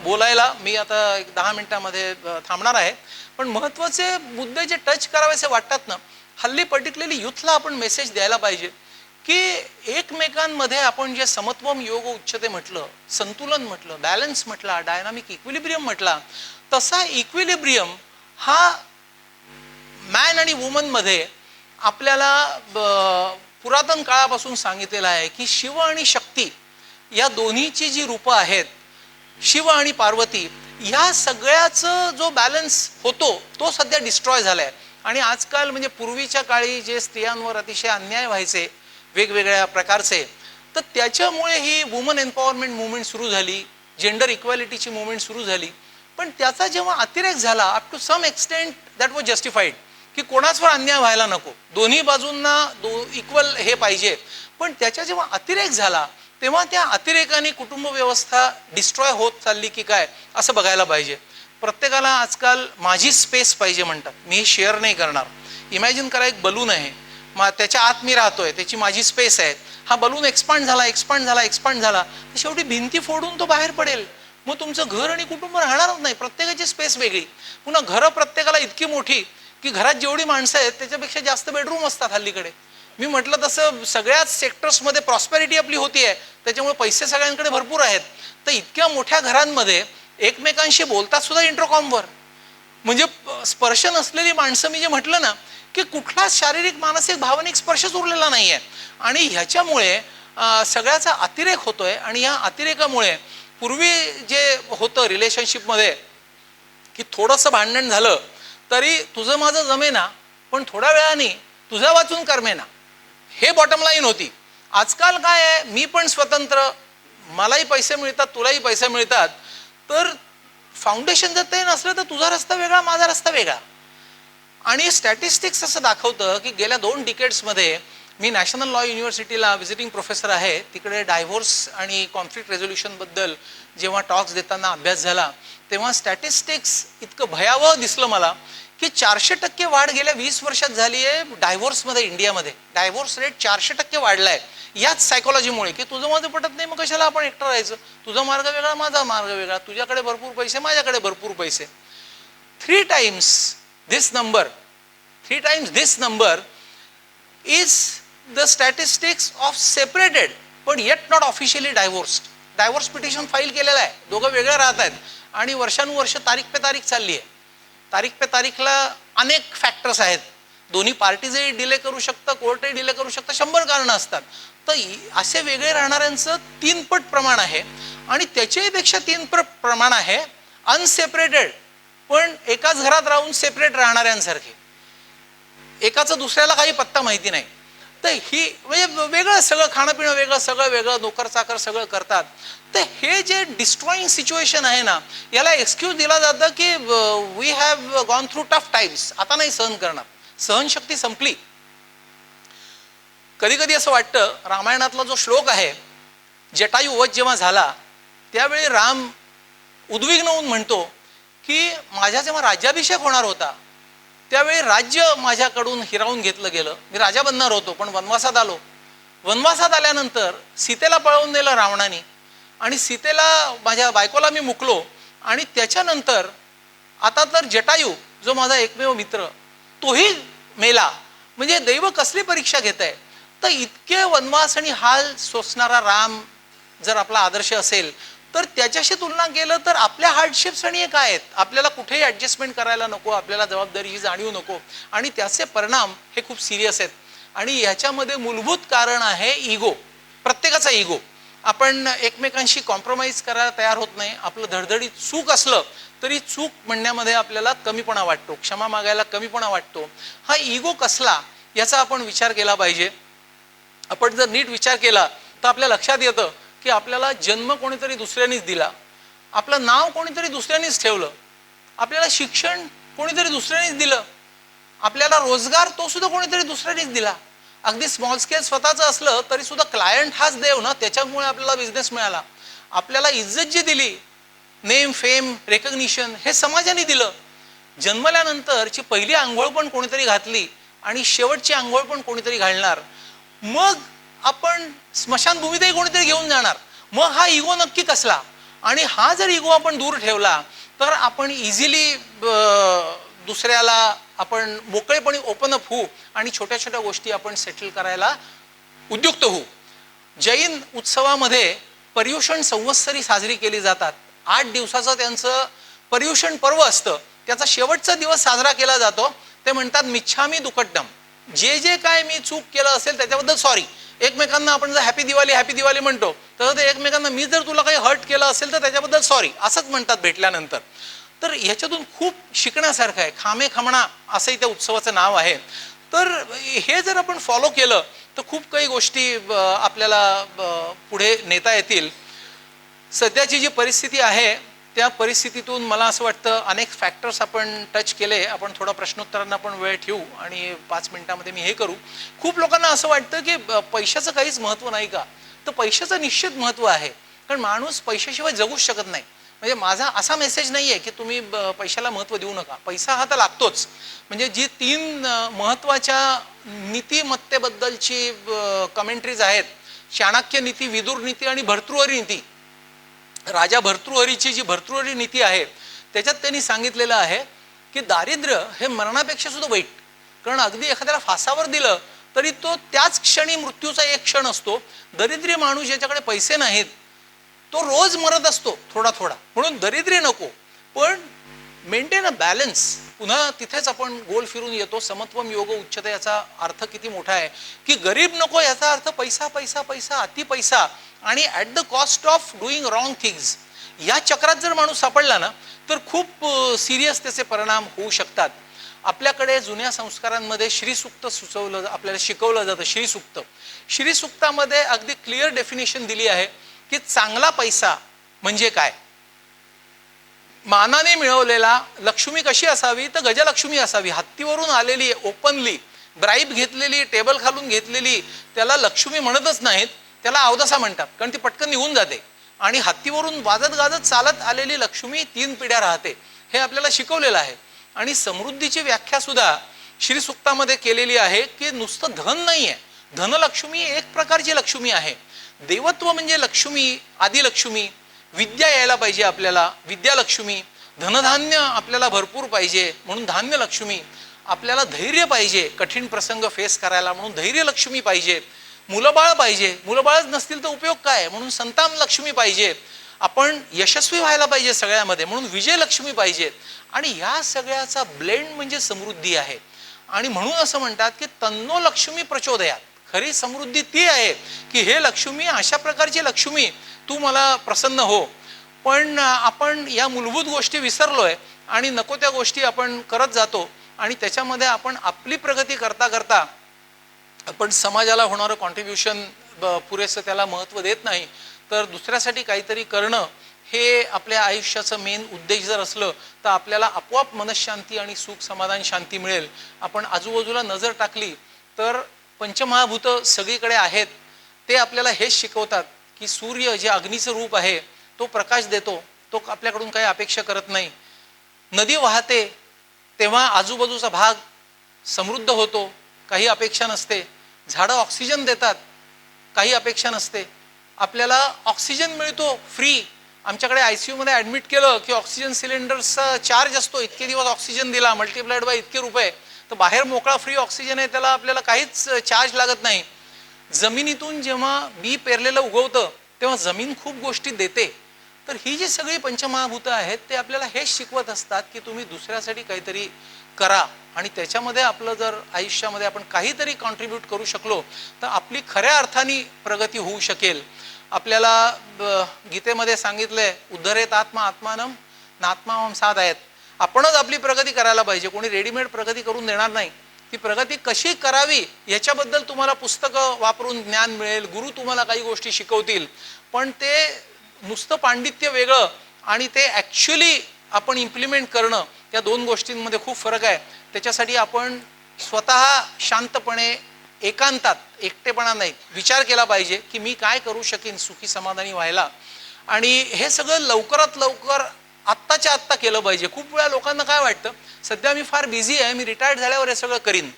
बोलायला. मी आता 10 मिनिटांमध्ये थांबणार आहे. पण महत्त्वाचे मुद्दे जे टच करावेसे वाटतात ना, हल्ली पर्टिक्युलरली युथला आपण मेसेज द्यायला पाहिजे की एकमेकांमध्ये आपण जे समत्वम योग उच्चते म्हटलं, संतुलन म्हटलं, बॅलन्स म्हटला, डायनामिक इक्विलिब्रियम म्हटला, तसा इक्विलिब्रियम हा मॅन आणि वुमन मध्ये आपल्याला पुरातन काळापासून सांगितलेलं आहे की शिव आणि शक्ती या दोन्हीची जी रूपं आहेत, शिव आणि पार्वती, ह्या सगळ्याचं जो बॅलन्स होतो तो सध्या डिस्ट्रॉय झालाय. आणि आजकाल म्हणजे पूर्वीच्या काळी जे स्त्रियांवर अतिशय अन्याय व्हायचे वेगवेगळ्या प्रकारचे, तर त्याच्यामुळे ही वुमन एम्पॉवरमेंट मुवमेंट सुरू झाली, जेंडर इक्वॅलिटीची मुवमेंट सुरू झाली. पण त्याचा जेव्हा अतिरेक झाला, up to some extent that was justified, की कोणाचवर अन्याय व्हायला नको, दोन्ही बाजूंना इक्वल हे पाहिजे. पण त्याचा जेव्हा अतिरेक झाला तेव्हा त्या अतिरेकाने कुटुंब व्यवस्था डिस्ट्रॉय होत चालली की काय असं बघायला पाहिजे. प्रत्येकाला आजकाल माझी स्पेस पाहिजे म्हणतात. मी शेअर नाही करणार. इमॅजिन करा एक बलून आहे, त्याच्या आत मी राहतोय, त्याची माझी स्पेस आहे. हा बलून एक्सपांड झाला, एक्सपांड झाला, एक्सपांड झाला, तर शेवटी भिंती फोडून तो बाहेर पडेल. मग तुमचं घर आणि कुटुंब राहणारच नाही. प्रत्येकाची स्पेस वेगळी. पुन्हा घरं प्रत्येकाला इतकी मोठी की घरात जेवढी माणसं आहेत त्याच्यापेक्षा जास्त बेडरूम असतात हल्लीकडे. मी म्हटलं तसं सगळ्याच सेक्टर्समध्ये प्रॉस्पेरिटी आपली होती आहे, त्याच्यामुळे पैसे सगळ्यांकडे भरपूर आहेत. तर इतक्या मोठ्या घरांमध्ये एकमेकांशी बोलतात सुद्धा इंटरकॉमवर. म्हणजे स्पर्श नसलेली माणसं, मी जे म्हटलं ना की कुठलाच शारीरिक, मानसिक, भावनिक स्पर्शच उरलेला नाही आहे. आणि ह्याच्यामुळे सगळ्याचा अतिरेक होतोय. आणि या अतिरेकामुळे पूर्वी जे होतं रिलेशनशिपमध्ये की थोडंसं भांडण झालं तरी तुझं माझं जमेना, पण थोड्या वेळाने तुझ्या वाचून करमेना, हे बॉटम लाईन होती. आजकाल काय आहे, मी पण स्वतंत्र, मलाही पैसे मिळतात, तुलाही पैसे मिळतात. तर फाउंडेशन जर ते नसलं तर तुझा रस्ता वेगळा, माझा रस्ता वेगळा. आणि स्टॅटिस्टिक्स असं दाखवतं की गेल्या 2 डिकेड्समध्ये, मी नॅशनल लॉ युनिव्हर्सिटीला व्हिजिटिंग प्रोफेसर आहे, तिकडे डायव्होर्स आणि कॉन्फ्लिक्ट रेझोल्युशनबद्दल जेव्हा टॉक्स देताना अभ्यास झाला तेव्हा स्टॅटिस्टिक्स इतकं भयावह दिसलं मला की 400% वाढ गेल्या 20 वर्षात झाली आहे डायव्होर्समध्ये. इंडियामध्ये डायव्होर्स रेट 400% वाढला आहे याच सायकोलॉजीमुळे की तुझं माझं पटत नाही, मग कशाला आपण एकटं राहायचं, तुझा मार्ग वेगळा, माझा मार्ग वेगळा, तुझ्याकडे भरपूर पैसे, माझ्याकडे भरपूर पैसे. 3 times this number is the statistics of separated पण yet not officially divorced. Divorce petition file केलेलं आहे, दोघं वेगळं राहत आहेत आणि वर्षानुवर्ष तारीख पे तारीख चालली आहे. तारीख पे तारीखला अनेक फॅक्टर्स आहेत, दोन्ही पार्टीजही डिले करू शकतं, कोर्टही डिले करू शकतं, 100 कारणं असतात. तर असे वेगळे राहणाऱ्यांचं 3 पट प्रमाण आहे आणि त्याच्याही पेक्षा 3 पट प्रमाण आहे अनसेपरेटेड पण एकाच घरात राहून सेपरेट राहणाऱ्यांसारखे, एकाचं दुसऱ्याला काही पत्ता माहिती नाही. तर ही म्हणजे वेगळं सगळं, खाणं पिणं वेगळं, सगळं वेगळं, नोकर चाकर सगळं करतात. तर हे जे डिस्ट्रॉईंग सिच्युएशन आहे ना, याला एक्सक्यूज दिला जातं की we have gone through tough times, आता नाही सहन करणार, सहनशक्ती संपली. कधी कधी असं वाटतं, रामायणातला जो श्लोक आहे, जटायू वध जेव्हा झाला त्यावेळी राम उद्विग्न होऊन म्हणतो की माझ्या जेव्हा राज्याभिषेक होणार होता त्यावेळी राज्य माझ्याकडून हिरावून घेतलं गेलं, मी राजा बनणार होतो पण वनवासात आलो. वनवासात आल्यानंतर सीतेला पळवून नेलं रावणाने आणि सीतेला, माझ्या बायकोला मी मुकलो आणि त्याच्यानंतर आता तर जटायू जो माझा एकमेव मित्र तोही मेला. म्हणजे दैव कसली परीक्षा घेत आहे. तर इतके वनवास आणि हाल सोसणारा राम जर आपला आदर्श असेल तर त्याच्याशी तुलना केलं तर आपल्या हार्डशिप्स आणि काय आहेत, आपल्याला कुठेही ॲडजस्टमेंट करायला नको, आपल्याला जबाबदारी ही जाणीव नको आणि त्याचे परिणाम हे खूप सिरियस आहेत. आणि ह्याच्यामध्ये मूलभूत कारण आहे इगो, प्रत्येकाचा इगो. आपण एकमेकांशी कॉम्प्रोमाइज करायला तयार होत नाही. आपलं धडधडीत चूक असलं तरी चूक म्हणण्यामध्ये आपल्याला कमीपणा वाटतो, क्षमा मागायला कमीपणा वाटतो. हा इगो कसला याचा आपण विचार केला पाहिजे. आपण जर नीट विचार केला तर आपल्या लक्षात येतं की आपल्याला जन्म कोणीतरी दुसऱ्यांनीच दिला, आपलं नाव कोणीतरी दुसऱ्यांनीच ठेवलं, आपल्याला शिक्षण कोणीतरी दुसऱ्यांनीच दिलं, आपल्याला रोजगार तो सुद्धा कोणीतरी दुसऱ्यांनीच दिला. अगदी स्मॉल स्केल स्वतःचं असलं तरी सुद्धा क्लायंट हाच देव ना, त्याच्यामुळे आपल्याला बिझनेस मिळाला. आपल्याला इज्जत जी दिली, नेम फेम रेकग्निशन, हे समाजाने दिलं. जन्मल्यानंतरची पहिली आंघोळ पण कोणीतरी घातली आणि शेवटची आंघोळ पण कोणीतरी घालणार. मग आपण स्मशानभूमीतही कोणीतरी घेऊन जाणार. मग हा इगो नक्की कसला. आणि हा जर इगो आपण दूर ठेवला तर आपण इझिली दुसऱ्याला आपण मोकळेपणे ओपन अप होऊ आणि छोट्या छोट्या गोष्टी आपण सेटल करायला उद्युक्त होऊ. जैन उत्सवामध्ये पर्युषण संवत्सरी साजरी केली जातात. 8 दिवसाचं त्यांचं पर्युषण पर्व असतं. त्याचा शेवटचा दिवस साजरा केला जातो. ते म्हणतात मिच्छामी दुक्कडम, जे जे काय मी चूक केलं असेल त्याच्याबद्दल सॉरी. एकमेकांना आपण जर हॅपी दिवाळी म्हणतो तर ते एकमेकांना मी जर तुला काही हर्ट केलं असेल तर त्याच्याबद्दल सॉरी असंच म्हणतात भेटल्यानंतर. तर ह्याच्यातून खूप शिकण्यासारखं आहे. खामे खमणा असंही त्या उत्सवाचं नाव आहे. तर हे जर आपण फॉलो केलं तर खूप काही गोष्टी आपल्याला पुढे नेता येतील. सध्याची जी परिस्थिती आहे त्या परिस्थितीतून मला असं वाटतं अनेक फॅक्टर्स आपण टच केले. आपण थोडा प्रश्नोत्तरांना पण वेळ ठेवू आणि 5 मिनिटांमध्ये मी हे करू. खूप लोकांना असं वाटतं की पैशाचं काहीच महत्त्व नाही का. तर पैशाचं निश्चित महत्त्व आहे, कारण माणूस पैशाशिवाय जगूच शकत नाही. म्हणजे माझा असा मेसेज नाही आहे की तुम्ही पैशाला महत्त्व देऊ नका, पैसा हा तर लागतोच. म्हणजे जी 3 महत्त्वाच्या नीतिमत्तेबद्दलची कमेंट्रीज आहेत, चाणक्य नीती, विदुर नीती आणि भर्तृहरी नीती. राजा भर्तृहरीची जी भर्तृहरी नीती आहे त्याच्यात त्यांनी सांगितलेलं आहे की दारिद्र्य हे मरणापेक्षा सुद्धा वाईट. कारण अगदी एखाद्याला फासावर दिलं तरी तो त्याच क्षणी मृत्यूचा एक क्षण असतो. दरिद्री माणूस ज्याच्याकडे पैसे नाहीत तो रोज मरत असतो थोडा थोडा. म्हणून दरिद्री नको, पण मेंटेन अ बॅलन्स. पुन्हा तिथेच आपण गोल फिरून येतो. समत्वम योग उच्चते याचा अर्थ किती मोठा आहे की गरीब नको याचा अर्थ पैसा पैसा पैसा अति पैसा आणि at the cost of doing wrong things. या चक्रात जर माणूस सापडला ना तर खूप सिरियस त्याचे परिणाम होऊ शकतात. आपल्याकडे जुन्या संस्कारांमध्ये श्रीसूक्त सुचवलं, आपल्याला शिकवलं जातं श्रीसूक्त. श्रीसूक्तामध्ये अगदी क्लिअर डेफिनेशन दिली आहे की चांगला पैसा म्हणजे काय. मानाने मिळवलेला लक्ष्मी कशी असावी तर गजलक्ष्मी असावी. हत्तीवरून आलेली, ओपनली ब्राईब घेतलेली, टेबल खालून घेतलेली त्याला लक्ष्मी म्हणतच नाहीत, त्याला अवदसा म्हणतात, कारण ती पटकन निघून जाते. आणि हत्तीवरून वाजत गाजत चालत आलेली लक्ष्मी 3 पिढ्या राहते, हे आपल्याला शिकवलेलं आहे. आणि समृद्धीची व्याख्या सुद्धा श्रीसूक्तामध्ये केलेली आहे की नुसतं धन नाही आहे, धनलक्ष्मी एक प्रकारची लक्ष्मी आहे. देवत्व म्हणजे लक्ष्मी, आदिलक्ष्मी. विद्या यायला पाहिजे आपल्याला, विद्यालक्ष्मी. धनधान्य आपल्याला भरपूर पाहिजे म्हणून धान्यलक्ष्मी. आपल्याला धैर्य पाहिजे कठीण प्रसंग फेस करायला, म्हणून धैर्य लक्ष्मी पाहिजे. मुलंबाळ पाहिजे, मुलंबाळच नसतील तर उपयोग काय, म्हणून संतान लक्ष्मी पाहिजे. आपण यशस्वी व्हायला पाहिजे सगळ्यामध्ये, म्हणून विजय लक्ष्मी पाहिजे. आणि ह्या सगळ्याचा ब्लेंड म्हणजे समृद्धी आहे. आणि म्हणून असं म्हणतात की तन्नो लक्ष्मी प्रचोदयात. खरी समृद्धी ती आहे की हे लक्ष्मी, अशा प्रकारची लक्ष्मी तू मला प्रसन्न हो. पण आपण या मूलभूत गोष्टी विसरलोय आणि नको त्या गोष्टी आपण करत जातो. आणि त्याच्यामध्ये आपण आपली प्रगती करता करता आपण समाजाला होणारं कॉन्ट्रीब्युशन पुरेसं त्याला महत्त्व देत नाही. तर दुसऱ्यासाठी काहीतरी करणं हे आपल्या आयुष्याचं मेन उद्देश जर असलं तर आपल्याला आपोआप मनशांती आणि सुख समाधान शांती मिळेल. आपण आजूबाजूला नजर टाकली तर पंचमहाभूत सगळीकडे आहेत. ते आपल्याला हेच शिकवतात की सूर्य जे अग्नीचं रूप आहे तो प्रकाश देतो, तो आपल्याकडून काही अपेक्षा करत नाही. नदी वाहते तेव्हा आजूबाजूचा भाग समृद्ध होतो, काही अपेक्षा नसते. झाडं ऑक्सिजन देतात, काही अपेक्षा नसते. आपल्याला ऑक्सिजन मिळतो फ्री. आमच्याकडे ICU मध्ये ॲडमिट केलं की ऑक्सिजन सिलेंडरचा चार्ज असतो, इतके दिवस ऑक्सिजन दिला मल्टिप्लाइड बाय इतके रुपये. तर बाहेर मोकळा फ्री ऑक्सिजन आहे, त्याला आपल्याला काहीच चार्ज लागत नाही. जमिनीतून जेव्हा बी पेरलेलं उगवतं तेव्हा जमीन खूप गोष्टी देते. तर ही जी सगळी पंचमहाभूतं आहेत ते आपल्याला हेच शिकवत असतात की तुम्ही दुसऱ्यासाठी काहीतरी करा. आणि त्याच्यामध्ये आपलं जर आयुष्यामध्ये आपण काहीतरी कॉन्ट्रीब्यूट करू शकलो तर आपली खऱ्या अर्थाने प्रगती होऊ शकेल. आपल्याला गीतेमध्ये सांगितलंय उद्धरेत आत्मा आत्मानम नात्मावम साधयत. आपणच आपली प्रगती करायला पाहिजे, कोणी रेडीमेड प्रगती करून देणार नाही. ती प्रगती कशी करावी याच्याबद्दल तुम्हाला पुस्तकं वापरून ज्ञान मिळेल, गुरु तुम्हाला काही गोष्टी शिकवतील. पण ते नुसतं पांडित्य वेगळं आणि ते ॲक्च्युली आपण इम्प्लिमेंट करणं, त्या दोन गोष्टींमध्ये खूप फरक आहे. त्याच्यासाठी आपण स्वतः शांतपणे एकांतात, एकटेपणा नाही, विचार केला पाहिजे की मी काय करू शकीन सुखी समाधानी व्हायला. आणि हे सगळं लवकरात लवकर आत्ताच्या आत्ता केलं पाहिजे. खूप वेळा लोकांना काय वाटतं सध्या मी फार बिझी आहे, मी रिटायर्ड झाल्यावर हे सगळं करीन.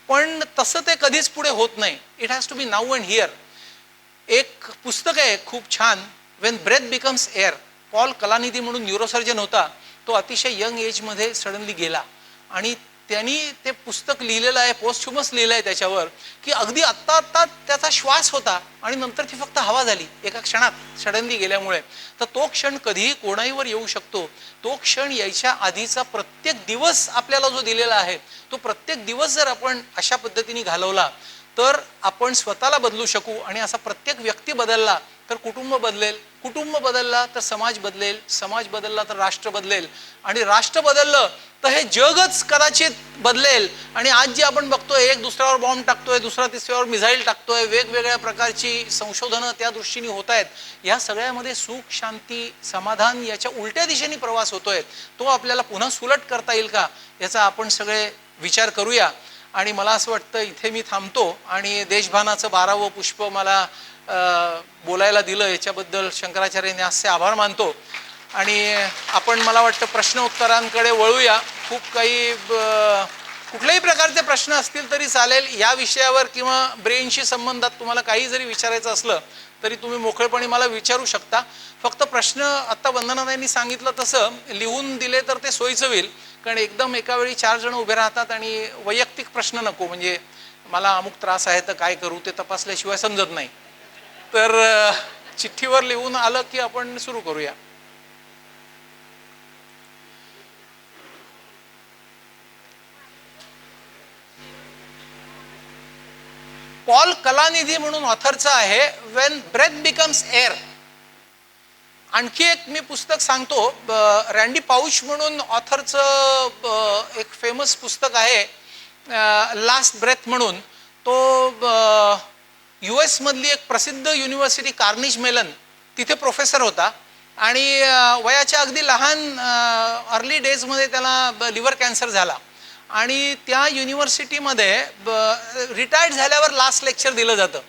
पण तसं ते कधीच पुढे होत नाही. It has to be now and here. एक पुस्तक आहे खूप छान, when breath becomes air. Paul Kalanithi म्हणून न्यूरोसर्जन होता, तो अतिशय यंग एजमध्ये सडनली गेला. आणि त्यांनी ते पुस्तक लिहिलेलं आहे, पोस्टह्युमस लिहिलं आहे त्याच्यावर की अगदी आत्ता आत्ता त्याचा श्वास होता आणि नंतर ती फक्त हवा झाली एका क्षणात सडनली गेल्यामुळे. तर तो क्षण कधीही कोणाहीवर येऊ शकतो. तो क्षण यायच्या आधीचा प्रत्येक दिवस आपल्याला जो दिलेला आहे तो प्रत्येक दिवस जर आपण अशा पद्धतीने घालवला तर आपण स्वतःला बदलू शकू. आणि असा प्रत्येक व्यक्ती बदलला तर कुटुंब बदलेल, कुटुंब बदलला तर समाज बदलेल, समाज बदलला तर राष्ट्र बदलेल, आणि राष्ट्र बदललं तर हे जगच कदाचित बदलेल. आणि आज जे आपण बघतोय एक दुसऱ्यावर बॉम्ब टाकतोय, दुसरा तिसऱ्यावर मिसाईल टाकतोय, वेगवेगळ्या प्रकारची संशोधनं त्या दृष्टीने होत आहेत. या सगळ्यामध्ये सुख शांती समाधान याच्या उलट्या दिशेने प्रवास होतोय. तो आपल्याला पुन्हा सुलट करता येईल का याचा आपण सगळे विचार करूया. आणि मला असं वाटतं इथे मी थांबतो. आणि देशभानाचं 12वं पुष्प मला बोलायला दिलं याच्याबद्दल शंकराचार्य न्यासचे आभार मानतो. आणि आपण मला वाटतं प्रश्न उत्तरांकडे वळूया. खूप काही कुठल्याही प्रकारचे प्रश्न असतील तरी चालेल या विषयावर, किंवा ब्रेनशी संबंधात तुम्हाला काही जरी विचारायचं असलं तरी तुम्ही मोकळेपणे मला विचारू शकता. फक्त प्रश्न आत्ता वंदनाताईंनी सांगितलं तसं लिहून दिले तर ते सोयीचं होईल, कारण एकदम एका वेळी 4 जण उभे राहतात आणि वैयक्तिक प्रश्न नको, म्हणजे मला अमुक त्रास आहे तर काय करू ते तपासल्याशिवाय समजत नाही. तर चिठ्ठीवर लिहून आलं की आपण सुरू करूया. पॉल कलानिधी म्हणून ऑथरचं आहे वेन ब्रेथ बिकम्स एअर. आणखी एक मी पुस्तक सांगतो, रँडी पाउच म्हणून ऑथरचं एक फेमस पुस्तक आहे लास्ट ब्रेथ म्हणून. तो US मधली एक प्रसिद्ध युनिव्हर्सिटी कार्निज मेलन तिथे प्रोफेसर होता. आणि वयाच्या अगदी लहान अर्ली डेजमध्ये त्याला लिव्हर कॅन्सर झाला. आणि त्या युनिव्हर्सिटीमध्ये रिटायर्ड झाल्यावर लास्ट लेक्चर दिलं जातं.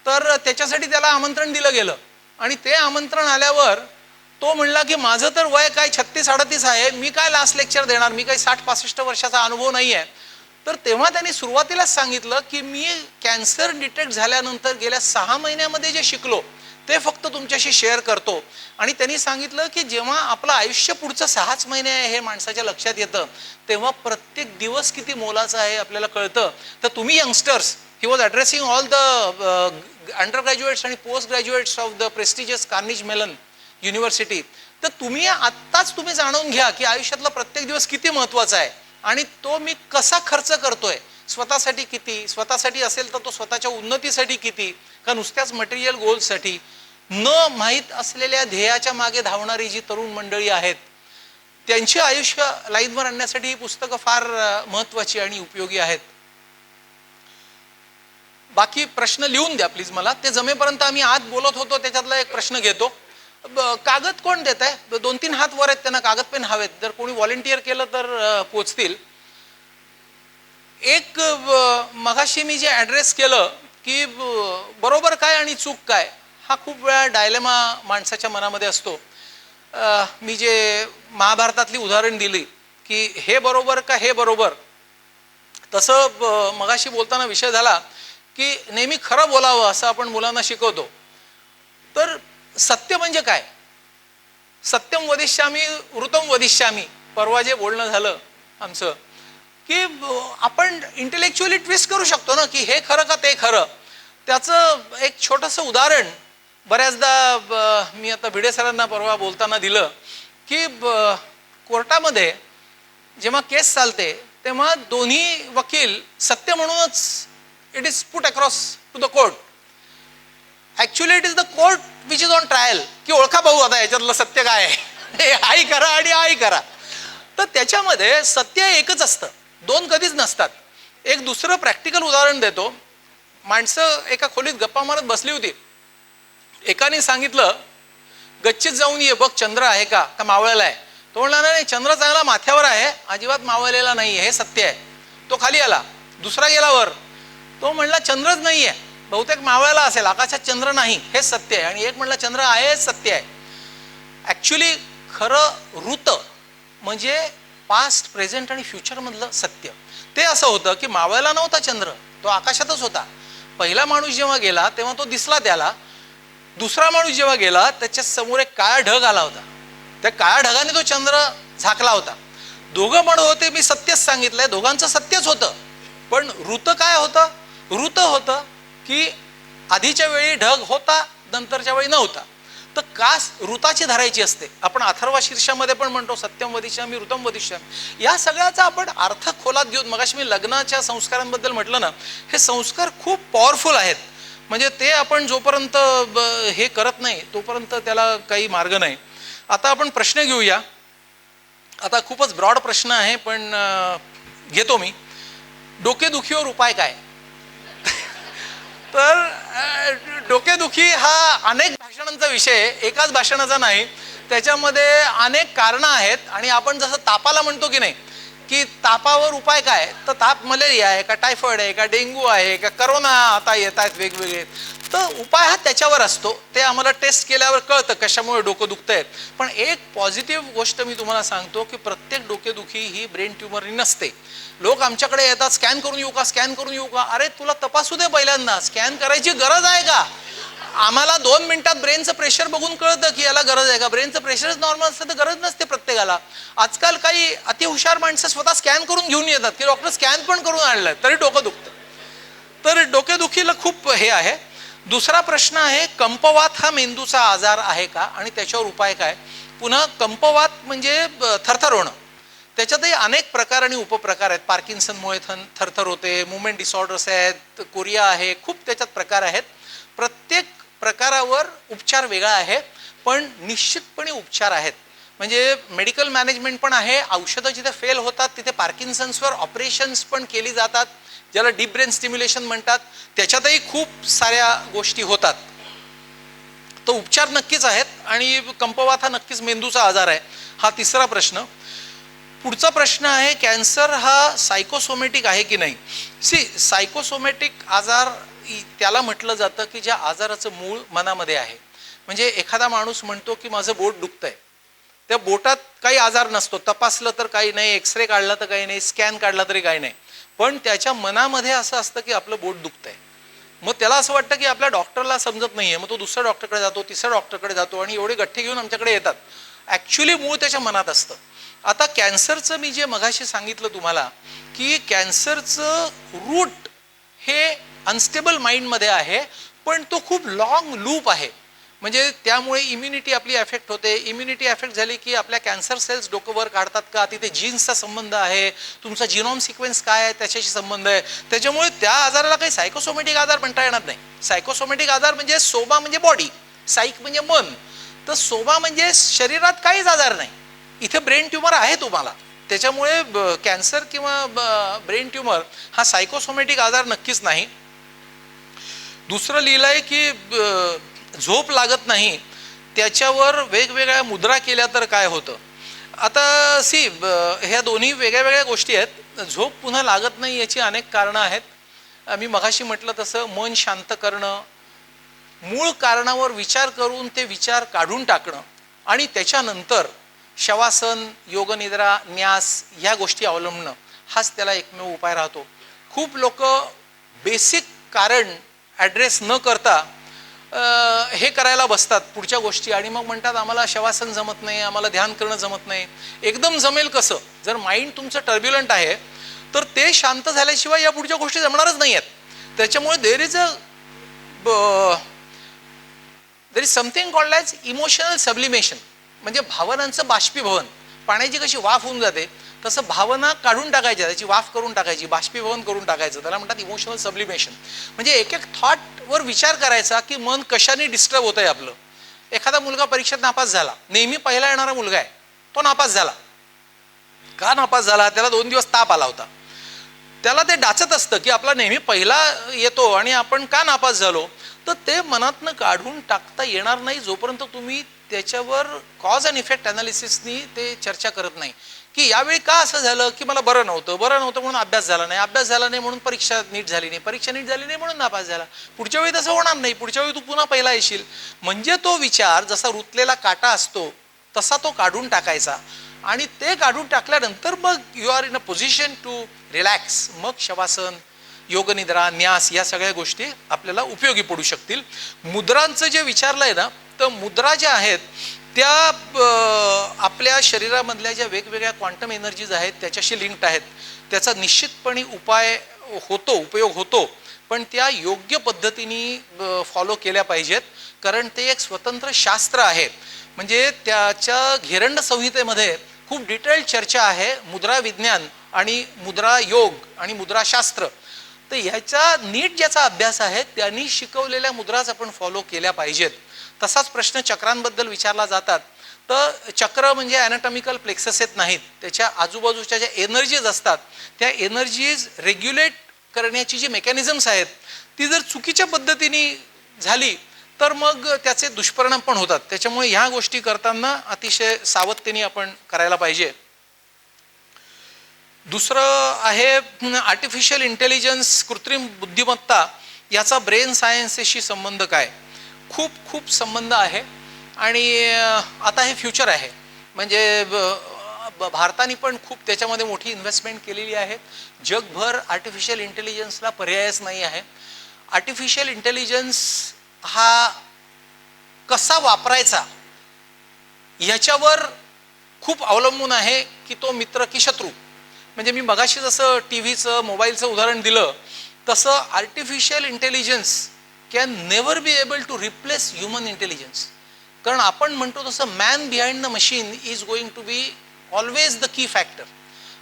तर त्याच्यासाठी त्याला आमंत्रण दिलं गेलं. आणि ते आमंत्रण आल्यावर तो म्हणला की माझं तर वय काय 36-38 आहे, मी काय लास्ट लेक्चर देणार, मी काही 60-65 वर्षाचा अनुभव नाही आहे. तर तेव्हा त्यांनी सुरुवातीलाच सांगितलं की मी कॅन्सर डिटेक्ट झाल्यानंतर गेल्या 6 महिन्यामध्ये जे शिकलो ते फक्त तुमच्याशी शेअर करतो. आणि त्यांनी सांगितलं की जेव्हा आपलं आयुष्य पुढचं 6च महिने आहे हे माणसाच्या लक्षात येतं, तेव्हा प्रत्येक दिवस किती मोलाचा आहे आपल्याला कळतं. तर तुम्ही youngsters, he was addressing all the undergraduates आणि postgraduates of the prestigious Carnegie Mellon University. तर तुम्ही आत्ताच तुम्ही जाणून घ्या की आयुष्यातला प्रत्येक दिवस किती महत्त्वाचा आहे आणि तो मी कसा खर्च करतोय, स्वतःसाठी किती, स्वतःसाठी असेल तर तो स्वतःच्या उन्नतीसाठी किती, का नुसत्याच मटेरियल गोल्ससाठी. न माहीत असलेल्या ध्येयाच्या मागे धावणारी जी तरुण मंडळी आहेत त्यांची आयुष्य लाईनवर आणण्यासाठी ही पुस्तकं फार महत्त्वाची आणि उपयोगी आहेत. बाकी प्रश्न लिहून द्या प्लीज मला, ते जमेपर्यंत आम्ही आत बोलत होतो त्याच्यातला एक प्रश्न घेतो. कागद कोण देत आहे? 2-3 हात वर आहेत, त्यांना कागद पेन हवेत, जर कोणी व्हॉलेंटियर केलं तर पोचतील. एक मगाशी मी जे ॲड्रेस केलं की बरोबर काय आणि चूक काय, हा खूप वेळा डायलेमा माणसाच्या मनामध्ये असतो. मी जे महाभारतातली उदाहरण दिली की हे बरोबर का हे बरोबर, तसं मगाशी बोलताना विषय झाला की नेहमी खरं बोलावं असं आपण मुलांना शिकवतो. तर सत्य म्हणजे काय? सत्यम वदिष्यामी वृतम वदिष्यामी, परवा जे बोलणं झालं आमचं, की आपण इंटेलेक्च्युअली ट्विस्ट करू शकतो ना की हे खरं का ते खरं. त्याचं एक छोटंसं उदाहरण बऱ्याचदा मी आता भिडे सरांना परवा बोलताना दिलं की कोर्टामध्ये जेव्हा केस चालते तेव्हा दोन्ही वकील सत्य म्हणूनच it is put across to the court. Actually it is the court which is on trial, की ओळखा भाऊ आता याच्यातलं सत्य काय आहे, हे आई करा आणि आई करा. तर त्याच्यामध्ये सत्य एकच असतं, दोन कधीच नसतात. एक दुसरं प्रॅक्टिकल उदाहरण देतो. माणसं एका खोलीत गप्पा मारत बसली होती. एकाने सांगितलं गच्चीत जाऊन ये बघ चंद्र आहे का मावळलेला आहे. तो म्हणला नाही, चंद्र चांगला माथ्यावर आहे, अजिबात मावळलेला नाही, हे सत्य आहे. तो खाली आला. दुसरा गेला वर, तो म्हणला चंद्रच नाही आहे, बहुतेक मावळायला असेल, आकाशात चंद्र नाही, हे सत्य आहे. आणि एक म्हणला चंद्र आहे, सत्य आहे. ॲक्च्युली खरं ऋत म्हणजे पास्ट, प्रेझेंट आणि फ्युचर मधलं सत्य. ते असं होतं की मावळायला नव्हता चंद्र, तो आकाशातच होता. पहिला माणूस जेव्हा गेला तेव्हा तो दिसला त्याला. दुसरा माणूस जेव्हा गेला त्याच्या समोर एक काळा ढग आला होता, त्या काळ्या ढगाने तो चंद्र झाकला होता. दोघं म्हणत होते मी सत्यच सांगितलंय, दोघांचं सत्यच होतं. पण ऋत काय होतं? ऋत होतं की आधीच्या वेळी ढग होता, नंतरच्या वेळी नव्हता. तर कास ऋताची धरायची असते. आपण अथर्व शीर्षामध्ये पण म्हणतो सत्यम वदिष्यामी ऋतम वदिष्यामी. या सगळ्याचा आपण अर्थ खोलात घेऊन, मगाशी मी लग्नाच्या संस्कारांबद्दल म्हटलं ना, हे संस्कार खूप पॉवरफुल आहेत. म्हणजे ते आपण जोपर्यंत हे करत नाही तोपर्यंत त्याला काही मार्ग नाही. आता आपण प्रश्न घेऊया. आता खूपच ब्रॉड प्रश्न आहे पण घेतो मी. डोकेदुखीवर उपाय काय? तर डोकेदुखी हा अनेक भाषणांचा विषय, एकाच भाषणाचा नाही. त्याच्यामध्ये अनेक कारणं आहेत. आणि आपण जसं तापाला म्हणतो की नाही की तापावर उपाय काय, तर ताप मलेरिया आहे का, टायफॉइड आहे का, डेंग्यू आहे का, करोना आता येत आहेत वेगवेगळे, तर उपाय हा त्याच्यावर असतो. ते आम्हाला टेस्ट केल्यावर कळतं कशामुळे डोकं दुखत आहेत. पण एक पॉझिटिव्ह गोष्ट मी तुम्हाला सांगतो की प्रत्येक डोकेदुखी ही ब्रेन ट्युमरनी नसते. लोक आमच्याकडे येतात, स्कॅन करून येऊ का, स्कॅन करून येऊ का. अरे तुला तपासू दे पहिल्यांदा, स्कॅन करायची गरज आहे का? आम्हाला 2 मिनिटात ब्रेनचं प्रेशर बघून कळतं की याला गरज आहे का. ब्रेनचं प्रेशरच नॉर्मल असतं तर गरज नसते प्रत्येकाला. आजकाल काही अतिहुशार माणसं स्वतः स्कॅन करून घेऊन येतात की डॉक्टर स्कॅन पण करून आणलं तरी डोकं दुखतं. तर डोकेदुखीला खूप हे आहे. दुसरा प्रश्न आहे कंपवात हा मेंदूचा आजार आहे का आणि त्याच्यावर उपाय काय. पुन्हा कंपवात म्हणजे थरथर होणं, त्याच्यातही अनेक प्रकार आणि उपप्रकार आहेत. पार्किन्सनमुळे थरथर होते, मुवमेंट डिसऑर्डर्स आहेत, कोरिया आहे, खूप त्याच्यात प्रकार आहेत. प्रत्येक प्रकारावर उपचार वेगळा आहे पण निश्चितपणे उपचार आहेत. म्हणजे मेडिकल मॅनेजमेंट पण आहे. औषधं जिथे फेल होतात तिथे पार्किन्सन्सवर ऑपरेशन्स पण केली जातात, ज्याला डीप ब्रेन स्टिम्युलेशन म्हणतात. त्याच्यातही खूप साऱ्या गोष्टी होतात. तो उपचार नक्कीच आहेत. आणि कंपवात हा नक्कीच मेंदूचा आजार आहे. हा तिसरा प्रश्न. पुढचा प्रश्न आहे कॅन्सर हा सायकोसोमॅटिक आहे की नाही. सायकोसोमॅटिक आजार त्याला म्हटलं जातं की ज्या आजाराचं मूळ मनामध्ये आहे. म्हणजे एखादा माणूस म्हणतो की माझं बोट दुखतंय, त्या बोटात काही आजार नसतो, तपासलं तर काही नाही, एक्सरे काढला तर काही नाही, स्कॅन काढला तरी काही नाही, पण त्याच्या मनामध्ये असं असतं की आपलं बोट दुखतंय. मग त्याला असं वाटतं की आपल्या डॉक्टरला समजत नाही आहे, मग तो दुसऱ्या डॉक्टरकडे जातो, तिसऱ्या डॉक्टरकडे जातो आणि एवढे गठ्ठे घेऊन आमच्याकडे येतात. ॲक्च्युली मूळ त्याच्या मनात असतं. आता कॅन्सरचं मी जे मगाशी सांगितलं तुम्हाला की कॅन्सरचं रूट हे अनस्टेबल माइंडमध्ये आहे, पण तो खूप लॉंग लूप आहे. म्हणजे त्यामुळे इम्युनिटी आपली अफेक्ट होते. इम्युनिटी अफेक्ट झाली की आपल्या कॅन्सर सेल्स डोकं वर काढतात का, तिथे जीन्सचा संबंध आहे, तुमचा जिनोम सिक्वेन्स काय आहे त्याच्याशी संबंध आहे. त्याच्यामुळे त्या आजाराला काही सायकोसोमॅटिक आजार म्हणता येणार नाही. सायकोसोमॅटिक आजार म्हणजे सोमा म्हणजे बॉडी, साईक म्हणजे मन, तर सोमा म्हणजे शरीरात काहीच आजार नाही. इथे ब्रेन ट्युमर आहे तुम्हाला, त्याच्यामुळे कॅन्सर किंवा ब्रेन ट्युमर हा सायकोसोमॅटिक आजार नक्कीच नाही. दुसरं लिहिलं आहे की झोप लागत नाही, त्याच्यावर वेगवेगळ्या मुद्रा केल्या तर काय होतं. आता ह्या दोन्ही वेगळ्या वेगळ्या गोष्टी आहेत. झोप पुन्हा लागत नाही याची अनेक कारणं आहेत. मी मगाशी म्हटलं तसं मन शांत करणं, मूळ कारणावर विचार करून ते विचार काढून टाकणं आणि त्याच्यानंतर शवासन, योगनिद्रा, न्यास ह्या गोष्टी अवलंबणं हाच त्याला एकमेव उपाय राहतो. खूप लोक बेसिक कारण ॲड्रेस न करता हे करायला बसतात पुढच्या गोष्टी आणि मग म्हणतात आम्हाला शवासन जमत नाही, आम्हाला ध्यान करणं जमत नाही. एकदम जमेल कसं? जर माइंड तुमचं टर्ब्युलंट आहे तर ते शांत झाल्याशिवाय या पुढच्या गोष्टी जमणारच नाही आहेत. त्याच्यामुळे there is something called as emotional sublimation, म्हणजे भावनांचं बाष्पीभवन. पाण्याची कशी वाफ होऊन जाते तसं भावना काढून टाकायच्या, त्याची वाफ करून टाकायची, बाष्पीभवन करून टाकायचं, त्याला म्हणतात इमोशनल सब्लिमेशन. म्हणजे एक एक थॉटवर विचार करायचा की मन कशाने डिस्टर्ब होत आहे आपलं. एखादा मुलगा परीक्षेत नापास झाला, नेहमी पहिला येणारा मुलगा आहे, तो नापास झाला. का नापास झाला? त्याला 2 दिवस ताप आला होता. त्याला ते डाचत असतं की आपला नेहमी पहिला येतो आणि आपण का नापास झालो. तर ते मनातनं काढून टाकता येणार नाही जोपर्यंत तुम्ही त्याच्यावर कॉज अँड इफेक्ट अनालिसिसनी ते चर्चा करत नाही की यावेळी का असं झालं की मला बरं नव्हतं म्हणून अभ्यास झाला नाही म्हणून परीक्षा नीट झाली नाही म्हणून नापास झाला. पुढच्या वेळी तसं होणार नाही, पुढच्या वेळी तू पुन्हा पहिला येशील. म्हणजे तो विचार जसा रुतलेला काटा असतो तसा तो काढून टाकायचा आणि ते काढून टाकल्यानंतर मग you are in a position to relax. मग शवासन, योगनिद्रा, न्यास या सगळ्या गोष्टी आपल्याला उपयोगी पडू शकतील. मुद्रांचं जे विचारलंय ना, तर मुद्रा ज्या आहेत त्या आपल्या शरीरामधल्या ज्या वेगवेगळ्या क्वांटम एनर्जीज आहेत त्याच्याशी लिंक्ड आहेत. त्याचा निश्चितपणे उपयोग होतो, पण त्या योग्य पद्धतीने फॉलो केल्या पाहिजेत, कारण ते एक स्वतंत्र शास्त्र आहे. म्हणजे त्याच्या घेरंड संहितेमध्ये खूप डिटेल्ड चर्चा आहे मुद्रा विज्ञान आणि मुद्रा योग आणि मुद्राशास्त्र. तर ह्याचा नीट ज्याचा अभ्यास आहे त्यांनी शिकवलेल्या मुद्राच आपण फॉलो केल्या पाहिजेत. तसाच प्रश्न चक्रांबद्दल विचारला जातात. तर चक्र म्हणजे ॲनाटॉमिकल प्लेक्सस येत नाहीत, त्याच्या आजूबाजूच्या ज्या एनर्जीज असतात त्या एनर्जीज रेग्युलेट करण्याची जी मेकॅनिझम्स आहेत ती जर चुकीच्या पद्धतीने झाली तर मग त्याचे दुष्परिणाम पण होतात. त्याच्यामुळे ह्या गोष्टी करताना अतिशय सावधतेने आपण करायला पाहिजे. दुसरं आहे आर्टिफिशियल इंटेलिजन्स, कृत्रिम बुद्धिमत्ता, याचा ब्रेन सायन्सेसशी संबंध काय? खूप संबंध आहे आणि आता हे फ्युचर आहे. म्हणजे भारताने पण खूप त्याच्यामध्ये मोठी इन्व्हेस्टमेंट केलेली आहे. जगभर आर्टिफिशियल इंटेलिजन्सला पर्यायच नाही आहे. आर्टिफिशियल इंटेलिजन्स हा कसा वापरायचा ह्याच्यावर खूप अवलंबून आहे की तो मित्र की शत्रू. म्हणजे मी मगाशी जसं टीव्हीचं, मोबाईलचं उदाहरण दिलं तसं artificial intelligence can never be able to replace human intelligence. कारण आपण म्हणतो तसं man behind the machine is going to be always the key factor.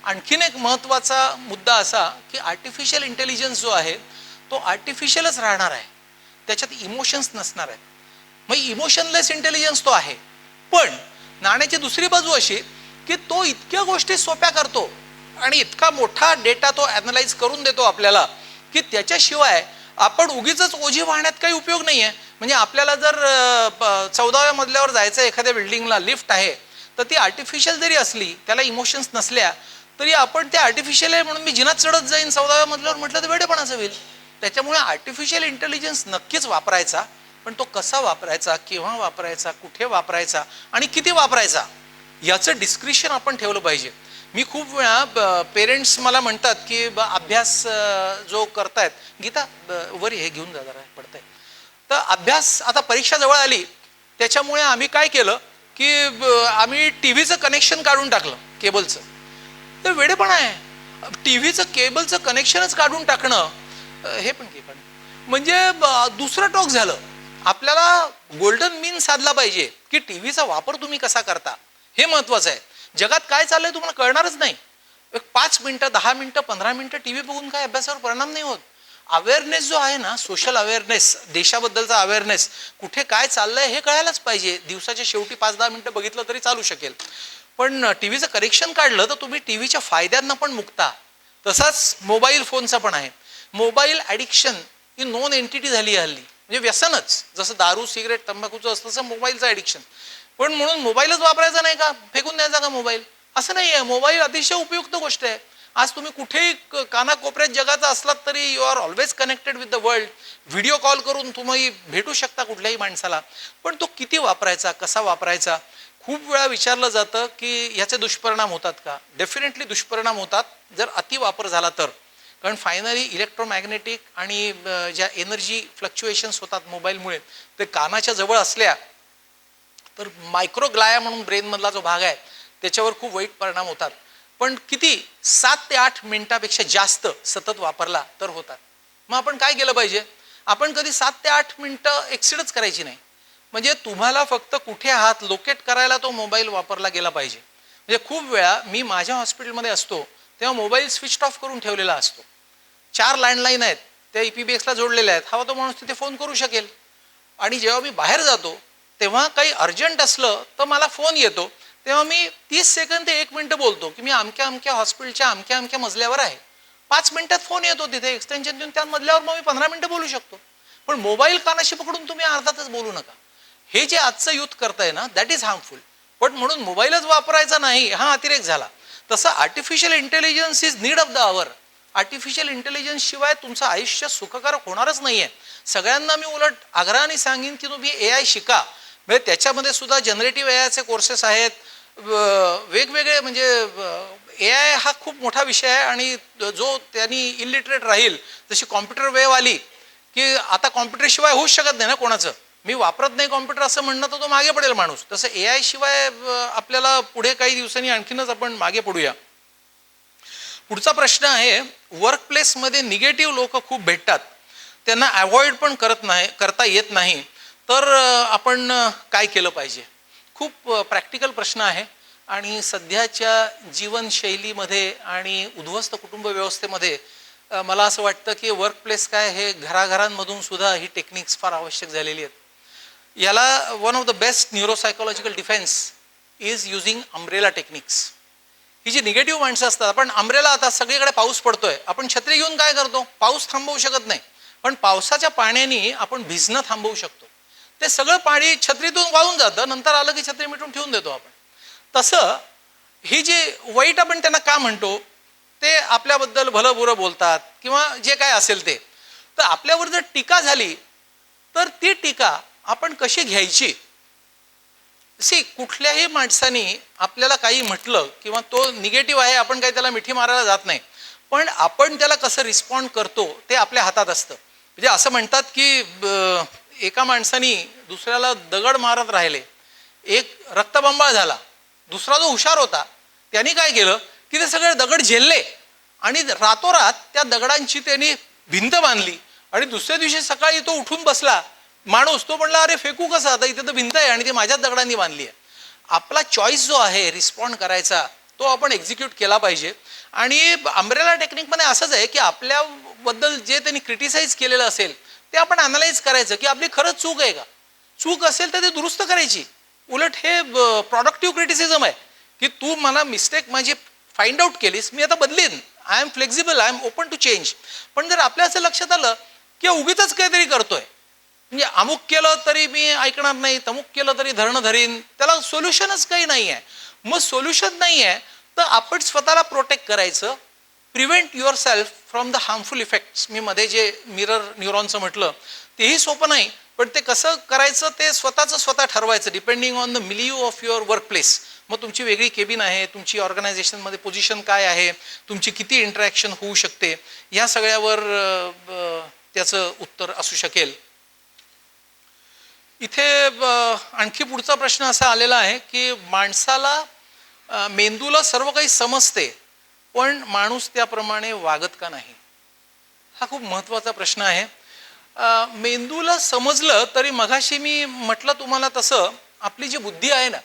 आणखीन एक महत्त्वाचा मुद्दा असा की आर्टिफिशियल इंटेलिजन्स जो आहे तो आर्टिफिशियलच राहणार आहे, त्याच्यात इमोशन्स नसणार आहेत. मग इमोशनलेस इंटेलिजन्स तो आहे. पण नाण्याची दुसरी बाजू अशी की तो इतक्या गोष्टी सोप्या करतो आणि इतका मोठा डेटा तो ॲनालाइज करून देतो आपल्याला की त्याच्याशिवाय आपण उगीच ओझी वाहण्यात काही उपयोग नाही आहे. म्हणजे आपल्याला जर 14व्या मजल्यावर जायचं एखाद्या बिल्डिंगला, लिफ्ट आहे, तर ती आर्टिफिशियल जरी असली, त्याला इमोशन्स नसल्या तरी आपण ते आर्टिफिशियल आहे म्हणून मी जिनात चढत जाईन 14व्या मजल्यावर म्हटलं तर वेडेपणाचं होईल. त्याच्यामुळे आर्टिफिशियल इंटेलिजन्स नक्कीच वापरायचा, पण तो कसा वापरायचा, केव्हा वापरायचा, कुठे वापरायचा आणि किती वापरायचा याचं डिस्क्रिप्शन आपण ठेवलं पाहिजे. मी खूप वेळा पेरेंट्स मला म्हणतात की अभ्यास जो करतायत, गीता वर हे घेऊन जा जरा पडतंय. तर अभ्यास आता परीक्षा जवळ आली, त्याच्यामुळे आम्ही काय केलं की आम्ही टी व्हीचं कनेक्शन काढून टाकलं, केबलचं. तर वेडेपणा आहे. टी व्हीचं केबलचं कनेक्शनच काढून टाकणं, हे पण की पण म्हणजे दुसरं टोक झालं. आपल्याला गोल्डन मीन साधला पाहिजे की टी व्हीचा वापर तुम्ही कसा करता हे महत्वाचं आहे. जगात काय चाललंय तुम्हाला कळणारच नाही. 5 मिनिटं, 10 मिनिटं, 15 मिनिटं टी व्ही बघून काय अभ्यासावर परिणाम नाही होत. अवेअरनेस जो आहे ना, सोशल अवेअरनेस, देशाबद्दलचा अवेअरनेस, कुठे काय चाललंय हे कळायलाच पाहिजे. दिवसाच्या शेवटी 5-10 मिनिटं बघितलं तरी चालू शकेल. पण टी व्हीचं कनेक्शन काढलं तर तुम्ही टी व्हीच्या फायद्यांना पण मुक्ता. तसाच मोबाईल फोनचा पण आहे. मोबाईल ॲडिक्शन ही नॉन एंटिटी झाली आहे हल्ली, म्हणजे व्यसनच. जसं दारू, सिगरेट, तंबाखूचं असतं तसं मोबाईलचं ॲडिक्शन. पण म्हणून मोबाईलच वापरायचा नाही का, फेकून द्यायचा का मोबाईल, असं नाही आहे. मोबाईल अतिशय उपयुक्त गोष्ट आहे. आज तुम्ही कुठेही कानाकोपऱ्यात जगाचा असलात तरी you are always connected with the world. Video call करून तुम्ही भेटू शकता कुठल्याही माणसाला. पण तो किती वापरायचा, कसा वापरायचा. खूप वेळा विचारलं जातं की ह्याचे दुष्परिणाम होतात का. डेफिनेटली दुष्परिणाम होतात जर अति वापर झाला तर. कारण फायनली इलेक्ट्रोमॅग्नेटिक आणि ज्या एनर्जी फ्लक्च्युएशन्स होतात मोबाईलमुळे, ते कानाच्या जवळ असल्या तर मायक्रोग्लाया म्हणून ब्रेनमधला जो भाग आहे त्याच्यावर खूप वाईट परिणाम होतात. पण किती 7 ते 8 मिनिटापेक्षा जास्त सतत वापरला तर होतात. मग आपण काय केलं पाहिजे, आपण कधी 7 ते 8 मिनिटं एक्सिडच करायची नाही. म्हणजे तुम्हाला फक्त कुठे आहात लोकेट करायला तो मोबाईल वापरला गेला पाहिजे. म्हणजे खूप वेळा मी माझ्या हॉस्पिटलमध्ये असतो तेव्हा मोबाईल स्विच ऑफ करून ठेवलेला असतो. 4 लँडलाईन आहेत, त्या EPBXला जोडलेल्या आहेत. हवा तो माणूस तिथे फोन करू शकेल. आणि जेव्हा मी बाहेर जातो तेव्हा काही अर्जंट असलं तर मला फोन येतो, तेव्हा मी 30 सेकंद ते 1 मिनिटं बोलतो की मी अमक्या अमक्या हॉस्पिटलच्या अमक्या अमक्या मजल्यावर आहे. 5 मिनिटात फोन येतो तिथे एक्सटेन्शन देऊन, त्या मजल्यावर मग मी 15 मिनिटं बोलू शकतो. पण मोबाईल कानाशी पकडून तुम्ही अर्धा तास बोलू नका. हे जे आजचं यूथ करताय ना, दॅट इज हार्मफुल. पण म्हणून मोबाईलच वापरायचा नाही हा अतिरेक झाला. तसं artificial intelligence is need of the hour. Artificial intelligence शिवाय तुमचं आयुष्य सुखकारक होणारच नाही आहे. सगळ्यांना मी उलट आग्रहाने सांगेन की तुम्ही AI शिका. म्हणजे त्याच्यामध्ये सुद्धा जनरेटिव्ह AIचे कोर्सेस आहेत, वेगवेगळे. म्हणजे AI हा खूप मोठा विषय आहे आणि जो त्यांनी इलिटरेट राहील, जशी कॉम्प्युटर वेव आली की आता कॉम्प्युटरशिवाय होऊच शकत नाही ना कोणाचं. मी वापरत नाही कॉम्प्युटर असं म्हणणं तर तो मागे पडेल माणूस. तसं AI शिवाय आपल्याला पुढे काही दिवसांनी आणखीनच आपण मागे पडूया. पुढचा प्रश्न आहे, वर्कप्लेसमध्ये निगेटिव्ह लोक खूप भेटतात, त्यांना अवॉइड पण करता येत नाही, तर आपण काय केलं पाहिजे. खूप प्रॅक्टिकल प्रश्न आहे आणि सध्याच्या जीवनशैलीमध्ये आणि उद्ध्वस्त कुटुंब व्यवस्थेमध्ये मला असं वाटतं की वर्कप्लेस काय, हे घराघरांमधून सुद्धा ही टेक्निक्स फार आवश्यक झालेली आहेत. याला one of the best neuropsychological defence is using umbrella techniques. ही जी निगेटिव्ह माणसं असतात, आपण अम्ब्रेला, आता सगळीकडे पाऊस पडतोय, आपण छत्री घेऊन काय करतो, पाऊस थांबवू शकत नाही, पण पावसाच्या पाण्याने आपण भिजणं थांबवू शकतो. ते सगळं पाणी छत्रीतून वाहून जातं, नंतर आलं की छत्री मिटून ठेवून देतो आपण. तसं ही जे वाईट आपण त्यांना का म्हणतो, ते आपल्याबद्दल भलं बुरं बोलतात किंवा जे काय असेल ते, तर आपल्यावर जर टीका झाली तर ती टीका आपण कशी घ्यायची. कुठल्याही माणसाने आपल्याला काही म्हटलं किंवा तो निगेटिव्ह आहे, आपण काही त्याला मिठी मारायला जात नाही, पण आपण त्याला कसं रिस्पॉन्ड करतो ते आपल्या हातात असतं. म्हणजे असं म्हणतात की एका माणसाने दुसऱ्याला दगड मारत राहिले, एक रक्तबंबाळ झाला. दुसरा जो हुशार होता त्यांनी काय केलं की ते सगळे दगड झेलले आणि रातोरात त्या दगडांची त्यांनी भिंत बांधली. आणि दुसऱ्या दिवशी सकाळी तो उठून बसला माणूस, तो म्हणला अरे फेकू कसं, आता इथे तर भिंत आहे आणि ती माझ्याच दगडांनी बांधली आहे. आपला चॉईस जो आहे रिस्पॉन्ड करायचा तो आपण एक्झिक्यूट केला पाहिजे. आणि अम्ब्रेला टेक्निकमध्ये असंच आहे की आपल्याबद्दल जे त्यांनी क्रिटिसाइज केलेलं असेल ते आपण अनालाइज करायचं की आपली खरंच चूक आहे का. चूक असेल तर ते दुरुस्त करायची. उलट हे प्रॉडक्टिव्ह क्रिटिसिझम आहे की तू मला मिस्टेक माझी फाइंड आउट केलीस, मी आता बदलीन, I am flexible, I am open to change. पण जर आपल्या असं लक्षात आलं की उगीच काहीतरी करतोय, म्हणजे अमुक केलं तरी मी ऐकणार नाही, तमुक केलं तरी धरणं धरीन, त्याला सोल्युशनच काही नाही आहे. मग सोल्युशन नाही आहे तर आपण स्वतःला प्रोटेक्ट करायचं, prevent yourself from the harmful effects. मी मध्ये जे मिरर न्यूरॉनचं म्हटलं तेही सोपं नाही, पण ते कसं करायचं ते स्वतः ठरवायचं depending on the milieu of your work place. मग तुमची वेगळी केबिन आहे, तुमची ऑर्गनायझेशनमध्ये पोझिशन काय आहे, तुमची किती इंटरॅक्शन होऊ शकते, या सगळ्यावर त्याचं उत्तर असू शकेल. इथे आणखी पुढचा प्रश्न असा आलेला आहे की माणसाला मेंदूला सर्व काही समजते पण माणूस त्याप्रमाणे वागत का नाही. हा खूप महत्त्वाचा प्रश्न आहे. मेंदूला समजलं तरी मगाशी मी म्हटलं तुम्हाला तसं आपली जी बुद्धी आहे ना,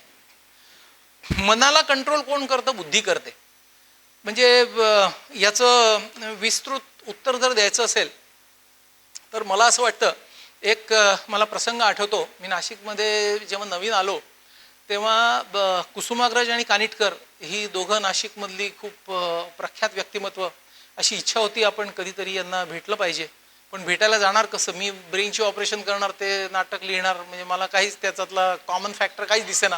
मनाला कंट्रोल कोण करतं? बुद्धी करते. म्हणजे याचं विस्तृत उत्तर जर द्यायचं असेल तर मला असं वाटतं, एक मला प्रसंग आठवतो. मी नाशिकमध्ये जेव्हा नवीन आलो तेव्हा कुसुमाग्रज आणि कानिटकर ही दोघं नाशिकमधली खूप प्रख्यात व्यक्तिमत्व. अशी इच्छा होती आपण कधीतरी यांना भेटलं पाहिजे, पण भेटायला जाणार कसं? मी ब्रेनची ऑपरेशन करणार, ते नाटक लिहिणार, म्हणजे मला काहीच त्याच्यातला कॉमन फॅक्टर काहीच दिसेना.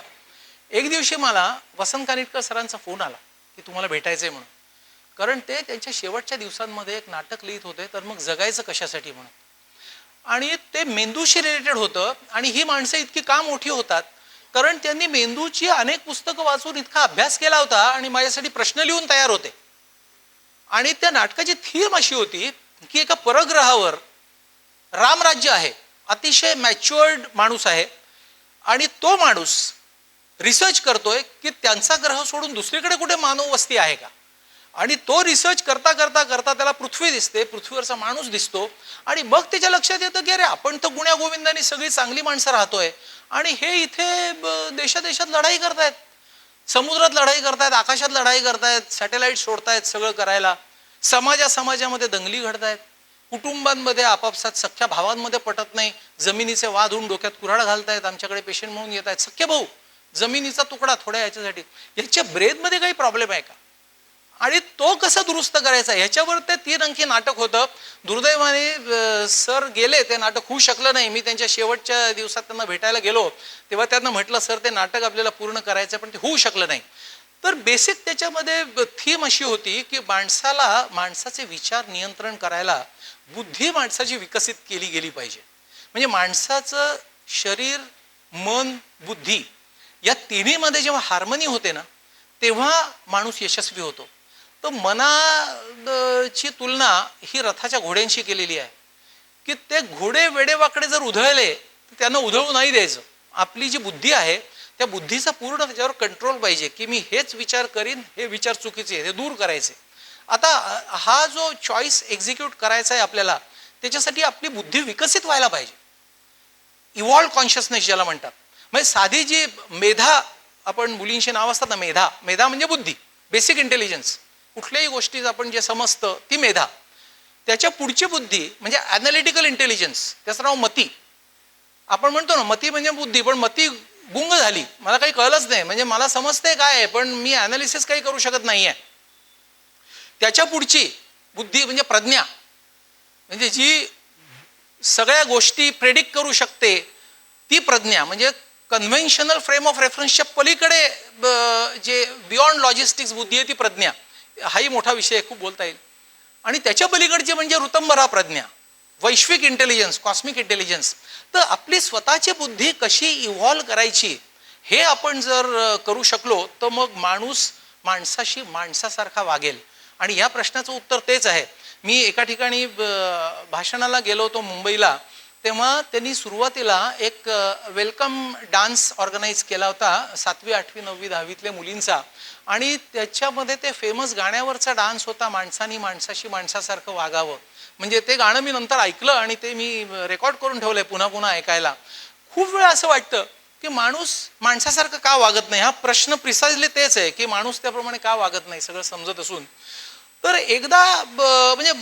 एक दिवशी मला वसंत कानिटकर सरांचा फोन आला की तुम्हाला भेटायचं आहे म्हणून. कारण ते त्यांच्या शेवटच्या दिवसांमध्ये एक नाटक लिहित होते, तर मग जगायचं कशासाठी म्हणून. आणि ते मेंदूशी रिलेटेड होतं. आणि ही माणसं इतकी का मोठी होतात? कारण त्यांनी मेंदूची अनेक पुस्तकं वाचून इतका अभ्यास केला होता आणि माझ्यासाठी प्रश्न लिहून तयार होते. आणि त्या नाटकाची थीम अशी होती की एका परग्रहावर रामराज्य आहे, अतिशय मॅच्युअर्ड माणूस आहे, आणि तो माणूस रिसर्च करतोय की त्यांचा ग्रह सोडून दुसरीकडे कुठे मानव वस्ती आहे का. आणि तो रिसर्च करता करता करता त्याला पृथ्वी दिसते, पृथ्वीवरचा माणूस दिसतो, आणि मग त्याच्या लक्षात येतं की अरे आपण तर गुण्या गोविंदांनी सगळी चांगली माणसं राहतोय, आणि हे इथे देशादेशात लढाई करतायत, समुद्रात लढाई करतायत, आकाशात लढाई करतायत, सॅटेलाइट सोडतायत, सगळं करायला. समाजामध्ये दंगली घडतायत, कुटुंबांमध्ये आपापसात सख्या भावांमध्ये पटत नाही, जमिनीचे वाद होऊन डोक्यात कुऱ्हाड घालतायत, आमच्याकडे पेशंट म्हणून येत आहेत, सख्खे भाऊ, जमिनीचा तुकडा थोड्या याच्यासाठी. याच्या ब्रेनमध्ये काही प्रॉब्लेम आहे का, आणि तो कसा दुरुस्त करायचा, ह्याच्यावर ते 3 अंकी नाटक होतं. दुर्दैवाने सर गेले, ते नाटक होऊ शकलं नाही. मी त्यांच्या शेवटच्या दिवसात त्यांना भेटायला गेलो तेव्हा त्यांना म्हटलं सर ते नाटक आपल्याला पूर्ण करायचं, पण ते होऊ शकलं नाही. तर बेसिक त्याच्यामध्ये थीम अशी होती की माणसाचे विचार नियंत्रण करायला बुद्धी माणसाची विकसित केली गेली पाहिजे. म्हणजे माणसाचं शरीर, मन, बुद्धी या तिन्हीमध्ये जेव्हा हार्मनी होते ना, तेव्हा माणूस यशस्वी होतो. तर मनाची तुलना ही रथाच्या घोड्यांशी केलेली आहे की ते घोडे वेडेवाकडे जर उधळले तर त्यांना उधळू नाही द्यायचं. आपली जी बुद्धी आहे त्या बुद्धीचा पूर्ण त्याच्यावर कंट्रोल पाहिजे की मी हेच विचार करीन, हे विचार चुकीचे हे दूर करायचे. आता हा जो चॉईस एक्झिक्यूट करायचा आहे आपल्याला, त्याच्यासाठी आपली बुद्धी विकसित व्हायला पाहिजे. इव्हॉल्व कॉन्शियसनेस ज्याला म्हणतात. म्हणजे साधी जी मेधा, आपण मुलींची नाव असतात ना, मेधा म्हणजे बुद्धी, बेसिक इंटेलिजन्स, कुठल्याही गोष्टीत आपण जे समजतं ती मेधा. त्याच्या पुढची बुद्धी म्हणजे ॲनालिटिकल इंटेलिजन्स, त्याचं नाव मती. आपण म्हणतो ना मती म्हणजे बुद्धी, पण मती गुंग झाली, मला काही कळलंच नाही, म्हणजे मला समजते काय आहे पण मी ॲनालिसिस काही करू शकत नाही आहे. त्याच्या पुढची बुद्धी म्हणजे प्रज्ञा, म्हणजे जी सगळ्या गोष्टी प्रेडिक्ट करू शकते ती प्रज्ञा. म्हणजे कन्व्हेन्शनल फ्रेम ऑफ रेफरन्सच्या पलीकडे जे बियॉन्ड लॉजिस्टिक्स बुद्धी आहे ती प्रज्ञा. हाही मोठा विषय खूप बोलता येईल. आणि त्याच्या पलीकडची म्हणजे ऋतंभरा प्रज्ञा, वैश्विक इंटेलिजन्स, कॉस्मिक इंटेलिजन्स. तर आपली स्वतःची बुद्धी कशी इव्हॉल्व करायची हे आपण जर करू शकलो तर मग माणूस माणसाशी माणसासारखा वागेल. आणि या प्रश्नाचं उत्तर तेच आहे. मी एका ठिकाणी भाषणाला गेलो होतो मुंबईला, तेव्हा त्यांनी सुरुवातीला एक वेलकम डान्स ऑर्गनाईज केला होता 7वी, 8वी, 9वी, 10वीतल्या मुलींचा. आणि त्याच्यामध्ये ते फेमस गाण्यावरचा डान्स होता, माणसानी माणसाशी माणसासारखं वागावं. म्हणजे ते गाणं मी नंतर ऐकलं आणि ते मी रेकॉर्ड करून ठेवलंय पुन्हा पुन्हा ऐकायला. खूप वेळा असं वाटतं की माणूस माणसासारखं का वागत नाही. हा प्रश्न प्रिसाइजली तेच आहे की माणूस त्याप्रमाणे का वागत नाही सगळं समजत असून. तर एकदा म्हणजे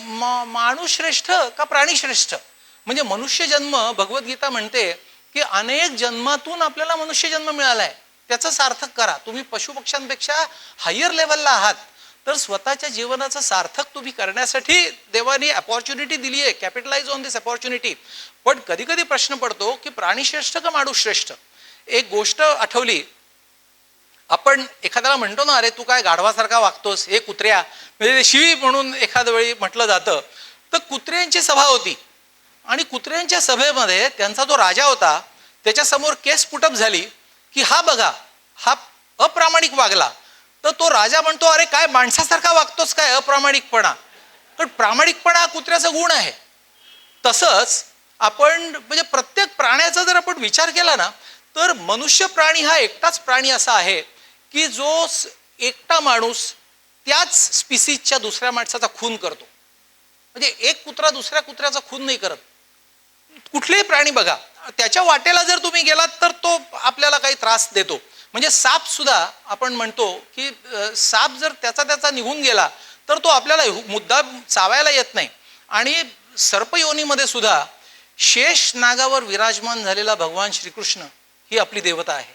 माणूस श्रेष्ठ का प्राणी श्रेष्ठ. म्हणजे मनुष्य जन्म, भगवद्गीता म्हणते की अनेक जन्मातून आपल्याला मनुष्य जन्म मिळालाय, त्याचं सार्थक करा. तुम्ही पशुपक्ष्यांपेक्षा हायर लेवलला आहात, तर स्वतःच्या जीवनाचं सार्थक तुम्ही करण्यासाठी देवाने अपॉर्च्युनिटी दिली आहे. Capitalise on this opportunity. पण कधी कधी प्रश्न पडतो की प्राणी श्रेष्ठ का माणूस श्रेष्ठ. एक गोष्ट आठवली, आपण एखाद्याला म्हणतो ना, अरे तू काय गाढवासारखा वागतोस, हे कुत्र्या, म्हणजे ते शिवी म्हणून एखाद्या वेळी म्हटलं जातं. तर कुत्र्यांची सभा होती आणि कुत्र्यांच्या सभेमध्ये त्यांचा जो राजा होता त्याच्यासमोर केस पुटअप झाली की हा बघा, हा अप्रामाणिक वागला. तर तो राजा म्हणतो, अरे काय माणसासारखा वागतोस काय, अप्रामाणिकपणा. पण प्रामाणिकपणा हा कुत्र्याचा गुण आहे. तसंच आपण म्हणजे प्रत्येक प्राण्याचा जर आपण विचार केला ना, तर मनुष्य प्राणी हा एकटाच प्राणी असा आहे की जो एकटा माणूस त्याच स्पिसीजच्या दुसऱ्या माणसाचा खून करतो. म्हणजे एक कुत्रा दुसऱ्या कुत्र्याचा खून नाही करत. कुठलेही प्राणी बघा, त्याच्या वाटेला जर तुम्ही गेलात तर तो आपल्याला काही त्रास देतो. म्हणजे साप सुद्धा आपण म्हणतो की साप जर त्याचा निघून गेला तर तो आपल्याला मुद्दाम चावायला येत नाही. आणि सर्पयोनीमध्ये सुद्धा शेष नागावर विराजमान झालेला भगवान श्रीकृष्ण ही आपली देवता आहे.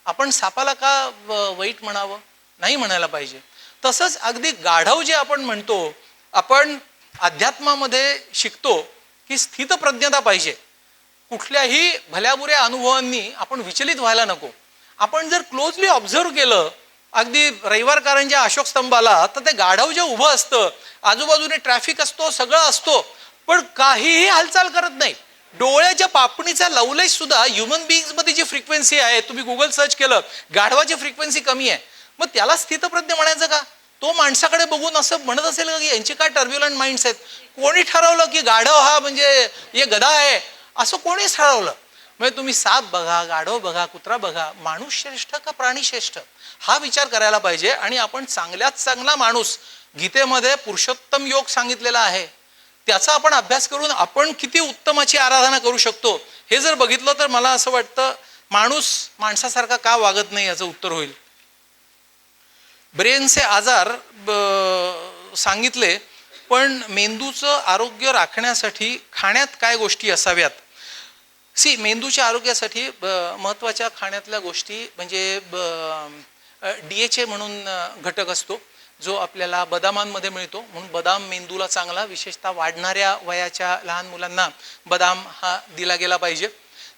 आपण सापाला का वाईट म्हणावं, नाही म्हणायला पाहिजे. तसंच अगदी गाढव जे आपण म्हणतो, आपण अध्यात्मामध्ये शिकतो की स्थितप्रज्ञता पाहिजे. कुठल्याही भल्याबुऱ्या अनुभवांनी आपण विचलित व्हायला नको. आपण जर क्लोजली ऑब्झर्व केलं अगदी रविवारकारांच्या अशोक स्तंभाला, तर ते गाढव जे उभं असतं, आजूबाजूने ट्रॅफिक असतो, सगळं असतो, पण काहीही हालचाल करत नाही. डोळ्याच्या पापणीचा लवलेश सुद्धा ह्युमन बिईंग्समध्ये जी फ्रिक्वेन्सी आहे, तुम्ही गुगल सर्च केलं, गाढवाची फ्रिक्वेन्सी कमी आहे. मग त्याला स्थितप्रज्ञ म्हणायचं का? तो माणसाकडे बघून असं म्हणत असेल का की यांची काय टर्ब्युलंट माइंड्स आहेत? कोणी ठरवलं की गाढव हा म्हणजे हे गधा आहे? असं कोणीच ठरवलं? म्हणजे तुम्ही साप बघा, गाढव बघा, कुत्रा बघा, माणूस श्रेष्ठ का प्राणी श्रेष्ठ, हा विचार करायला पाहिजे. आणि आपण चांगल्यात चांगला माणूस, गीतेमध्ये पुरुषोत्तम योग सांगितलेला आहे, त्याचा आपण अभ्यास करून आपण किती उत्तमाची आराधना करू शकतो हे जर बघितलं तर मला असं वाटतं माणूस माणसासारखा का वागत नाही याचं उत्तर होईल. ब्रेनचे आजार सांगितले, पण मेंदूचं आरोग्य राखण्यासाठी खाण्यात काय गोष्टी असाव्यात? मेंदूच्या आरोग्यासाठी महत्त्वाच्या खाण्यातल्या गोष्टी म्हणजे DHA म्हणून घटक असतो, जो आपल्याला बदामांमध्ये मिळतो. म्हणून बदाम मेंदूला चांगला, विशेषतः वाढणाऱ्या वयाच्या लहान मुलांना बदाम हा दिला गेला पाहिजे.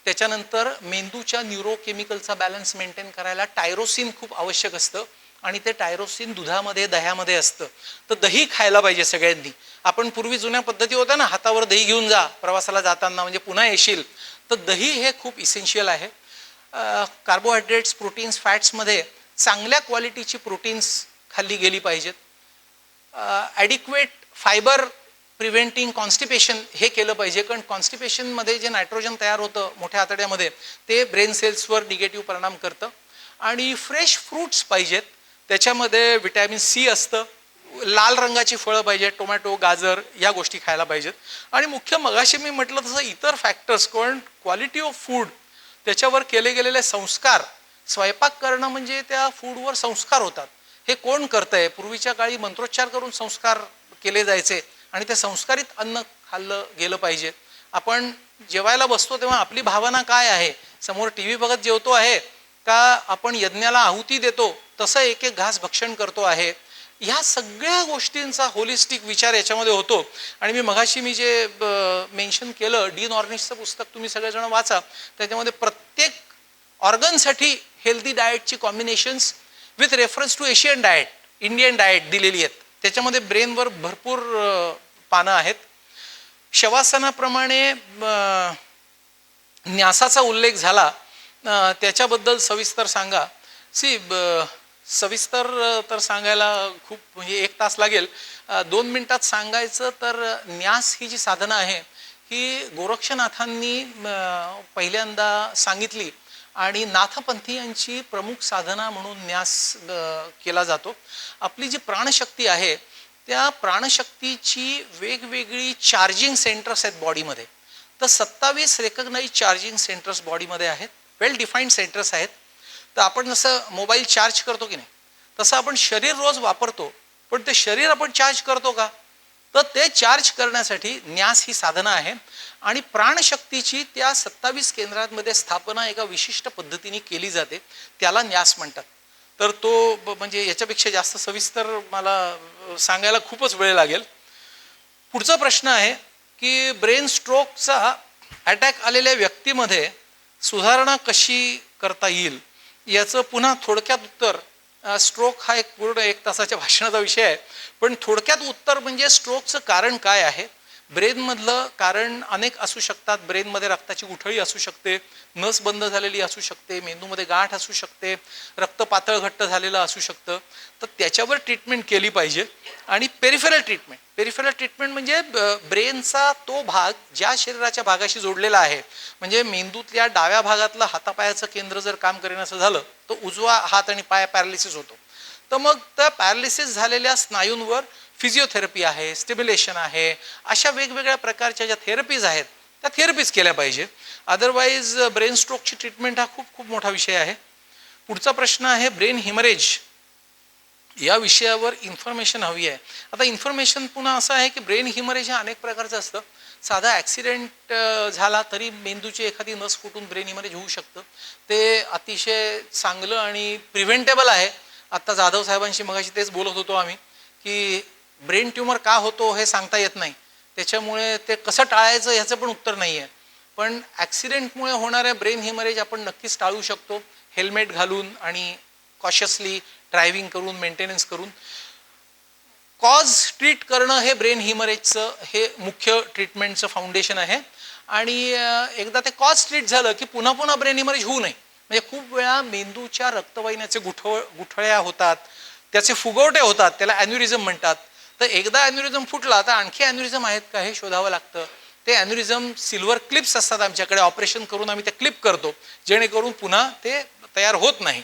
त्याच्यानंतर मेंदूच्या न्यूरोकेमिकलचा बॅलन्स मेंटेन करायला टायरोसिन खूप आवश्यक असतं आणि ते टायरोसिन दुधामध्ये, दह्यामध्ये असतं. तर दही खायला पाहिजे सगळ्यांनी. आपण पूर्वी जुन्या पद्धती होत्या ना, हातावर दही घेऊन जा प्रवासाला जाताना म्हणजे पुन्हा येशील, तर दही हे खूप इसेन्शियल आहे. कार्बोहायड्रेट्स, प्रोटीन्स, फॅट्समध्ये चांगल्या क्वालिटीची प्रोटीन्स खाल्ली गेली पाहिजेत. ॲडिक्वेट फायबर प्रिव्हेंटिंग कॉन्स्टिपेशन हे केलं पाहिजे, कारण कॉन्स्टिपेशनमध्ये जे नायट्रोजन तयार होतं मोठ्या आतड्यामध्ये, ते ब्रेन सेल्सवर निगेटिव्ह परिणाम करतं. आणि फ्रेश फ्रूट्स पाहिजेत, त्याच्यामध्ये व्हिटॅमिन C असतं. लाल रंगाची फळं पाहिजे, टोमॅटो, गाजर या गोष्टी खायला पाहिजेत. आणि मुख्य मगाशी मी म्हटलं तसं इतर फॅक्टर्स, कारण क्वालिटी ऑफ फूड, त्याच्यावर केले गेलेले संस्कार, स्वयंपाक करणं म्हणजे त्या फूडवर संस्कार होतात. हे कोण करतंय? पूर्वीच्या काळी मंत्रोच्चार करून संस्कार केले जायचे आणि ते संस्कारित अन्न खाल्लं गेलं पाहिजे. आपण जेवायला बसतो तेव्हा आपली भावना काय आहे? समोर TV बघत जेवतो आहे का आपण यज्ञाला आहुती देतो तसं एक एक घास भक्षण करतो आहे? ह्या सगळ्या गोष्टींचा होलिस्टिक विचार याच्यामध्ये होतो. आणि मी मगाशी जे मेन्शन केलं, डीन ऑर्निशचं पुस्तक तुम्ही सगळेजण वाचा. त्याच्यामध्ये प्रत्येक ऑर्गनसाठी हेल्दी डाएटची combinations with reference to Asian diet, Indian diet दिलेली आहेत. त्याच्यामध्ये ब्रेनवर भरपूर पानं आहेत. शवासनाप्रमाणे न्यासाचा उल्लेख झाला, त्याच्याबद्दल सविस्तर सांगा. सविस्तर तर सांगायला खूप म्हणजे 1 तास लागेल. 2 मिनिटात सांगायचं तर न्यास ही जी साधना आहे ही गोरक्षनाथांनी पहिल्यांदा सांगितली आणि नाथपंथीयांची प्रमुख साधना म्हणून न्यास केला जातो. आपली जी प्राणशक्ती आहे त्या प्राणशक्तीची वेगवेगळी चार्जिंग सेंटर्स आहेत बॉडीमध्ये. तर 27 रेकग्नाइज चार्जिंग सेंटर्स बॉडीमध्ये आहेत, वेल डिफाईन्ड सेंटर्स आहेत. तर आपण जसं मोबाईल चार्ज करतो की नाही, तसं आपण शरीर रोज वापरतो, पण ते शरीर आपण चार्ज करतो का? तर ते चार्ज करण्यासाठी न्यास ही साधना आहे. आणि प्राणशक्तीची त्या 27 केंद्रांमध्ये स्थापना एका विशिष्ट पद्धतीने केली जाते, त्याला न्यास म्हणतात. तर तो म्हणजे याच्यापेक्षा जास्त सविस्तर मला सांगायला खूपच वेळ लागेल. पुढचा प्रश्न आहे की ब्रेन स्ट्रोकचा अटॅक आलेल्या व्यक्तीमध्ये सुधारणा कशी करता येईल? याचं पुन्हा थोडक्यात उत्तर, स्ट्रोक हा एक पूर्ण 1 तासाच्या भाषणाचा विषय आहे, पण थोडक्यात उत्तर म्हणजे स्ट्रोकचं कारण काय आहे. ब्रेनमधलं कारण अनेक असू शकतात. ब्रेनमध्ये रक्ताची गुठळी असू शकते, नस बंद झालेली असू शकते, मेंदूमध्ये गाठ असू शकते, रक्त पातळ घट्ट झालेलं असू शकतं. तर त्याच्यावर ट्रीटमेंट केली पाहिजे. आणि पेरिफेरल ट्रीटमेंट म्हणजे ब्रेनचा तो भाग ज्या शरीराच्या भागाशी जोडलेला आहे. म्हणजे मेंदूतल्या डाव्या भागातलं हातापायाचं केंद्र जर काम करेनासं झालं तर उजवा हात आणि पाय पॅरालिसिस होतो. तर मग त्या पॅरालिसिस झालेल्या स्नायूंवर फिजिओथेरपी आहे, स्टिम्युलेशन आहे, अशा वेगवेगळ्या प्रकारच्या ज्या थेरपीज आहेत त्या थेरपीज केल्या पाहिजे. अदरवाईज ब्रेन स्ट्रोकची ट्रीटमेंट हा खूप खूप मोठा विषय आहे. पुढचा प्रश्न आहे ब्रेन हिमरेज. या विषयावर इन्फॉर्मेशन हवी आहे. आता इन्फॉर्मेशन पुन्हा असं आहे की ब्रेन हिमरेज हा अनेक प्रकारचं असतं. साधा ॲक्सिडेंट झाला तरी मेंदूची एखादी नस फुटून ब्रेन हिमरेज होऊ शकतं. ते अतिशय चांगलं आणि प्रिव्हेंटेबल आहे. आत्ता जाधव साहेबांशी मगाशी तेच बोलत होतो आम्ही की ब्रेन ट्यूमर का होतो हे सांगता येत नाही, त्याच्यामुळे ते कसं टाळायचं ह्याचं पण उत्तर नाही आहे. पण ॲक्सिडेंटमुळे होणाऱ्या ब्रेन हिमरेज आपण नक्कीच टाळू शकतो, हेल्मेट घालून आणि कॉशियसली ड्रायव्हिंग करून, मेंटेनन्स करून. कॉज ट्रीट करणं हे ब्रेन हिमरेजचं हे मुख्य ट्रीटमेंटचं फाउंडेशन आहे. आणि एकदा ते कॉज ट्रीट झालं की पुन्हा पुन्हा ब्रेन हिमरेज होऊ नये. म्हणजे खूप वेळा मेंदूच्या रक्तवाहिन्याचे गुठळ्या होतात, त्याचे फुगवटे होतात, त्याला ॲन्युरिझम म्हणतात. तर एकदा ॲन्युरिझम फुटला तर आणखी ॲन्युरिझम आहेत का हे शोधावं लागतं. ते ॲन्युरिझम सिल्वर क्लिप्स असतात आमच्याकडे, ऑपरेशन करून आम्ही ते क्लिप करतो जेणेकरून पुन्हा ते तयार होत नाही.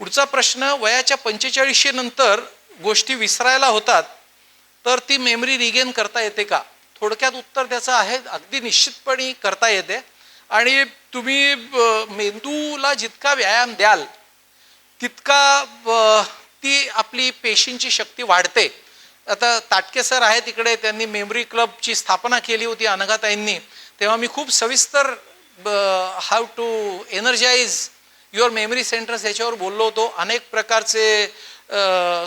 पुढचा प्रश्न, वयाच्या 45 नंतर गोष्टी विसरायला होतात तर ती मेमरी रिगेन करता येते का? थोडक्यात उत्तर त्याचं आहे अगदी निश्चितपणे करता येते. आणि तुम्ही मेंदूला जितका व्यायाम द्याल तितका ती आपली पेशींची शक्ती वाढते. आता ताटके सर आहे तिकडे, त्यांनी मेमरी क्लबची स्थापना केली होती अनघाताईंनी, तेव्हा मी खूप सविस्तर how to energise your memory centres याच्यावर बोललो होतो. अनेक प्रकारचे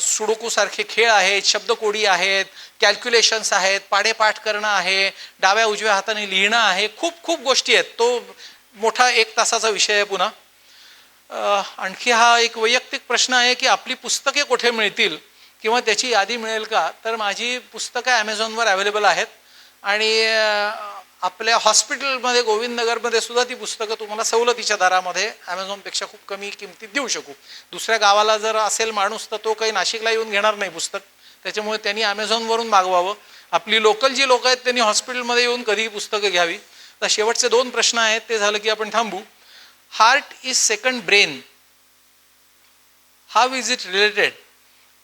सुडोकू सारखे खेळ आहेत, शब्दकोडी आहेत, कॅल्क्युलेशन्स आहेत, पाडेपाठ करणं आहे, डाव्या उजव्या हाताने लिहिणं आहे, खूप खूप गोष्टी आहेत. तो मोठा 1 तासाचा विषय आहे. पुन्हा आणखी हा एक वैयक्तिक प्रश्न आहे की आपली पुस्तके कुठे मिळतील किंवा त्याची यादी मिळेल का? तर माझी पुस्तकं ॲमेझॉनवर अवेलेबल आहेत. आणि आपल्या हॉस्पिटलमध्ये गोविंदनगरमध्ये सुद्धा ती पुस्तकं तुम्हाला सवलतीच्या दरामध्ये ॲमेझॉनपेक्षा खूप कमी किमतीत देऊ शकू. दुसऱ्या गावाला जर असेल माणूस तर तो काही नाशिकला येऊन घेणार नाही पुस्तक, त्याच्यामुळे त्यांनी ॲमेझॉनवरून मागवावं. आपली लोकल जी लोक आहेत त्यांनी हॉस्पिटलमध्ये येऊन कधीही पुस्तकं घ्यावी. तर शेवटचे 2 प्रश्न आहेत, ते झालं की आपण थांबू. Heart is second brain, how is it related?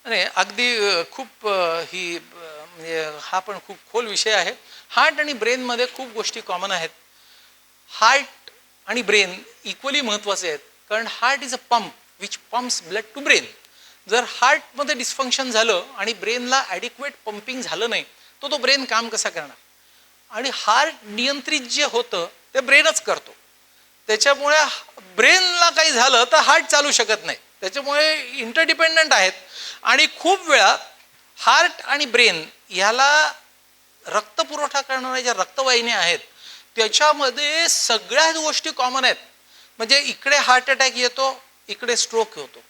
नाही, अगदी खूप ही म्हणजे हा पण खूप खोल विषय आहे. हार्ट आणि ब्रेनमध्ये खूप गोष्टी कॉमन आहेत. हार्ट आणि ब्रेन इक्वली महत्त्वाचे आहेत, कारण heart is a pump which pumps blood to brain. जर हार्टमध्ये डिस्फंक्शन झालं आणि ब्रेनला ॲडिक्वेट पंपिंग झालं नाही तर तो ब्रेन काम कसा करणार? आणि हार्ट नियंत्रित जे होतं ते ब्रेनच करतो. त्याच्यामुळे ब्रेनला काही झालं तर हार्ट चालू शकत नाही. त्याच्यामुळे इंटरडिपेंडंट आहेत. आणि खूप वेळा हार्ट आणि ब्रेन ह्याला रक्तपुरवठा करणाऱ्या ज्या रक्तवाहिन्या आहेत त्याच्यामध्ये सगळ्याच गोष्टी कॉमन आहेत. म्हणजे इकडे हार्ट अटॅक येतो, इकडे स्ट्रोक होतो,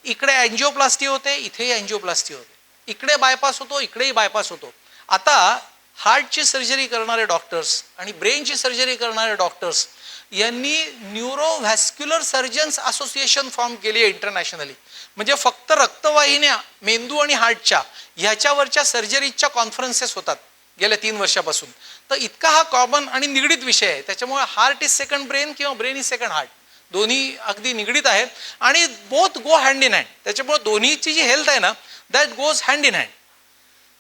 इकडे अँजिओप्लास्टी होते, इथेही अँजिओप्लास्टी होते, इकडे बायपास होतो, इकडेही बायपास होतो. आता हार्टची सर्जरी करणारे डॉक्टर्स आणि ब्रेनची सर्जरी करणारे डॉक्टर्स यांनी न्यूरोव्हॅस्क्युलर सर्जन्स असोसिएशन फॉर्म केली आहे इंटरनॅशनली. म्हणजे फक्त रक्तवाहिन्या मेंदू आणि हार्टच्या ह्याच्यावरच्या सर्जरीच्या कॉन्फरन्सेस होतात गेल्या 3 वर्षापासून. तर इतका हा कॉमन आणि निगडीत विषय आहे. त्याच्यामुळे हार्ट इज सेकंड ब्रेन किंवा ब्रेन इज सेकंड हार्ट, दोन्ही अगदी निगडीत आहेत आणि both go hand in hand. त्याच्यामुळे दोन्हीची जी हेल्थ आहे ना, that goes hand in hand.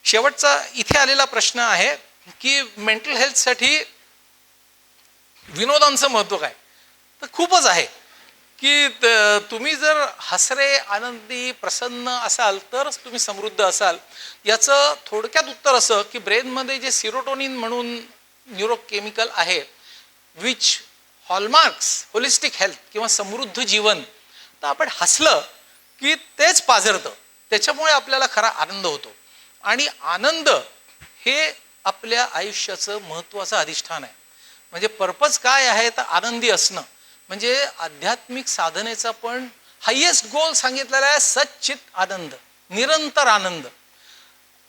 शेवटचा इथे आलेला प्रश्न आहे की मेंटल हेल्थसाठी विनोदांचं महत्त्व काय? तर खूपच आहे की तुम्ही जर हसरे, आनंदी, प्रसन्न असाल तरच तुम्ही समृद्ध असाल. याचं थोडक्यात उत्तर असं की ब्रेनमध्ये जे सिरोटोनिन म्हणून न्यूरोकेमिकल आहे विच हॉलमार्क्स होलिस्टिक हेल्थ किंवा समृद्ध जीवन, तर आपण हसलं की तेच पाझरतं. त्याच्यामुळे आपल्याला खरा आनंद होतो. आणि आनंद हे आपल्या आयुष्याचं महत्त्वाचं अधिष्ठान आहे. म्हणजे पर्पज काय आहे तर आनंदी असणं. म्हणजे आध्यात्मिक साधनेचा पण हायेस्ट गोल सांगितलेला आहे सच्चित आनंद, निरंतर आनंद.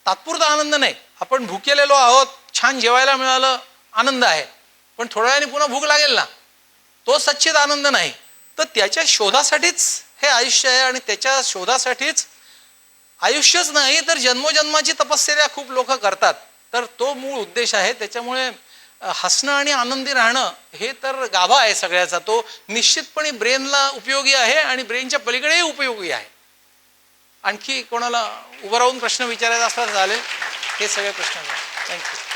तात्पुरता आनंद नाही. आपण भुकेलेलो आहोत, छान जेवायला मिळालं, आनंद आहे, पण थोड्या वेळाने पुन्हा भूक लागेल ना, तो सच्चित आनंद नाही. तर त्याच्या शोधासाठीच हे आयुष्य आहे आणि त्याच्या शोधासाठीच आयुष्यच नाही तर जन्मोजन्माची तपश्चर्या खूप लोक करतात. तर तो मूळ उद्देश आहे. त्याच्यामुळे हसणं आणि आनंदी राहणं हे तर गाभा आहे सगळ्याचा. तो निश्चितपणे ब्रेनला उपयोगी आहे आणि ब्रेनच्या पलीकडेही उपयोगी आहे. आणखी कोणाला उभं राहून प्रश्न विचारायचा असला तर चालेल. हे सगळे प्रश्न थँक्यू.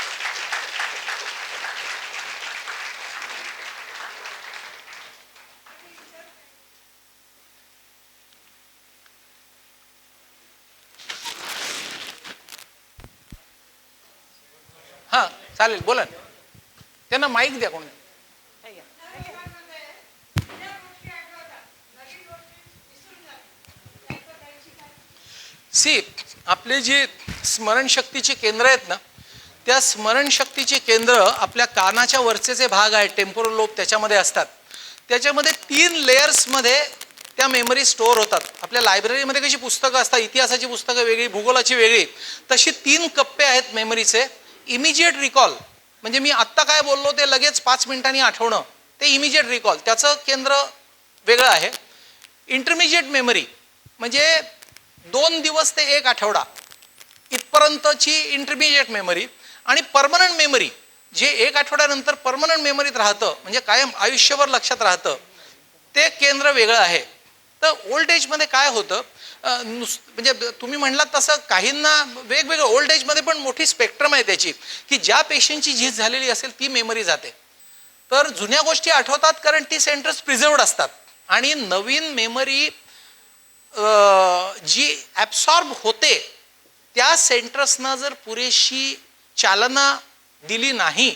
हां चालेल, बोला ना. त्यांना माईक द्या कोणी. सी, आपले जे स्मरणशक्तीचे केंद्र आहेत ना, त्या स्मरणशक्तीचे केंद्र आपल्या कानाच्या वरचे जे भाग आहेत टेम्पोरल लोब त्याच्यामध्ये असतात. त्याच्यामध्ये 3 लेयर्समध्ये त्या मेमरी स्टोअर होतात. आपल्या लायब्ररीमध्ये कशी पुस्तकं असतात, इतिहासाची पुस्तकं वेगळी, भूगोलाची वेगळी, तशी 3 कप्पे आहेत मेमरीचे. इमिजिएट रिकॉल म्हणजे मी आत्ता काय बोललो ते लगेच 5 मिनिटांनी आठवणं, ते इमिजिएट रिकॉल, त्याचं केंद्र वेगळं आहे. इंटरमिजिएट मेमरी म्हणजे 2 दिवस ते 1 आठवडा इथपर्यंतची इंटरमिजिएट मेमरी. आणि परमनंट मेमरी जे 1 आठवड्यानंतर परमनंट मेमरीत राहतं, म्हणजे कायम आयुष्यभर लक्षात राहतं, ते केंद्र वेगळं आहे. तर ओल्ड एजमध्ये काय होतं, म्हणजे तुम्ही म्हणलात तसं काहींना वेगवेगळं ओल्ड एजमध्ये पण मोठी स्पेक्ट्रम आहे त्याची, की ज्या पेशंटची झीज झालेली असेल ती मेमरी जाते. तर जुन्या गोष्टी आठवतात कारण ती सेंटर्स प्रिझर्वड असतात. आणि नवीन मेमरी जी ॲब्सॉर्ब होते त्या सेंटर्सना जर पुरेशी चालना दिली नाही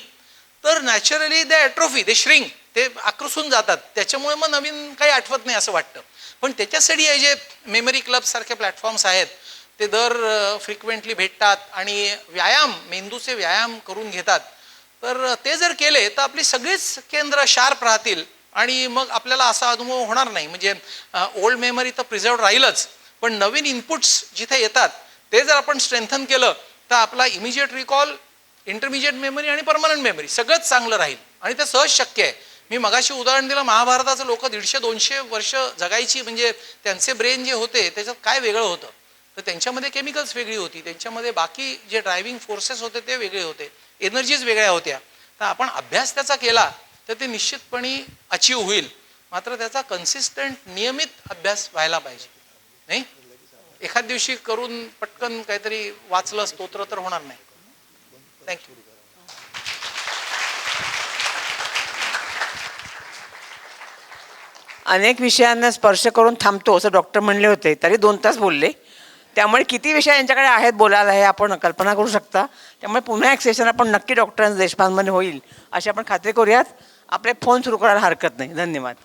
तर नॅचरली दे ॲट्रोफी, दे श्रिंक, ते आकृसून जातात. त्याच्यामुळे मग नवीन काही आठवत नाही असं वाटतं. पण त्याच्यासाठी हे जे मेमरी क्लबसारखे प्लॅटफॉर्म्स आहेत ते दर फ्रिक्वेंटली भेटतात आणि व्यायाम, मेंदूचे व्यायाम करून घेतात. तर ते जर केले तर आपली सगळीच केंद्र शार्प राहतील आणि मग आपल्याला असा अनुभव होणार नाही. म्हणजे ओल्ड मेमरी तर प्रिझर्व्ड राहीलच, पण नवीन इनपुट्स जिथे येतात ते जर आपण स्ट्रेंथन केलं तर आपला इमिजिएट रिकॉल, इंटरमिजिएट मेमरी आणि परमनंट मेमरी सगळंच चांगलं राहील. आणि ते सहज शक्य आहे. मी मगाशी उदाहरण दिलं, महाभारताचं लोक 150-200 वर्ष जगायची, म्हणजे त्यांचे ब्रेन जे होते त्याच्यात काय वेगळं होतं, तर त्यांच्यामध्ये केमिकल्स वेगळी होती, त्यांच्यामध्ये बाकी जे ड्रायव्हिंग फोर्सेस होते ते वेगळे होते, एनर्जीज वेगळ्या होत्या. तर आपण अभ्यास त्याचा केला तर ते निश्चितपणे अचीव होईल. मात्र त्याचा कन्सिस्टंट नियमित अभ्यास व्हायला पाहिजे. नाही एखाद दिवशी करून पटकन काहीतरी वाचलं स्तोत्र तर होणार नाही. थँक्यू. अनेक विषयांना स्पर्श करून थांबतो असं डॉक्टर म्हणले होते, तरी 2 तास बोलले. त्यामुळे किती विषय यांच्याकडे आहेत बोलायला हे आपण कल्पना करू शकता. त्यामुळे पुन्हा एक सेशन आपण नक्की डॉक्टरांचं देशपांडे होईल अशी आपण खात्री करूयात. आपले फोन सुरू करायला हरकत नाही. धन्यवाद.